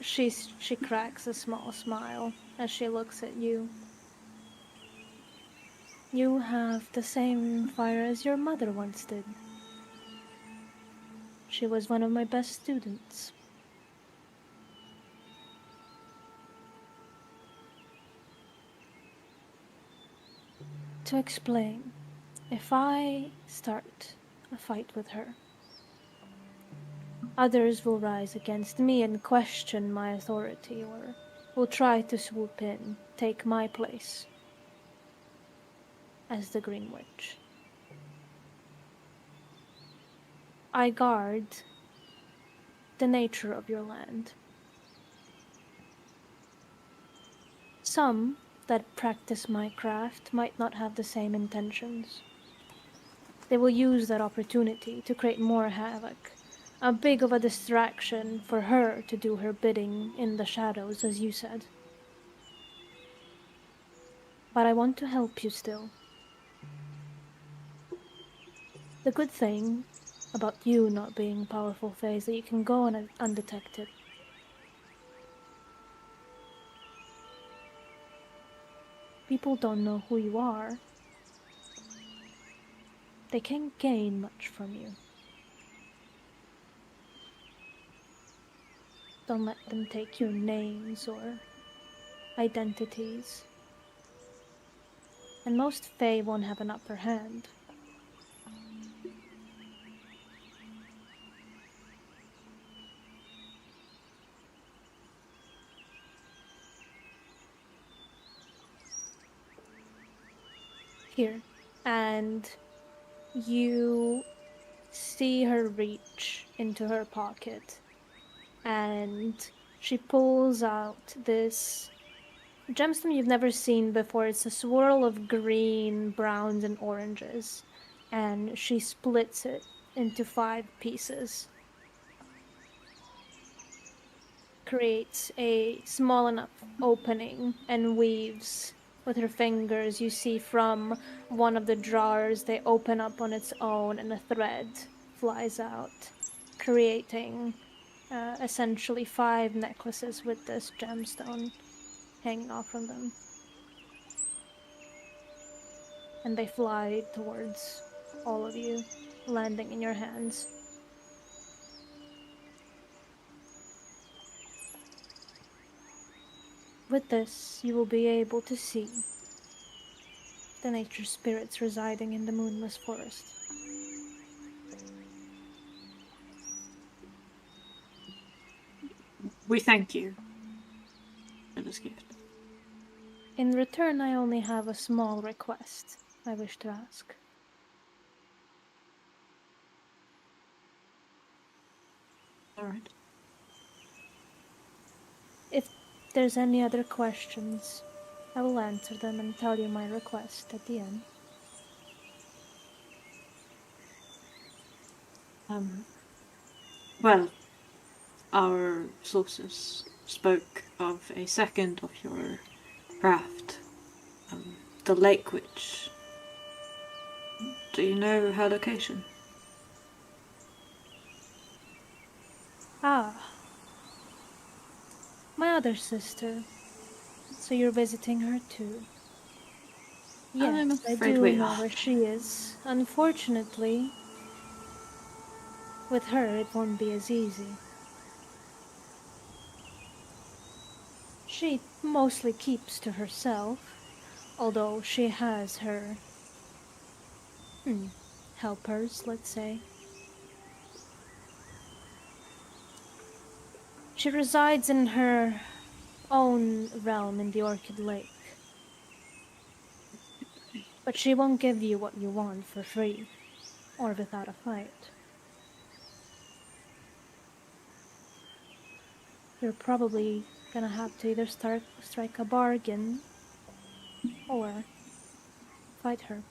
She cracks a small smile as she looks at you. You have the same fire as your mother once did. She was one of my best students. To explain, if I start a fight with her, others will rise against me and question my authority, or will try to swoop in, take my place as the Green Witch. I guard the nature of your land. Some that practice my craft might not have the same intentions. They will use that opportunity to create more havoc, a big of a distraction for her to do her bidding in the shadows, as you said. But I want to help you still. The good thing about you not being powerful Fae is that you can go undetected. People don't know who you are. They can't gain much from you. Don't let them take your names or identities. And most Fae won't have an upper hand. Here. And you see her reach into her pocket. And she pulls out this gemstone you've never seen before. It's a swirl of green, browns, and oranges. And she splits it into 5 pieces. Creates a small enough opening and weaves with her fingers. You see from one of the drawers they open up on its own and a thread flies out, creating essentially 5 necklaces with this gemstone hanging off from them. And they fly towards all of you, landing in your hands. With this, you will be able to see the nature spirits residing in the moonless forest.
We thank you for this gift.
In return, I only have a small request I wish to ask.
Alright.
If there's any other questions, I will answer them and tell you my request at the end.
Well, our sources spoke of a second of your craft, the Lake Witch. Do you know her location?
Ah, my other sister. So you're visiting her too?
I'm
Yes, I
afraid
do
we
know
are.
where she is. Unfortunately, with her it won't be as easy. She mostly keeps to herself, although she has her helpers, let's say. She resides in her own realm in the Orchid Lake. But she won't give you what you want for free, or without a fight. You're probably gonna have to either strike a bargain, or fight her.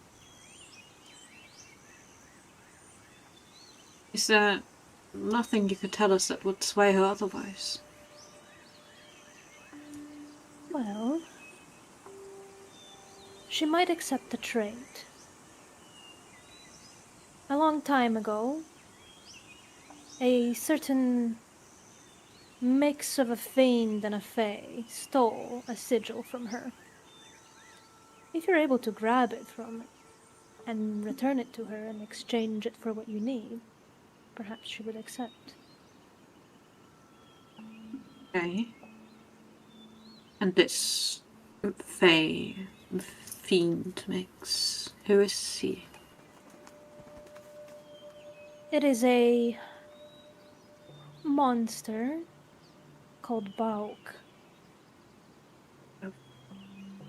Is there nothing you could tell us that would sway her otherwise?
Well, she might accept the trade. A long time ago, a certain mix of a fiend and a fae stole a sigil from her. If you're able to grab it from it and return it to her and exchange it for what you need, perhaps she would accept.
Okay. And this fae fiend mix, who is he?
It is a monster called Bauk.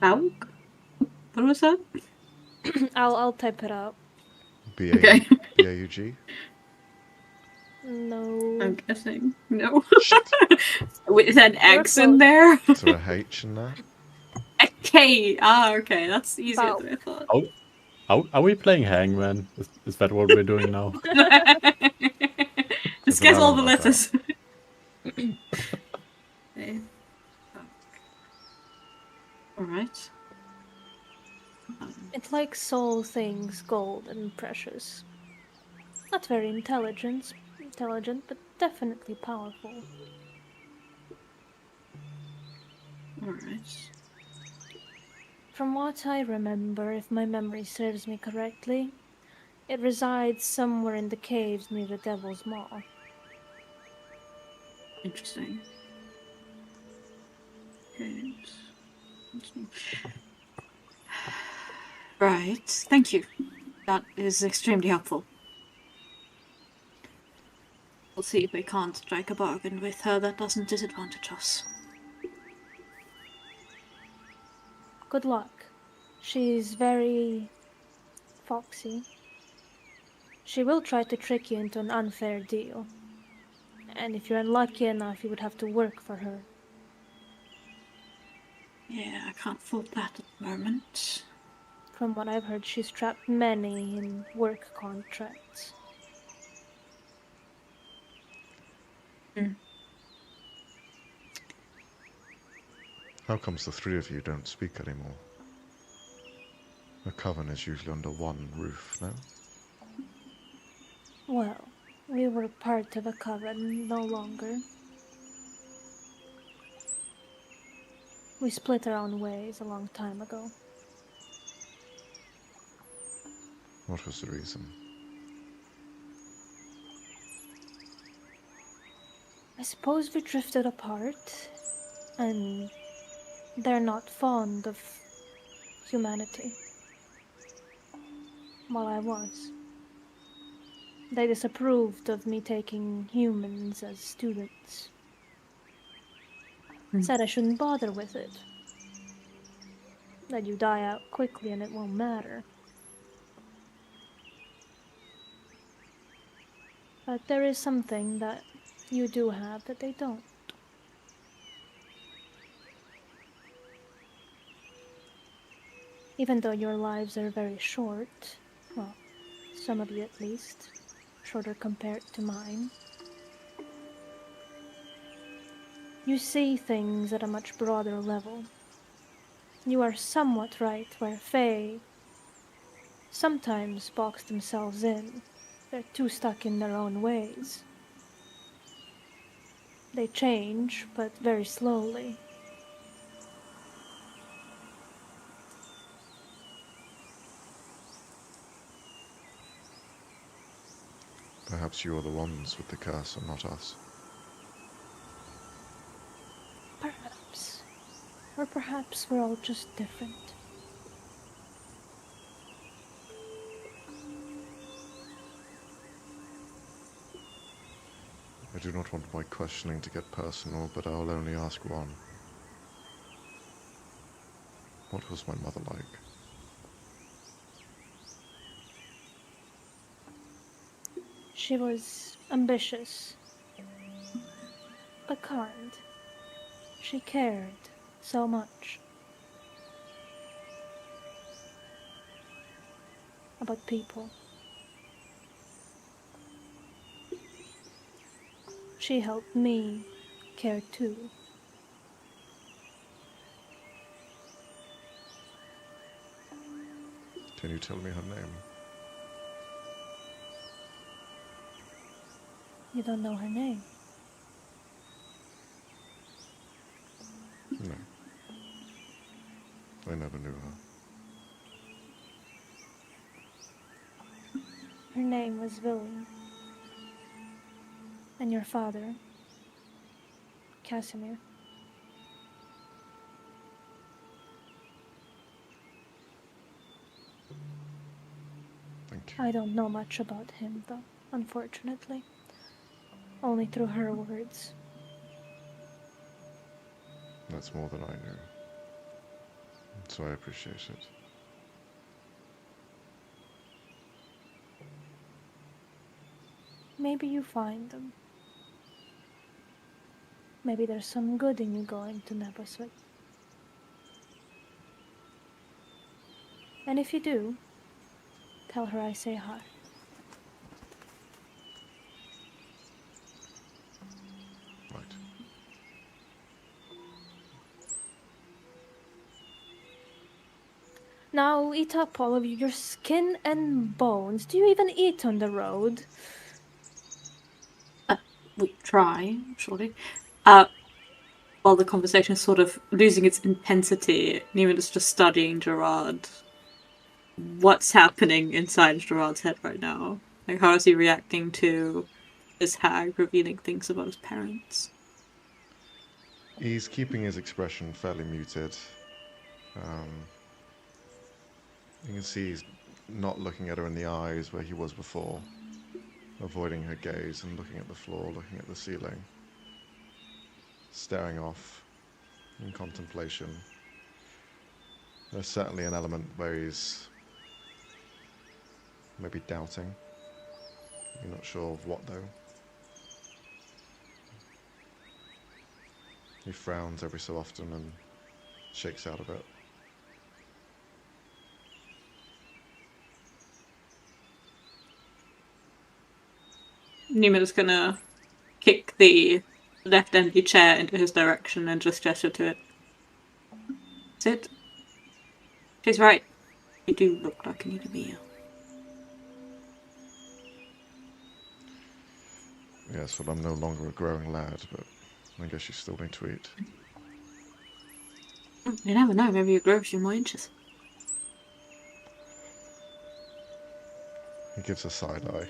Bauk? What was that?
I'll type it up.
Okay.
B-A-U-G?
No.
I'm guessing. No.
Shit.
With an X in
close.
there?
Is there a H in there?
A K! Ah, okay, that's easier
Bauk.
than I thought.
Are we playing Hangman? Is that what we're doing now?
Just
There's an
guess all the
element of
letters. Okay. Alright.
It's like soul things, gold and precious. Not very intelligent, but definitely powerful.
Alright.
From what I remember, if my memory serves me correctly, it resides somewhere in the caves near the Devil's Maw.
Interesting. Okay. Right. Thank you. That is extremely helpful. We'll see if we can't strike a bargain with her that doesn't disadvantage us.
Good luck. She's very foxy. She will try to trick you into an unfair deal. And if you're unlucky enough, you would have to work for her.
Yeah, I can't fault that at the moment.
From what I've heard, she's trapped many in work contracts.
How comes the three of you don't speak anymore? The coven is usually under one roof, no?
Well, we were part of a coven, no longer. We split our own ways a long time ago.
What was the reason?
I suppose we drifted apart, and they're not fond of humanity. While I was. They disapproved of me taking humans as students. Said I shouldn't bother with it. That you die out quickly and it won't matter. But there is something that you do have that they don't. Even though your lives are very short, well, some of you at least, shorter compared to mine, you see things at a much broader level. You are somewhat right where Fae sometimes box themselves in. They're too stuck in their own ways. They change, but very slowly.
Perhaps you're the ones with the curse and not us.
Perhaps. Or perhaps we're all just different.
It do not want my questioning to get personal, but I'll only ask one. What was my mother like?
She was ambitious, but kind. She cared so much about people. She helped me care too.
Can you tell me her name?
You don't know her name?
No. I never knew her.
Her name was William. And your father, Casimir.
Thank you.
I don't know much about him, though, unfortunately. Only through her words.
That's more than I knew. So I appreciate it.
Maybe you find them. Maybe there's some good in you going to Neboswit. And if you do, tell her I say hi.
Right.
Now eat up all of your skin and bones. Do you even eat on the road?
We try, surely. While the conversation is sort of losing its intensity, Neiman is just studying Gerard. What's happening inside Gerard's head right now? Like, how is he reacting to his hag revealing things about his parents?
He's keeping his expression fairly muted. You can see he's not looking at her in the eyes where he was before, avoiding her gaze and looking at the floor, looking at the ceiling, staring off in contemplation. There's certainly an element where he's maybe doubting. You're not sure of what, though. He frowns every so often and shakes out a bit.
Neiman is gonna kick the left empty chair into his direction and just gesture to it. Sit. She's right. You do look like you need a meal.
Yes, well, I'm no longer a growing lad, but I guess you still need to eat.
You never know, maybe it grows a few more inches.
He gives a side eye.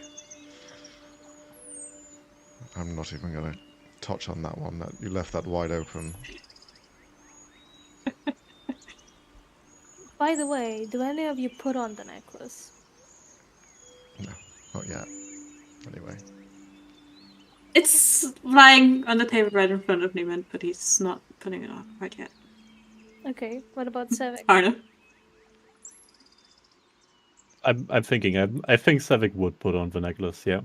I'm not even going to touch on that one. You left that wide open.
By the way, do any of you put on the necklace?
No, not yet. Anyway.
It's lying on the table right in front of Neiman, but he's not putting it on right yet.
Okay, what about Sevik?
Arna?
I'm thinking. I think Sevik would put on the necklace. Yeah.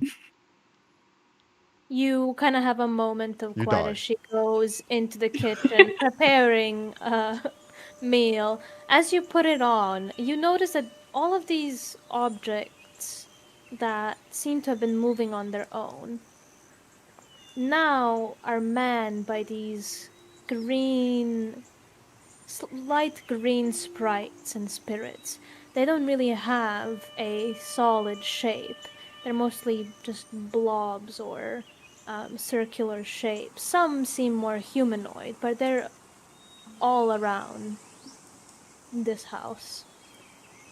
You kind of have a moment of
You
quiet
die.
as she goes into the kitchen preparing a meal. As you put it on, you notice that all of these objects that seem to have been moving on their own now are manned by these light green sprites and spirits. They don't really have a solid shape. They're mostly just blobs or circular shapes. Some seem more humanoid, but they're all around this house.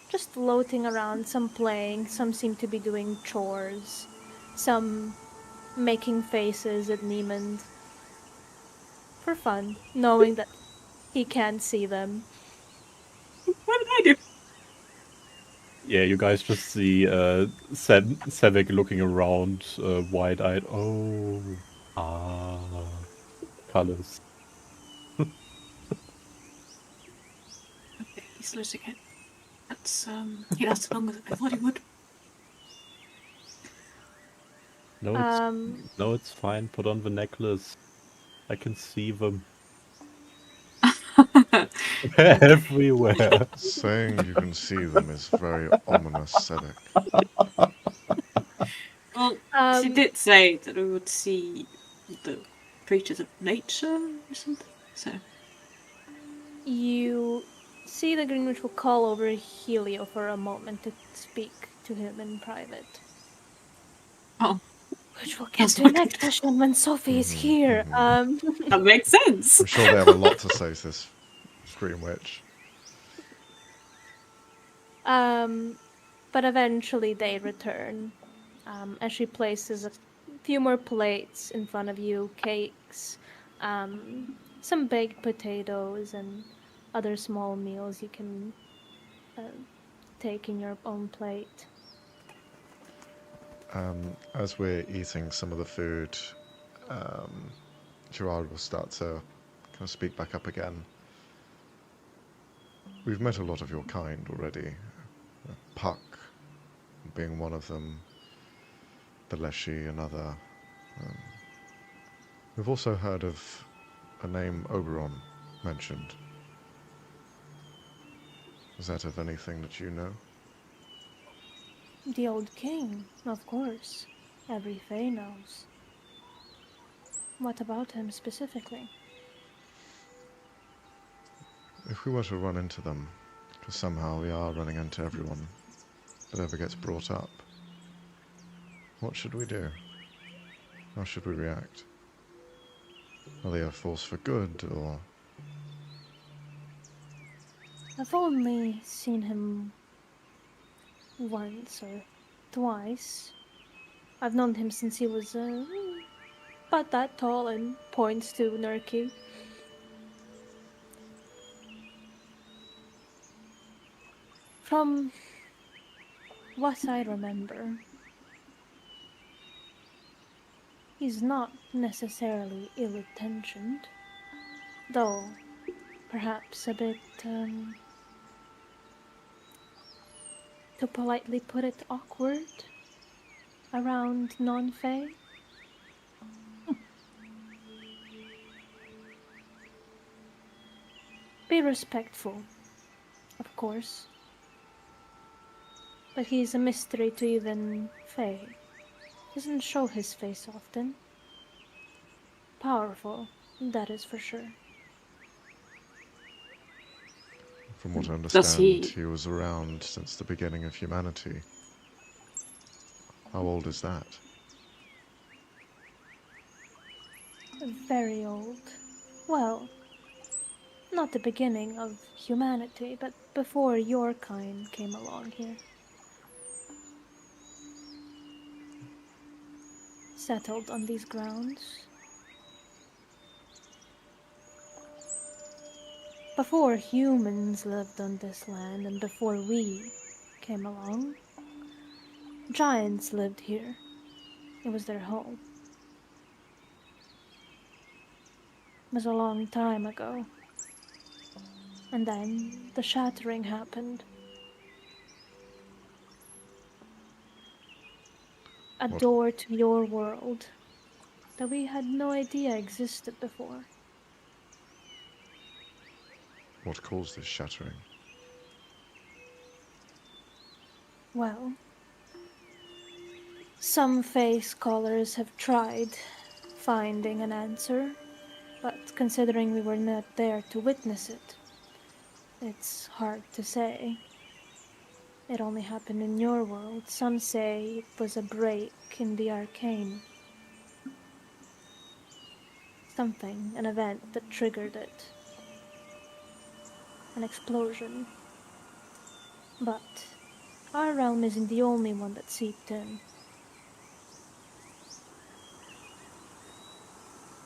Just floating around, some playing, some seem to be doing chores, some making faces at Niemand for fun, knowing that he can't see them.
What did I do?
Yeah, you guys just see Sevik looking around, wide-eyed. Oh. Ah, colors.
Okay, he's losing it. That's, he lasted longer than I thought he would.
No, it's fine. Put on the necklace. I can see them everywhere.
Saying you can see them is very ominous, Cedric.
Well, she did say that we would see the creatures of nature or something, so...
You see the Green Witch will call over Helio for a moment to speak to him in private.
Oh,
Which we'll get
That's
to
not
next
good.
session when Sophie is here.
That makes sense!
I'm sure they have a lot to say to this Green Witch.
But eventually they return. As she places a few more plates in front of you, cakes, some baked potatoes, and other small meals you can take in your own plate.
As we're eating some of the food, Gerard will start to kind of speak back up again. We've met a lot of your kind already. Puck being one of them, Beleshi another. We've also heard of a name Oberon mentioned. Is that of anything that you know?
The old king, of course. Every Fae knows. What about him specifically?
If we were to run into them, because somehow we are running into everyone that ever gets brought up, what should we do? How should we react? Are they a force for good, or...
I've only seen him once or twice. I've known him since he was about that tall, and points to Nurki. From what I remember, he's not necessarily ill-intentioned, though perhaps a bit, to politely put it, awkward around non-Fae. Be respectful, of course. But he's a mystery to even Fae. Doesn't show his face often. Powerful, that is for sure.
From what I
Does
understand,
he...
he was around since the beginning of humanity. How old is that?
Very old. Well, not the beginning of humanity, but before your kind came along here. Settled on these grounds. Before humans lived on this land and before we came along, giants lived here. It was their home. It was a long time ago. And then the shattering happened. A
What?
door to your world that we had no idea existed before.
What caused this shattering?
Well, some Fae scholars have tried finding an answer, but considering we were not there to witness it, it's hard to say. It only happened in your world. Some say it was a break in the arcane. Something, an event that triggered it. An explosion. But our realm isn't the only one that seeped in.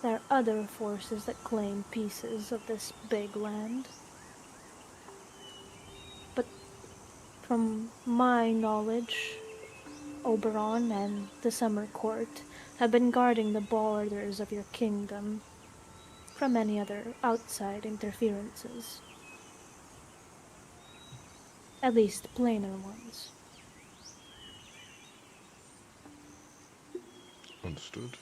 There are other forces that claim pieces of this big land. But from my knowledge, Oberon and the Summer Court have been guarding the borders of your kingdom from any other outside interferences. At least plainer ones.
Understood.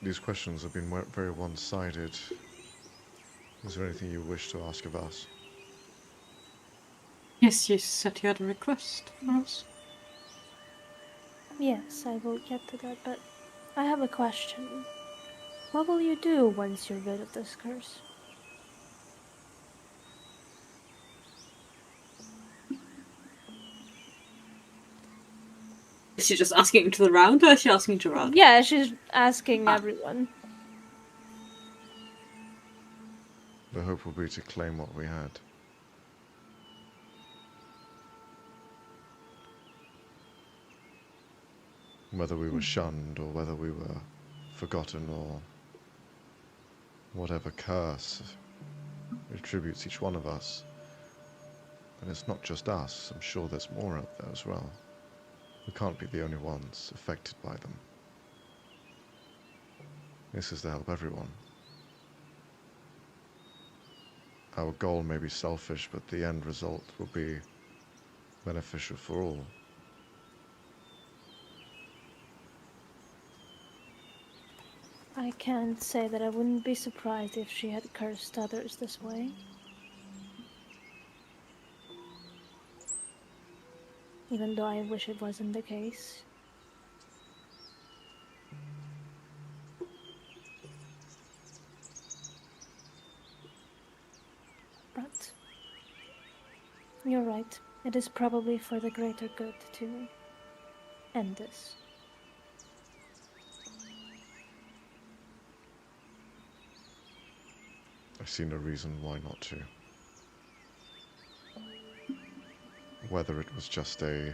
These questions have been very one-sided. Is there anything you wish to ask of us?
Yes, you said you had a request for us.
Yes, I will get to that, but I have a question. What will you do once you're rid of this curse?
Is she just asking to the round, or is she asking to Rod?
Yeah, she's asking everyone.
The hope will be to claim what we had. Whether we were shunned, or whether we were forgotten, or whatever curse attributes each one of us. And it's not just us, I'm sure there's more out there as well. We can't be the only ones affected by them. This is to help everyone. Our goal may be selfish, but the end result will be beneficial for all.
I can't say that I wouldn't be surprised if she had cursed others this way. Even though I wish it wasn't the case. But you're right. It is probably for the greater good to end this.
I see no reason why not to. Whether it was just a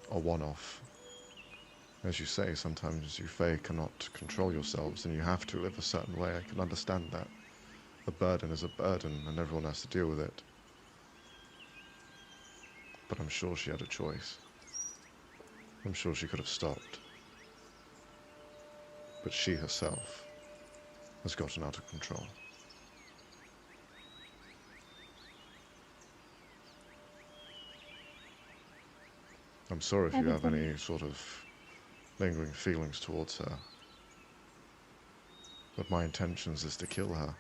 one-off. As you say, sometimes you Fae cannot control yourselves and you have to live a certain way. I can understand that. A burden is a burden and everyone has to deal with it. But I'm sure she had a choice. I'm sure she could have stopped. But she herself has gotten out of control. I'm sorry if you have any sort of lingering feelings towards her. But my intentions is to kill her.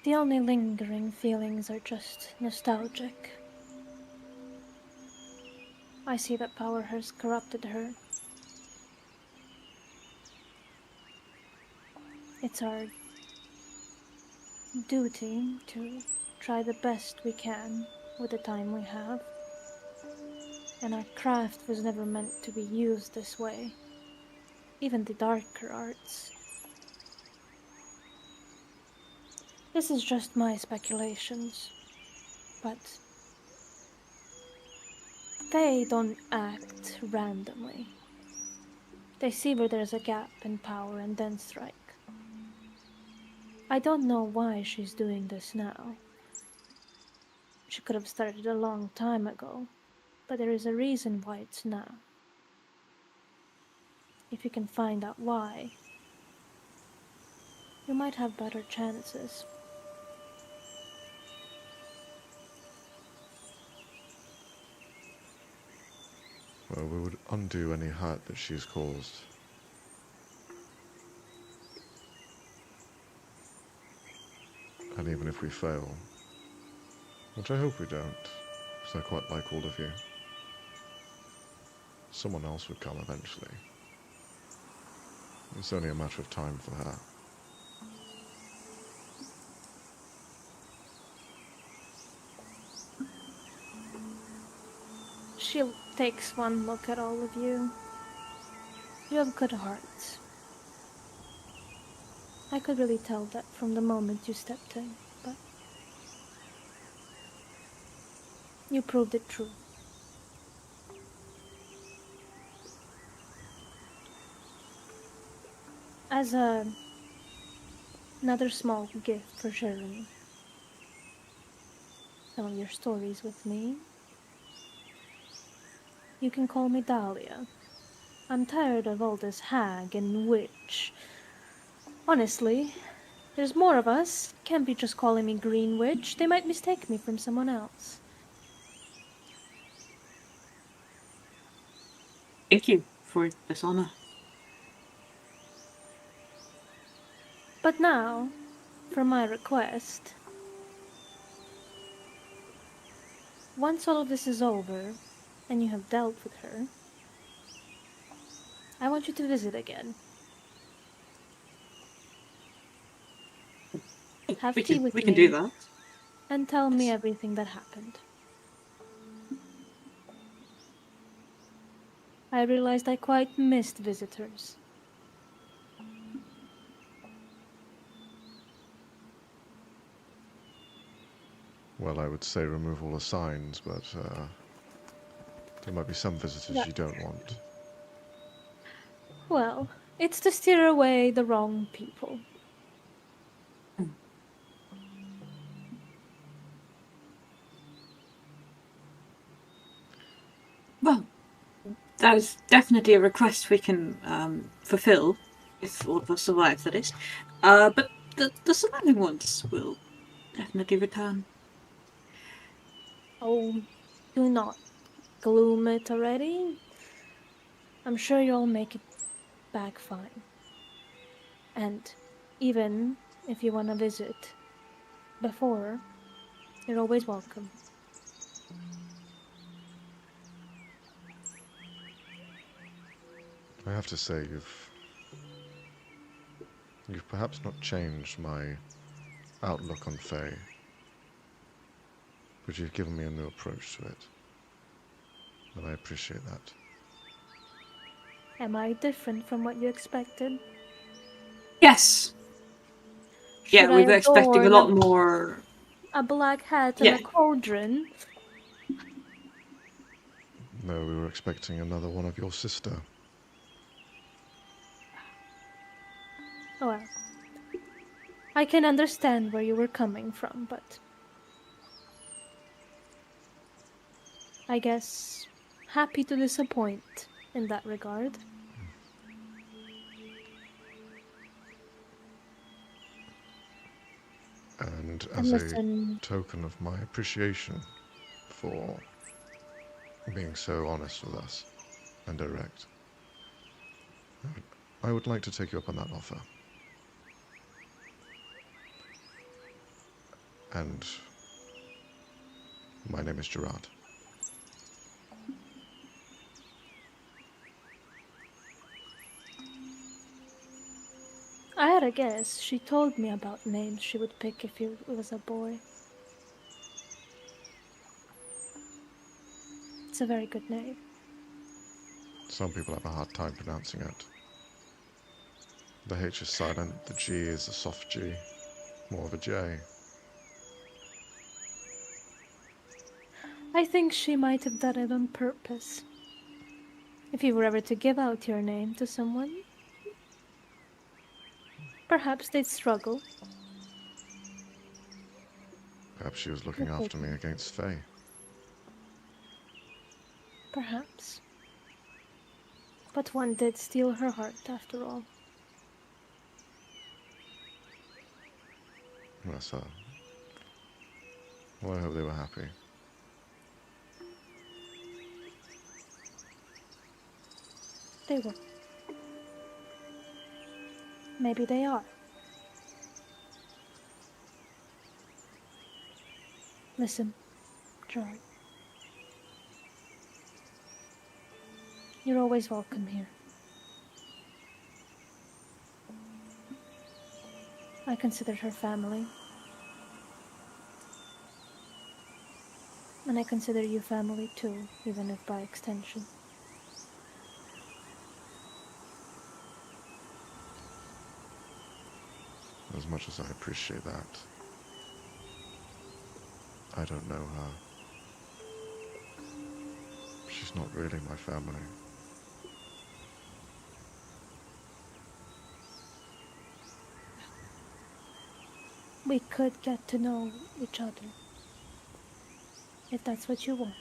The only lingering feelings are just nostalgic. I see that power has corrupted her. It's our duty to try the best we can with the time we have. And our craft was never meant to be used this way. Even the darker arts. This is just my speculations, but they don't act randomly. They see where there's a gap in power and then strike. I don't know why she's doing this now. She could have started a long time ago, but there is a reason why it's now. If you can find out why, you might have better chances.
Well, we would undo any hurt that she's caused. And even if we fail, which I hope we don't, because I quite like all of you, someone else would come eventually. It's only a matter of time for her.
She takes one look at all of you. You have good hearts. I could really tell that from the moment you stepped in, but you proved it true. as another small gift for sharing some of your stories with me, you can call me Dahlia. I'm tired of all this hag and witch. Honestly, there's more of us. Can't be just calling me Green Witch. They might mistake me from someone else.
Thank you for this honor.
But now, for my request. Once all of this is over, and you have dealt with her, I want you to visit again. Have tea with
We can do
me,
that.
and tell me everything that happened. I realized I quite missed visitors.
Well, I would say remove all the signs, but there might be some visitors you don't want.
Well, it's to steer away the wrong people.
Well, that is definitely a request we can fulfill, if all of us survive, that is. But the surviving ones will definitely return.
Oh, do not gloom it already. I'm sure you'll make it back fine. And even if you want to visit before, you're always welcome.
I have to say, you've perhaps not changed my outlook on Fae, but you've given me a new approach to it, and I appreciate that.
Am I different from what you expected?
Yes.
Should
Yeah,
I
we were expecting a
adorn
lot more.
a black hat and
Yeah.
a cauldron?
No, we were expecting another one of your sister.
Well, I can understand where you were coming from, but I guess happy to disappoint in that regard.
And
And
as a
listen,
token of my appreciation for being so honest with us and direct, I would like to take you up on that offer. And my name is Gerard.
I had a guess. She told me about names she would pick if it was a boy. It's a very good name.
Some people have a hard time pronouncing it. The H is silent, the G is a soft G, more of a J.
I think she might have done it on purpose. If you were ever to give out your name to someone, perhaps they'd struggle.
Perhaps she was looking after me against Faye.
Perhaps. But one did steal her heart, after all.
That's her. Well, I hope they were happy.
They were. Maybe they are. Listen, Gerard. You're always welcome here. I considered her family. And I consider you family too, even if by extension.
As much as I appreciate that, I don't know her. She's not really my family.
we could get to know each other. If that's what you want.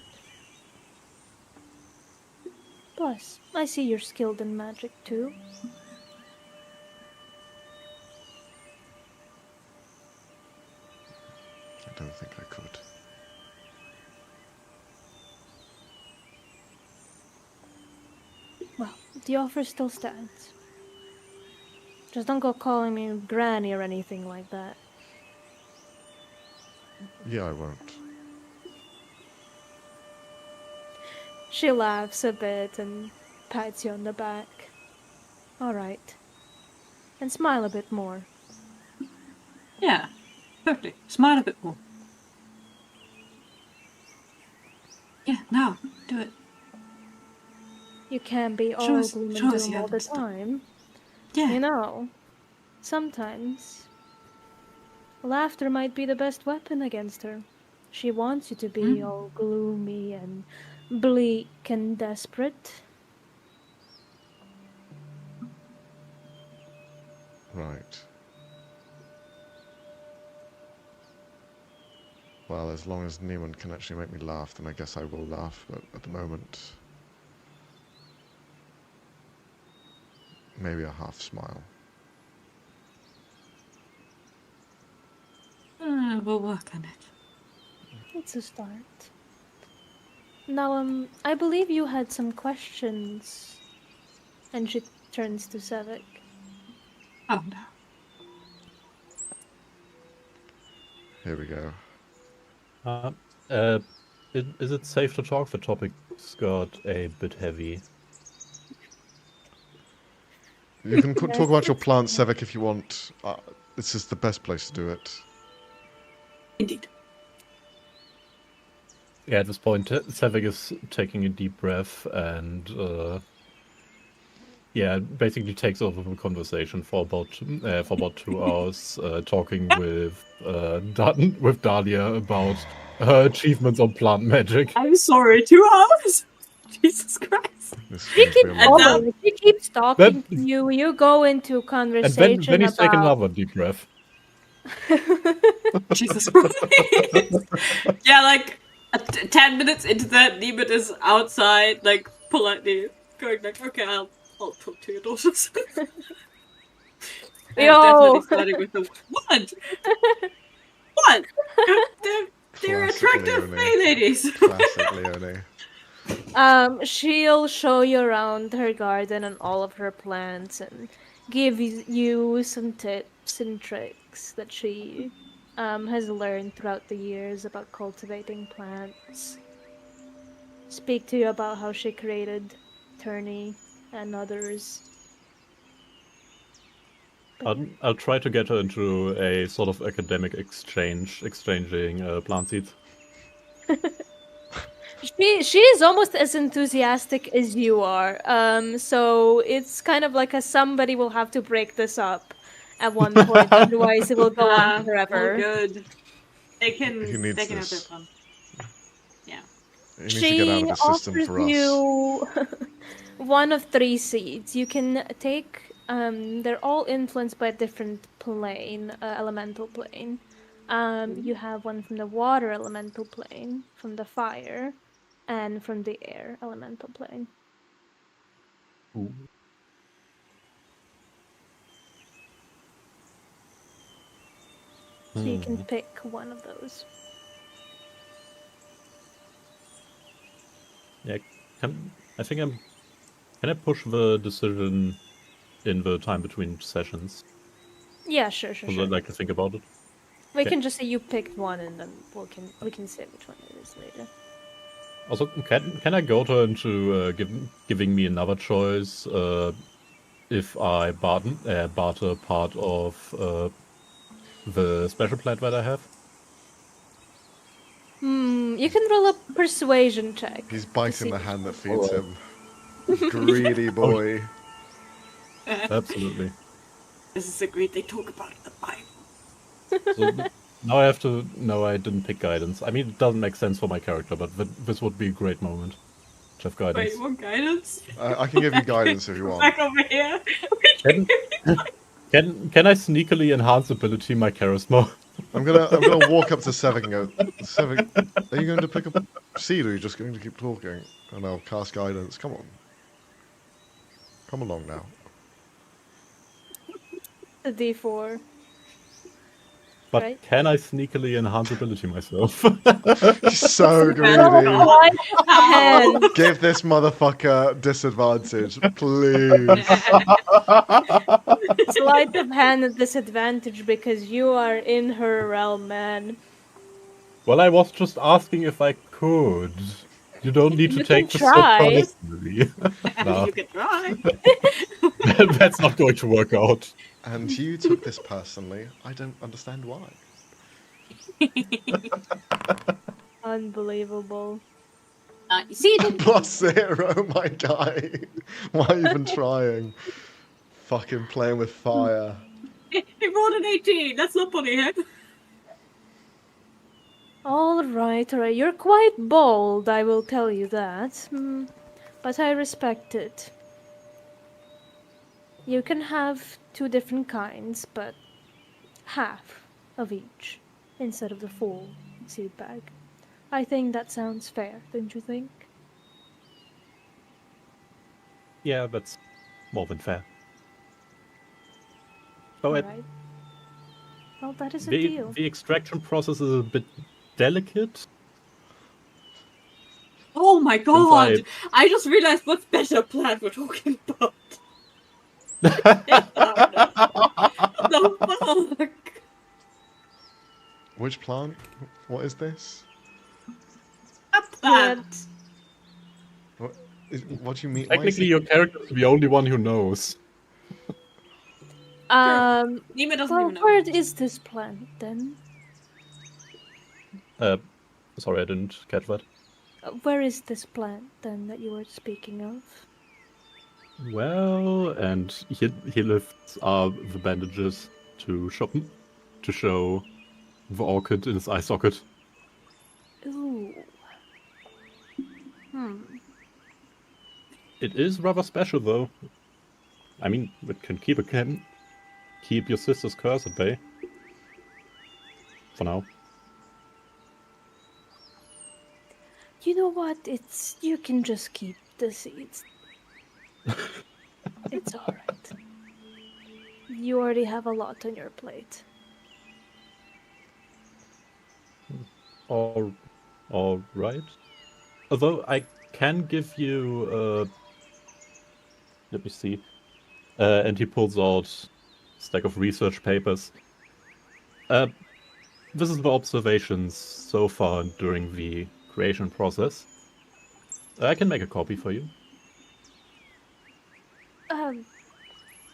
Plus, I see you're skilled in magic too.
I don't think I could.
Well, the offer still stands. Just don't go calling me Granny or anything like that.
Yeah, I won't.
She laughs a bit and pats you on the back. All right. And smile a bit more.
Yeah, totally. Smile a bit more. Yeah, now, do it.
You can't be all
Show
gloom and
us
doom
you
all the
haven't stopped.
time.
Yeah.
You know, sometimes laughter might be the best weapon against her. She wants you to be all gloomy and bleak and desperate.
Right. Well, as long as Neiman can actually make me laugh, then I guess I will laugh, but at the moment, maybe a half smile.
We'll work on it.
It's a start. Now, I believe you had some questions. And she turns to Sevik.
Oh no.
Here we go.
Is it safe to talk? The topic's got a bit heavy.
You can talk about your plants, Sevik, if you want. This is the best place to do it.
Indeed.
Yeah, at this point, Sevik is taking a deep breath and basically takes over the conversation for about 2 hours, talking with Dahlia about her achievements on plant magic.
I'm sorry, 2 hours? Jesus Christ.
This
She
seems to be
keeps
a lot.
going. She keeps talking to you. You go into
And
conversation
then he's taking
about.
another deep breath.
Jesus Christ. Yeah, like 10 minutes into that, Neiman is outside, like politely going like, okay, I'll talk to your daughters.
Yo.
Definitely starting with the what? What? They're
Classic
attractive
Leonie.
Fey ladies.
Classic Leonie.
She'll show you around her garden and all of her plants and give you some tips and tricks that she has learned throughout the years about cultivating plants. Speak to you about how she created Turney and others.
I'll try to get her into a sort of academic exchanging plant seeds.
She is almost as enthusiastic as you are. So it's kind of like somebody will have to break this up at one point, otherwise it will go on forever.
All good. They can
He needs
have their
this.
fun. Yeah.
He needs to get out of the system
offers
for us.
you one of 3 seeds. You can take. They're all influenced by a different plane, elemental plane. You have one from the water elemental plane, from the fire, and from the air elemental plane.
Ooh.
So you can pick one of those.
Yeah, can I push the decision in the time between sessions?
Yeah, sure.
Would I like to think about it?
We
Okay.
can just say you picked one, and then we can say which one it is later.
Also, can I go to her into giving me another choice if I barter part of the special plant that I have?
You can roll a persuasion check.
He's
to
biting
see
the
which
hand
one.
that feeds him. Greedy boy.
Absolutely.
This is agreed. They talk about it in the Bible.
So now I have to. No, I didn't pick guidance. I mean, it doesn't make sense for my character, but this would be a great moment to have guidance.
Wait, what guidance?
I can give you guidance if you want.
Back over here.
Can I sneakily enhance ability my charisma?
I'm gonna walk up to Sevik and go, Sevik, are you going to pick up seed or are you just going to keep talking? And I'll cast guidance. Come on. Come along now.
A D4.
But
Right.
can I sneakily enhance ability myself?
He's so
Oh,
greedy.
God.
Hand.
Give this motherfucker disadvantage, please.
Sleight of hand at disadvantage because you are in her realm, man.
Well, I was just asking if I could. You don't need to
You can
take this so
try.
personally. No,
You can try.
that's not going to work out.
And you took this personally. I don't understand why.
Unbelievable.
You see,
+0, my guy. Why even trying? Fucking playing with fire.
he rolled an 18. That's not funny, eh?
All right. You're quite bold, I will tell you that. But I respect it. You can have 2 different kinds, but half of each instead of the full seed bag. I think that sounds fair, don't you think?
Yeah, that's more than fair. So
Alright. Well, that is a
the
deal.
extraction process is a bit delicate.
Oh my god!
Since
I just realized what special plant we're talking about. What the fuck?
Which plant? What is this?
A plant.
What do you mean? Why is
Technically,
it-
your character is the only one who knows.
Nima doesn't
Well,
even know.
where is this plant then?
Sorry, I didn't catch that.
Where is this plant then that you were speaking of?
Well, and he lifts the bandages to show the orchid in his eye socket.
Ooh.
It is rather special, though. I mean, it can keep your sister's curse at bay. For now.
You know what? You can just keep the seeds. It's alright. You already have a lot on your plate.
All right. Although I can give you. Let me see. And he pulls out a stack of research papers. This is the observations so far during the creation process. I can make a copy for you.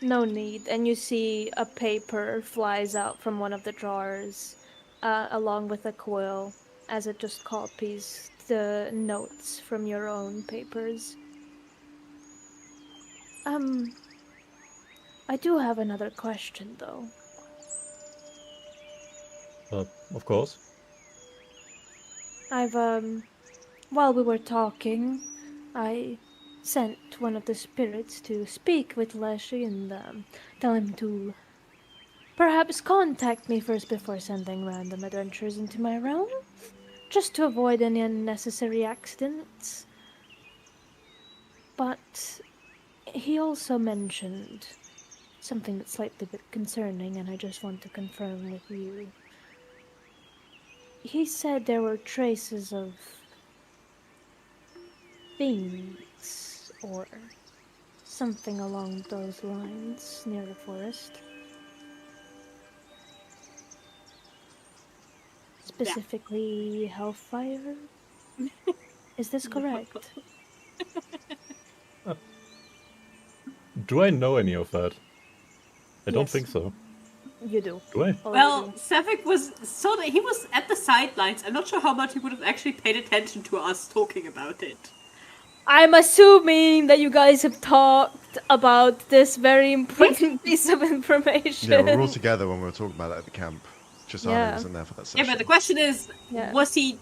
No need. And you see a paper flies out from one of the drawers, along with a quill, as it just copies the notes from your own papers. I do have another question, though.
Of course.
While we were talking, I sent one of the spirits to speak with Leshy and tell him to perhaps contact me first before sending random adventurers into my realm, just to avoid any unnecessary accidents. But he also mentioned something that's slightly a bit concerning, and I just want to confirm with you. He said there were traces of things or something along those lines near the forest. Specifically, hellfire? Is this correct?
Do I know any of that? I don't
Yes.
think so.
You do.
Do I?
Oh,
Well,
you do.
Sevik was he was at the sidelines. I'm not sure how much he would have actually paid attention to us talking about it.
I'm assuming that you guys have talked about this very important piece of information.
Yeah, we were all together when we were talking about it at the camp. Just Arnie
Yeah.
wasn't there for that
Yeah,
session.
but the question is,
Yeah.
was he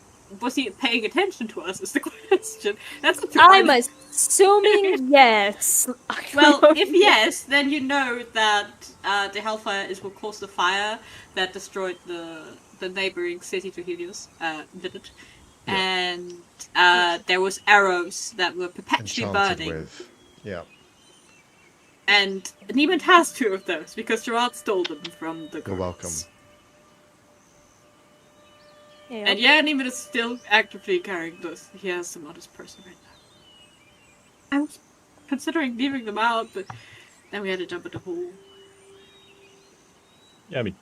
paying attention to us? Is the question. That's up to
I'm
Arnie.
assuming yes.
Well, if yes, then you know that the hellfire is what caused the fire that destroyed the the neighboring city to Helios, village,
Yeah.
and there was arrows that were perpetually
Enchanted
burning.
with. Yeah.
And Neiman has 2 of those because Gerard stole them from the
You're
girls.
welcome.
Yep.
And yeah, Neiman is still actively carrying those. He has them on his person right now. I was considering leaving them out, but then we had to jump in the hole.
Yeah, I mean,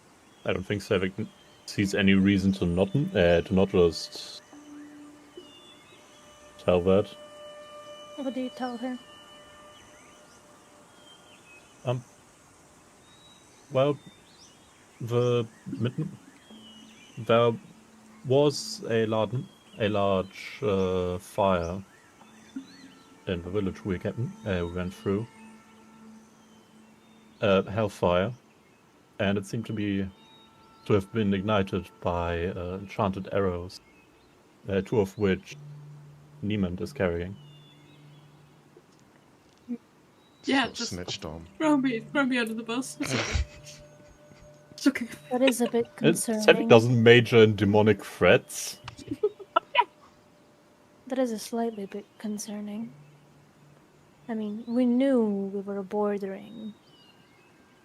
I don't think Sevik sees any reason to not just tell that.
What do you tell her?
Well, there was a large fire in the village we went through. Hellfire, and it seemed to have been ignited by enchanted arrows, 2 of which Niemand is carrying.
Yeah,
Got
just
snitched on.
throw me under the bus. It's okay. It's okay.
That is a bit
Sevik
concerning.
doesn't major in demonic threats.
That is a slightly bit concerning. I mean, we knew we were bordering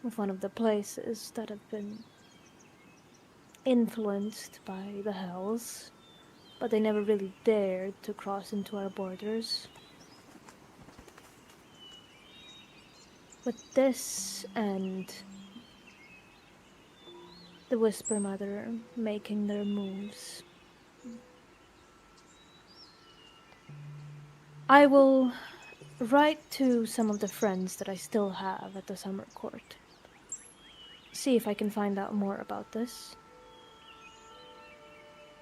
with one of the places that have been influenced by the Hells, but they never really dared to cross into our borders. With this and the Whisper Mother making their moves, I will write to some of the friends that I still have at the summer court. See if I can find out more about this.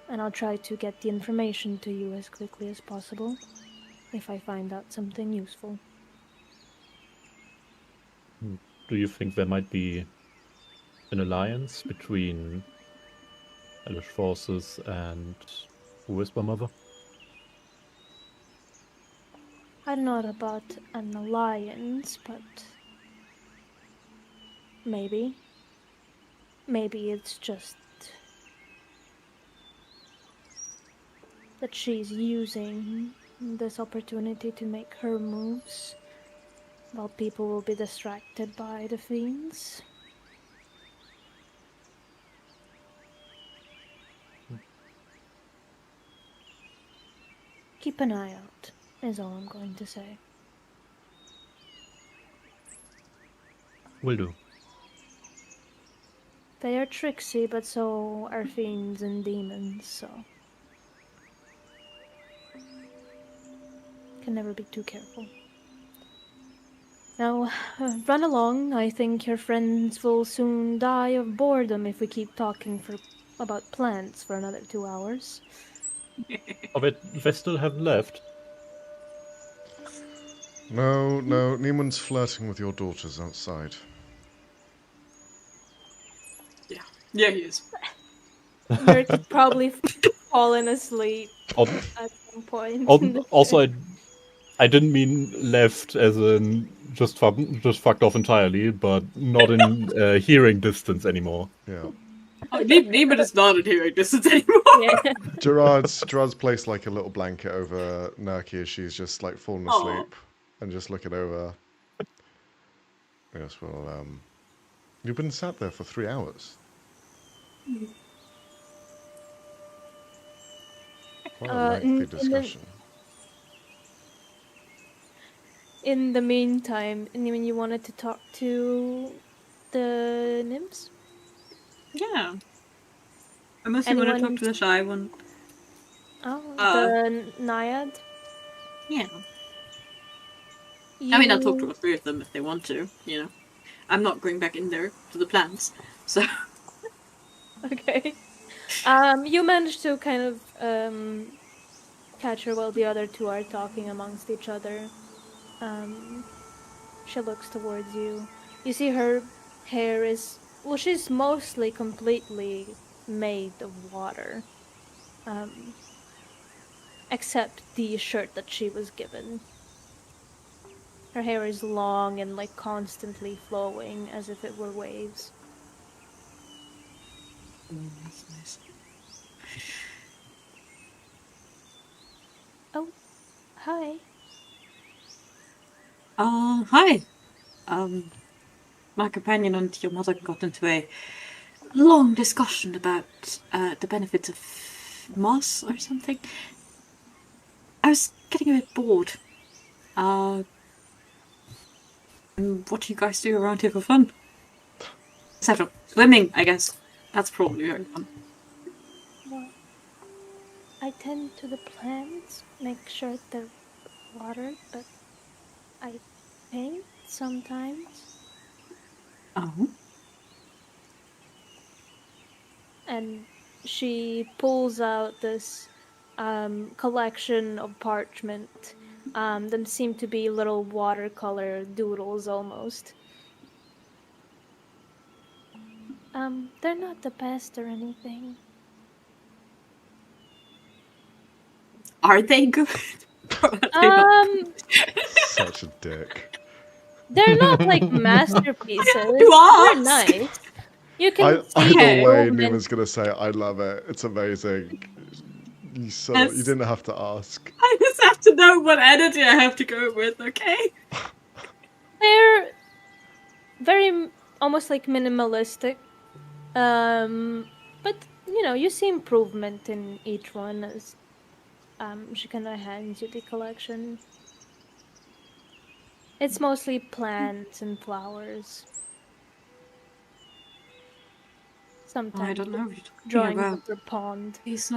And I'll try to get the information to you as quickly as possible if I find out something useful.
Do you think there might be an alliance between Hellish forces and Whisper Mother?
I don't know about an alliance, but maybe. Maybe it's just that she's using this opportunity to make her moves while people will be distracted by the fiends. Keep an eye out, is all I'm going to say.
Will do.
They are tricksy, but so are fiends and demons, so can never be too careful. Now, run along. I think your friends will soon die of boredom if we keep talking about plants for another 2 hours.
Oh, but they still haven't left.
No, Neiman's flirting with your daughters outside.
Yeah, he is.
Merc had probably fallen asleep
Al-
at some point.
Also, I didn't mean left as in just fucked off entirely, but not in hearing distance anymore.
Yeah.
Oh, Neiman is not in hearing distance anymore.
Yeah.
Gerard's placed like a little blanket over Nerky as she's just like fallen
Aw.
asleep and just looking over. Yes, well, you've been sat there for 3 hours. Quite a lengthy discussion.
In the meantime, when you wanted to talk to the nymphs?
Yeah. I mostly want to talk to the shy one.
Oh, the Naiad?
Yeah. I mean, I'll talk to all 3 of them if they want to, you know. I'm not going back in there to the plants, so...
Okay. You managed to kind of catch her while the other 2 are talking amongst each other. She looks towards you. You see her hair is... Well, she's mostly completely made of water. Except the shirt that she was given. Her hair is long and like constantly flowing as if it were waves.
That's nice.
Oh, hi.
Hi. My companion and your mother got into a long discussion about the benefits of moss or something. I was getting a bit bored. What do you guys do around here for fun? Etc. Swimming, I guess. That's probably very fun.
Well, I tend to the plants, make sure they're watered, but I paint sometimes.
Oh.
And she pulls out this collection of parchment. Them seem to be little watercolor doodles almost. They're not the best or anything.
Are they good? Or are they not good?
Such a dick.
They're not like masterpieces.
to
They're
ask.
nice. You can see
Either
Okay.
way,
improvement.
Nima's gonna say, I love it. It's amazing. You
Yes.
didn't have to ask.
I just have to know what energy I have to go with, okay?
They're very almost like minimalistic. But you know, you see improvement in each one as she kind of hands you the collection. It's mostly plants and flowers. Sometimes
I don't know what you're talking
drawing
about.
of the pond.
These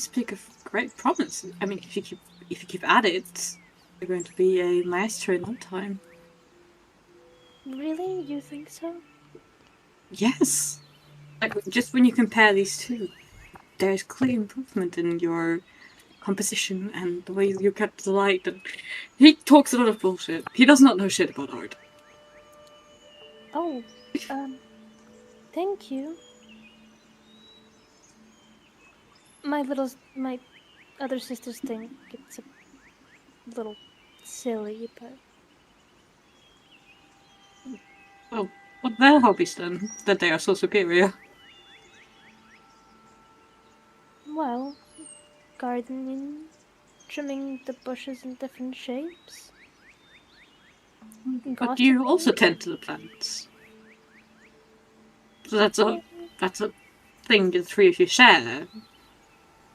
speak of great promise. I mean, if you keep at it, you're going to be a maestro in no time.
Really? You think so?
Yes. Like just when you compare these two, there's clear improvement in your composition and the way you capture the light. And he talks a lot of bullshit. He does not know shit about art.
Oh, thank you. My other sisters think it's a little silly, but
Well, what their hobbies then? That they are so superior.
well, gardening, trimming the bushes in different shapes,
But you also
gossiping.
tend to the plants. So that's a thing the three of you share.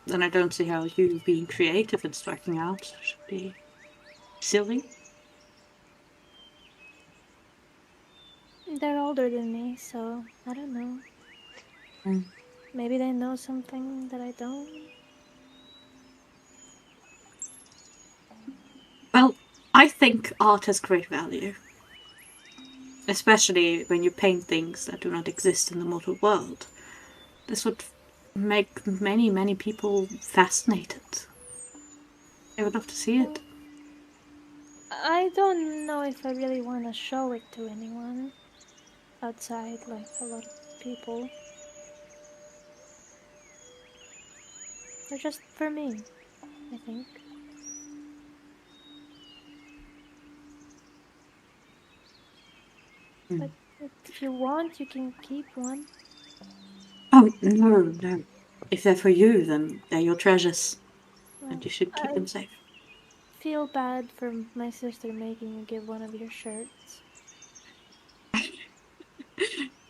Then I don't see how you being creative and striking out should be silly.
They're older than me, so I don't know.
Mm.
Maybe they know something that I don't.
Well, I think art has great value. Especially when you paint things that do not exist in the mortal world. This would make many, many people fascinated. They would love to see it.
I don't know if I really want to show it to anyone outside, like a lot of people. They're just for me, I think. But if you want, you can keep one.
Oh, no. If they're for you, then they're your treasures.
Well,
And you should keep
I
them safe.
feel bad for my sister making you give one of your shirts.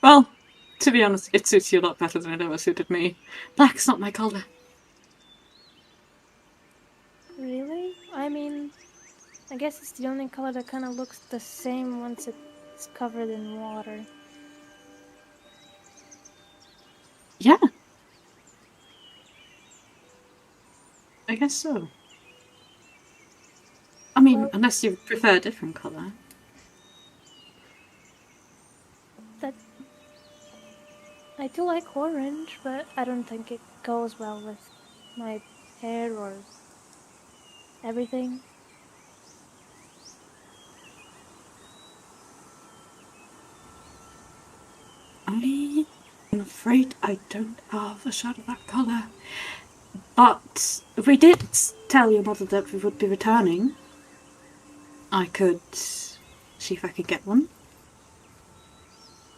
Well, to be honest, it suits you a lot better than it ever suited me. Black's not my colour.
Really? I mean, I guess it's the only color that kind of looks the same once it's covered in water.
Yeah. I guess so. I mean,
Well,
unless you prefer a different colour.
that I do like orange, but I don't think it goes well with my hair or everything.
I'm afraid I don't have a shirt of that colour. But we did tell your mother that we would be returning. I could see if I could get one.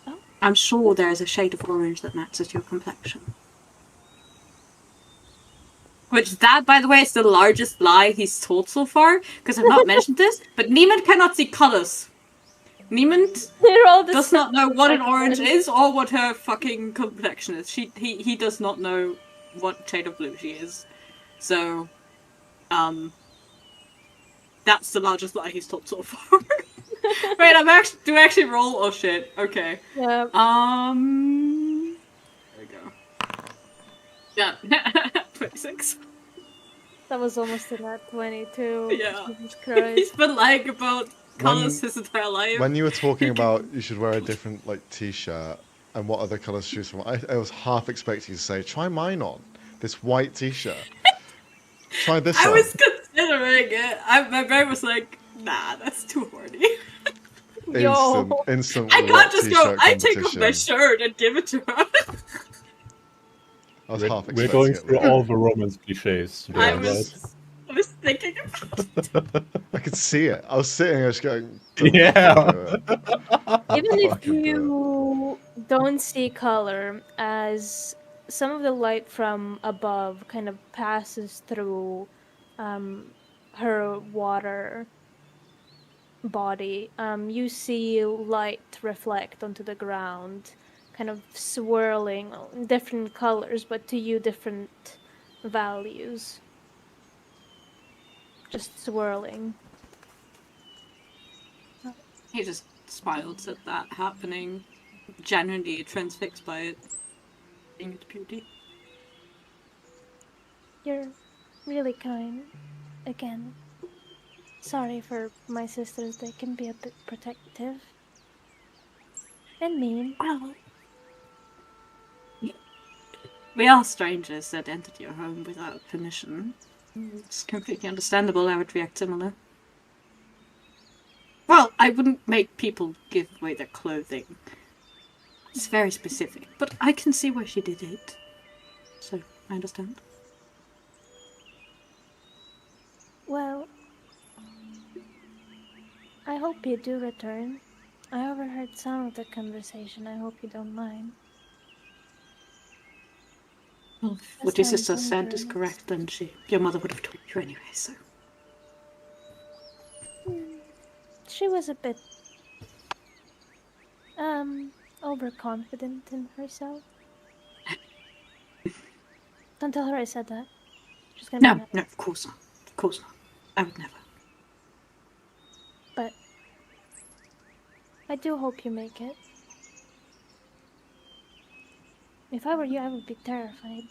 Oh.
I'm sure there is a shade of orange that matches your complexion. Which, that, by the way, is the largest lie he's told so far, because I've not mentioned this, but Niemand cannot see colors. Niemand
They're all the
does
same
not know what an orange
complexion.
is or what her fucking complexion is. He does not know what shade of blue she is. So, that's the largest lie he's told so far. Wait, do I actually roll? Oh shit. Okay.
Yeah.
There we go. Yeah. 26.
That was almost in that 22.
Yeah.
Jesus
He's
Christ.
been lying about colors his entire life.
When you were talking about you should wear a different like t-shirt and what other colours to choose from, I was half expecting you to say, try mine on. This white t-shirt. Try this
I
on.
was considering it. My brain was like, nah, that's too horny.
Yo.
Instant
I can't
wet
just go,
t-shirt
I take off my
competition.
shirt and give it to her.
I was
We're,
half
we're
expecting
going
it.
through
Though.
all the romance cliches today,
I
right?
was thinking about it.
I could see it. I was sitting there just going, don't
Yeah.
fucking do it.
Even if
Fucking do
you don't see color, as some of the light from above kind of passes through her water body, you see light reflect onto the ground, kind of swirling in different colors, but to you different values. Just swirling.
He just smiled at that happening, genuinely transfixed by it, seeing its beauty.
You're really kind. Again. Sorry for my sisters, they can be a bit protective. And mean.
Well, we are strangers that entered your home without permission. It's completely understandable I would react similar. Well, I wouldn't make people give away their clothing. It's very specific, but I can see why she did it. So, I understand.
Well, I hope you do return. I overheard some of the conversation. I hope you don't mind.
Well, if
That
what your
sounds
sister said is
dangerous.
correct, then your mother would have told you anyway, so.
She was a bit overconfident in herself. Don't tell her I said that. She's gonna be
No,
mad.
no, of course not. Of course not. I would never.
But I do hope you make it. If I were you, I would be terrified.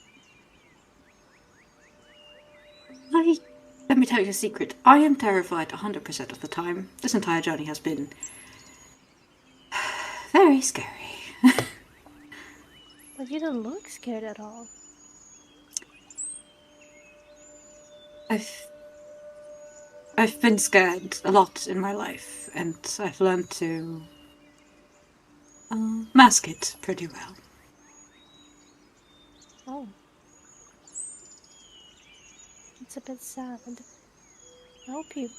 Let me tell you a secret. I am terrified 100% of the time. This entire journey has been very scary.
But you don't look scared at all.
I've been scared a lot in my life, and I've learned to mask it pretty well.
Oh. It's a bit sad. I hope you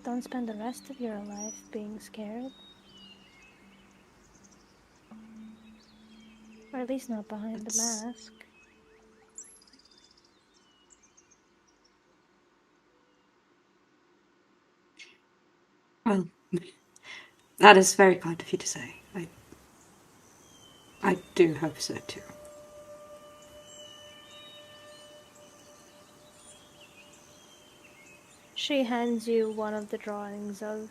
don't spend the rest of your life being scared. Or at least not behind the mask.
Well, that is very kind of you to say. I do hope so too.
She hands you one of the drawings of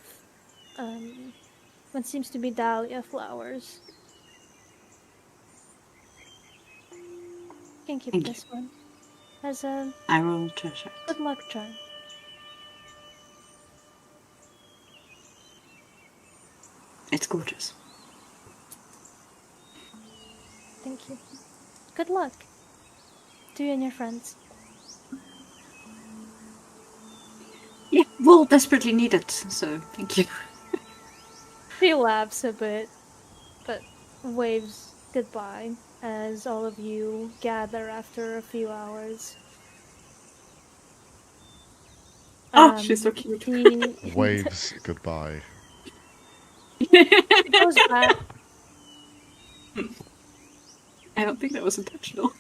what seems to be dahlia flowers. You can keep
Thank
this one as a
I will treasure it.
good luck charm.
It's gorgeous.
Thank you. Good luck to you and your friends.
Yeah, we'll desperately need it, so thank you.
She laughs a bit, but waves goodbye as all of you gather after a few hours.
Oh, she's so cute.
Waves goodbye.
She goes back
I don't think that was intentional.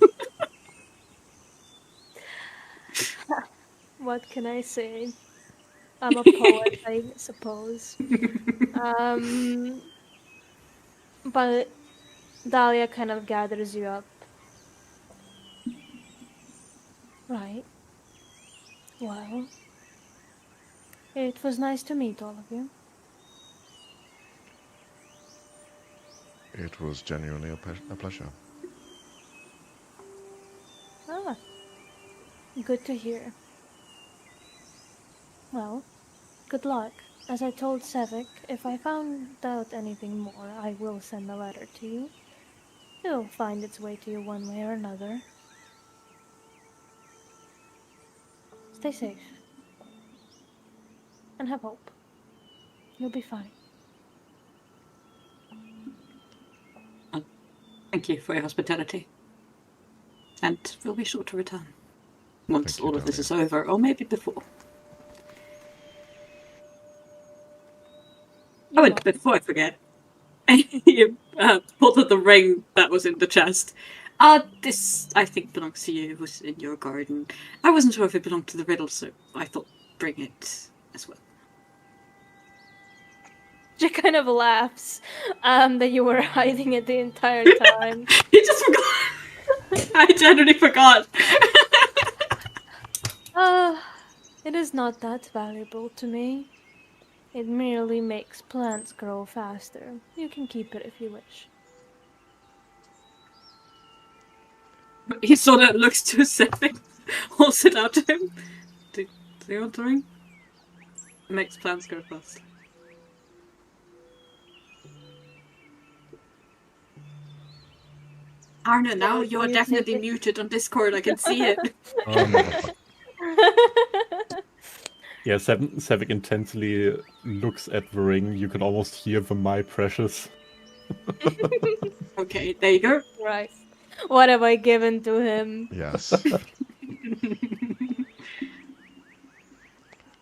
What can I say? I'm a poet, I suppose. Um, but Dahlia kind of gathers you up. Right. Well, it was nice to meet all of you.
It was genuinely a pleasure.
Ah, good to hear. Well, good luck. As I told Sevik, if I found out anything more, I will send a letter to you. It'll find its way to you one way or another. Stay safe. And have hope. You'll be fine.
Thank you for your hospitality. And we'll be sure to return. Once
Thank you,
all of this
Dahlia.
is over, or maybe before.
You're
And
welcome.
before I forget, you pulled out the ring that was in the chest. This, I think, belongs to you. It was in your garden. I wasn't sure if it belonged to the riddle, so I thought bring it as well.
She kind of laughs that you were hiding it the entire time.
You just forgot! I genuinely forgot!
It is not that valuable to me. It merely makes plants grow faster. You can keep it if you wish.
He sort of looks to Sepik, holds it out to him. Do you want the ring? It makes plants grow fast. Arna, now
Yeah,
you are
you
definitely
take it.
muted on Discord, I can see it.
Motherfucker. Yeah, Sevik intensely looks at the ring. You can almost hear the "my precious."
Okay, there you go.
Right. What have I given to him?
Yes.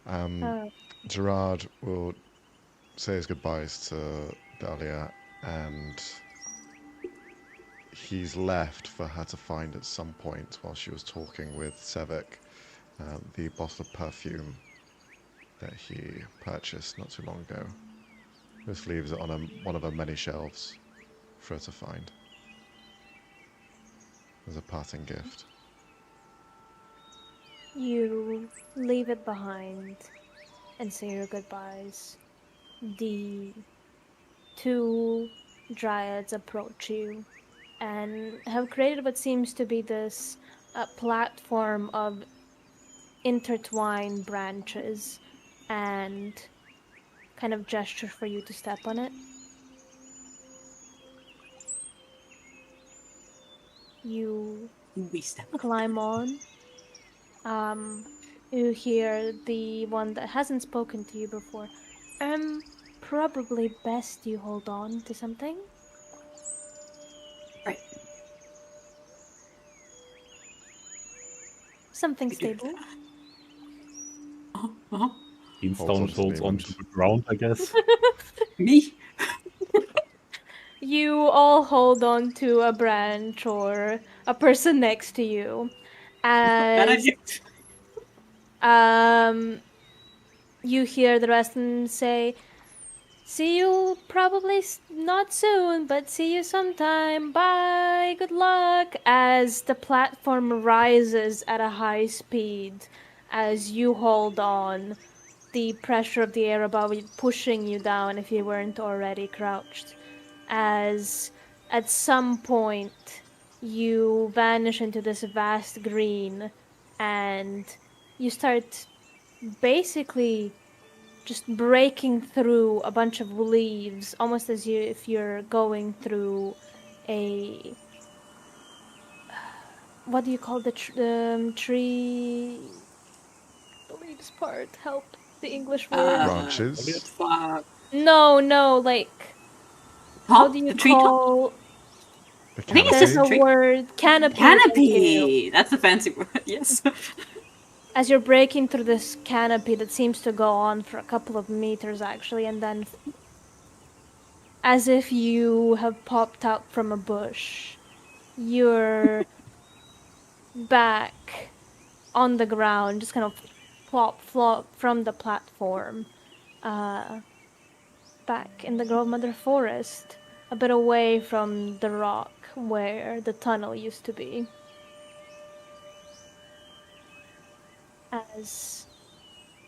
Uh,
Gerard will say his goodbyes to Dahlia, and he's left for her to find at some point while she was talking with Sevik the bottle of perfume that he purchased not too long ago. Just leaves it on one of her many shelves for her to find as a parting gift.
you leave it behind and say your goodbyes. The two dryads approach you and have created what seems to be this platform of intertwined branches and kind of gesture for you to step on it. You
We step.
climb on. You hear the one that hasn't spoken to you before. Probably best you hold on to something.
Right.
Something
We do
stable.
that. Uh-huh.
Beanstone
Holds
holds
onto
onto
Neiman's.
the ground, I guess.
Me?
You all hold on to a branch or a person next to you
Bad
as
idea.
you hear the rest of them say, "See you probably not soon, but see you sometime. Bye, good luck," as the platform rises at a high speed as you hold on, the pressure of the air above you pushing you down if you weren't already crouched. As at some point you vanish into this vast green and you start basically just breaking through a bunch of leaves, almost as if you're going through a what do you call the tree? The leaves part. Help the English word.
Branches?
Fuck.
No, like how do
Top?
you
The tree top?
call?
The
I think it's
There's
just
a
canopy?
tree.
word. Canopy. Thank you.
Canopy! That's a fancy word, yes.
As you're breaking through this canopy that seems to go on for a couple of meters actually, and then as if you have popped out from a bush. You're back on the ground, just kind of flop from the platform, back in the Grove Mother Forest, a bit away from the rock where the tunnel used to be. As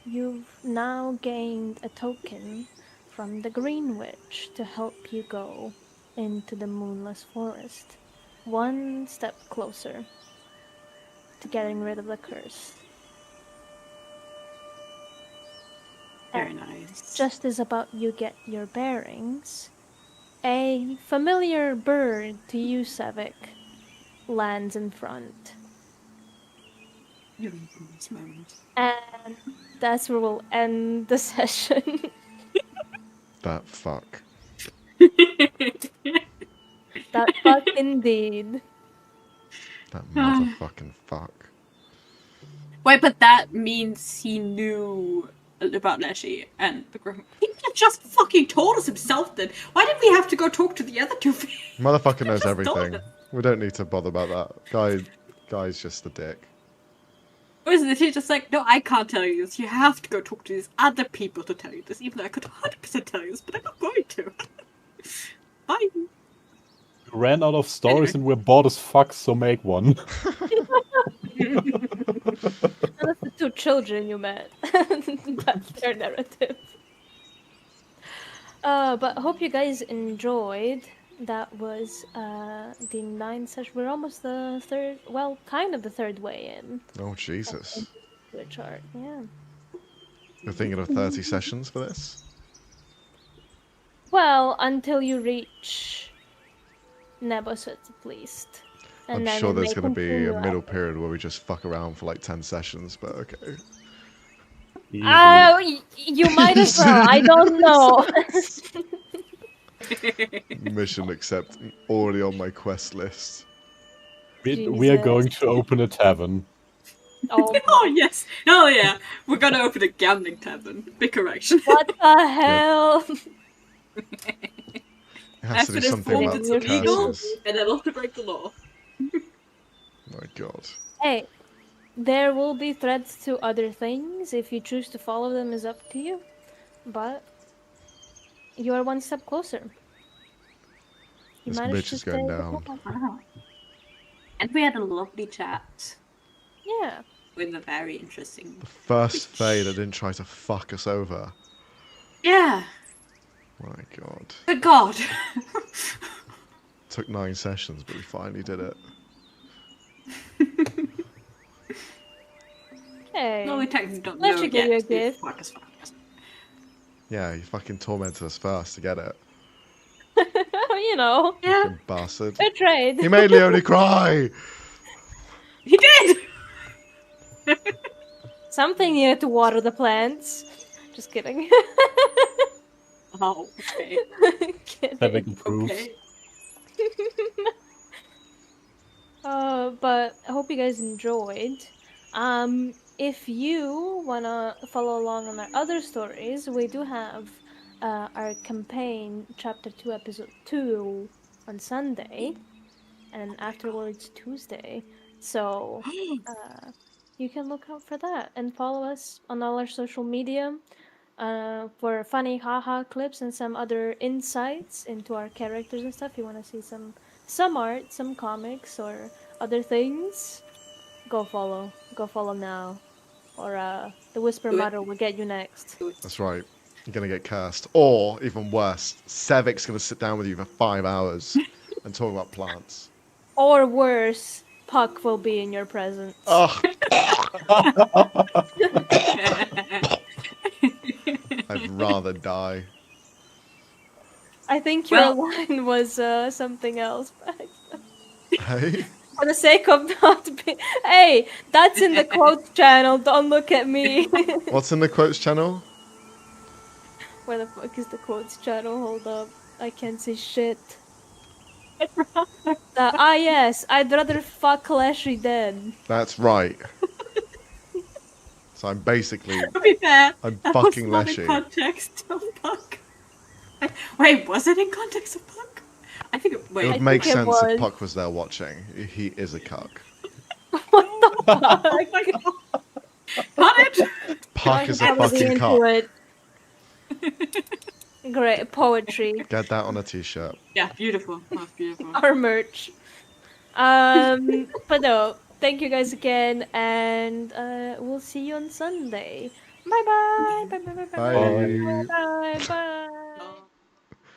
you've now gained a token from the Green Witch to help you go into the Moonless Forest. One step closer to getting rid of the curse.
Very nice.
Just as about you get your bearings, a familiar bird to you, Sevik, lands in front.
You're in this moment.
And that's where we'll end the session.
That fuck.
That fuck indeed.
That motherfucking fuck.
Wait, but that means he knew about Leshy and the Griffin. He could have just fucking told us himself then. Why did we have to go talk to the other two?
Motherfucker knows
Just told
everything. We don't need to bother about that. Guy's just a dick.
Or is it just like, no, I can't tell you this. You have to go talk to these other people to tell you this, even though I could 100% tell you this, but I'm not going to. Bye.
Ran out of stories and we're bored as fuck, so make one.
That's the two children you met. That's their narrative. But I hope you guys enjoyed. That was the 9th session. We're almost the third, well, kind of the third way in.
Oh, Jesus.
To a chart, yeah.
You're thinking of 30 sessions for this?
Well, until you reach Nebosut at least. And
I'm
then
sure
it
there's
may
going to be a
continue
middle
after.
period where we just fuck around for like 10 sessions, but okay.
You might as well. I don't know.
Mission accept. Already on my quest list.
We are going to open a tavern.
Oh,
Oh, yes. Oh, yeah. We're gonna open a gambling tavern. Big correction.
what the hell?
It has to do
After
something
this
about
it's
the
illegal,
curses.
and then also break the law.
My god.
Hey, there will be threats to other things. If you choose to follow them, is up to you. But you are one step closer. You
This
managed
bitch
to
is going
stay
down.
Wow. And we had a lovely chat
Yeah.
with a very interesting.
The first Fae that didn't try to fuck us over.
Yeah.
My god.
Good God.
Took 9 sessions, but we finally did it.
Hey.
No, we technically don't
Let's
know
give you a
yet.
gift.
Fuck us.
Yeah, you fucking tormented us first to get it.
You know,
Yeah,
Fucking bastard.
fair trade.
He made Leonie cry!
he did.
Something needed to water the plants. Just kidding.
Oh, okay.
Kidding.
Having improves.
Okay.
But I hope you guys enjoyed. If you wanna follow along on our other stories, we do have our campaign chapter 2 episode 2 on Sunday and afterwards Tuesday. So you can look out for that and follow us on all our social media for funny haha clips and some other insights into our characters and stuff. You want to see some art, some comics or other things, go follow now, or the Whisper
Do it.
Mother will get you next.
That's right. You're gonna get cursed. Or, even worse, Sevik's gonna sit down with you for 5 hours and talk about plants.
Or worse, Puck will be in your presence.
Ugh! I'd rather die.
I think your
Well-
line was something else.
Hey?
For the sake of not being... Hey, that's in the quotes channel. Don't look at me.
What's in the quotes channel?
Where the fuck is the quotes channel? Hold up. I can't see shit. Yes, I'd rather fuck Leshy dead.
That's right. So I'm basically...
To be fair,
I'm
that
fucking
was not
Leshy.
in context of Puck. Wait, was it in context of Puck? I think.
It
Wait.
would make
think it
sense
was.
if Puck was there watching. He is a cuck.
What the
Oh my god. Got it.
Puck is a
Gotta be
fucking
into
cuck.
it. Great poetry.
Get that on a t-shirt.
Yeah, beautiful. That's beautiful.
Our merch. But no, thank you guys again, and we'll see you on Sunday. Bye bye. Bye bye bye bye
Bye.
bye bye bye.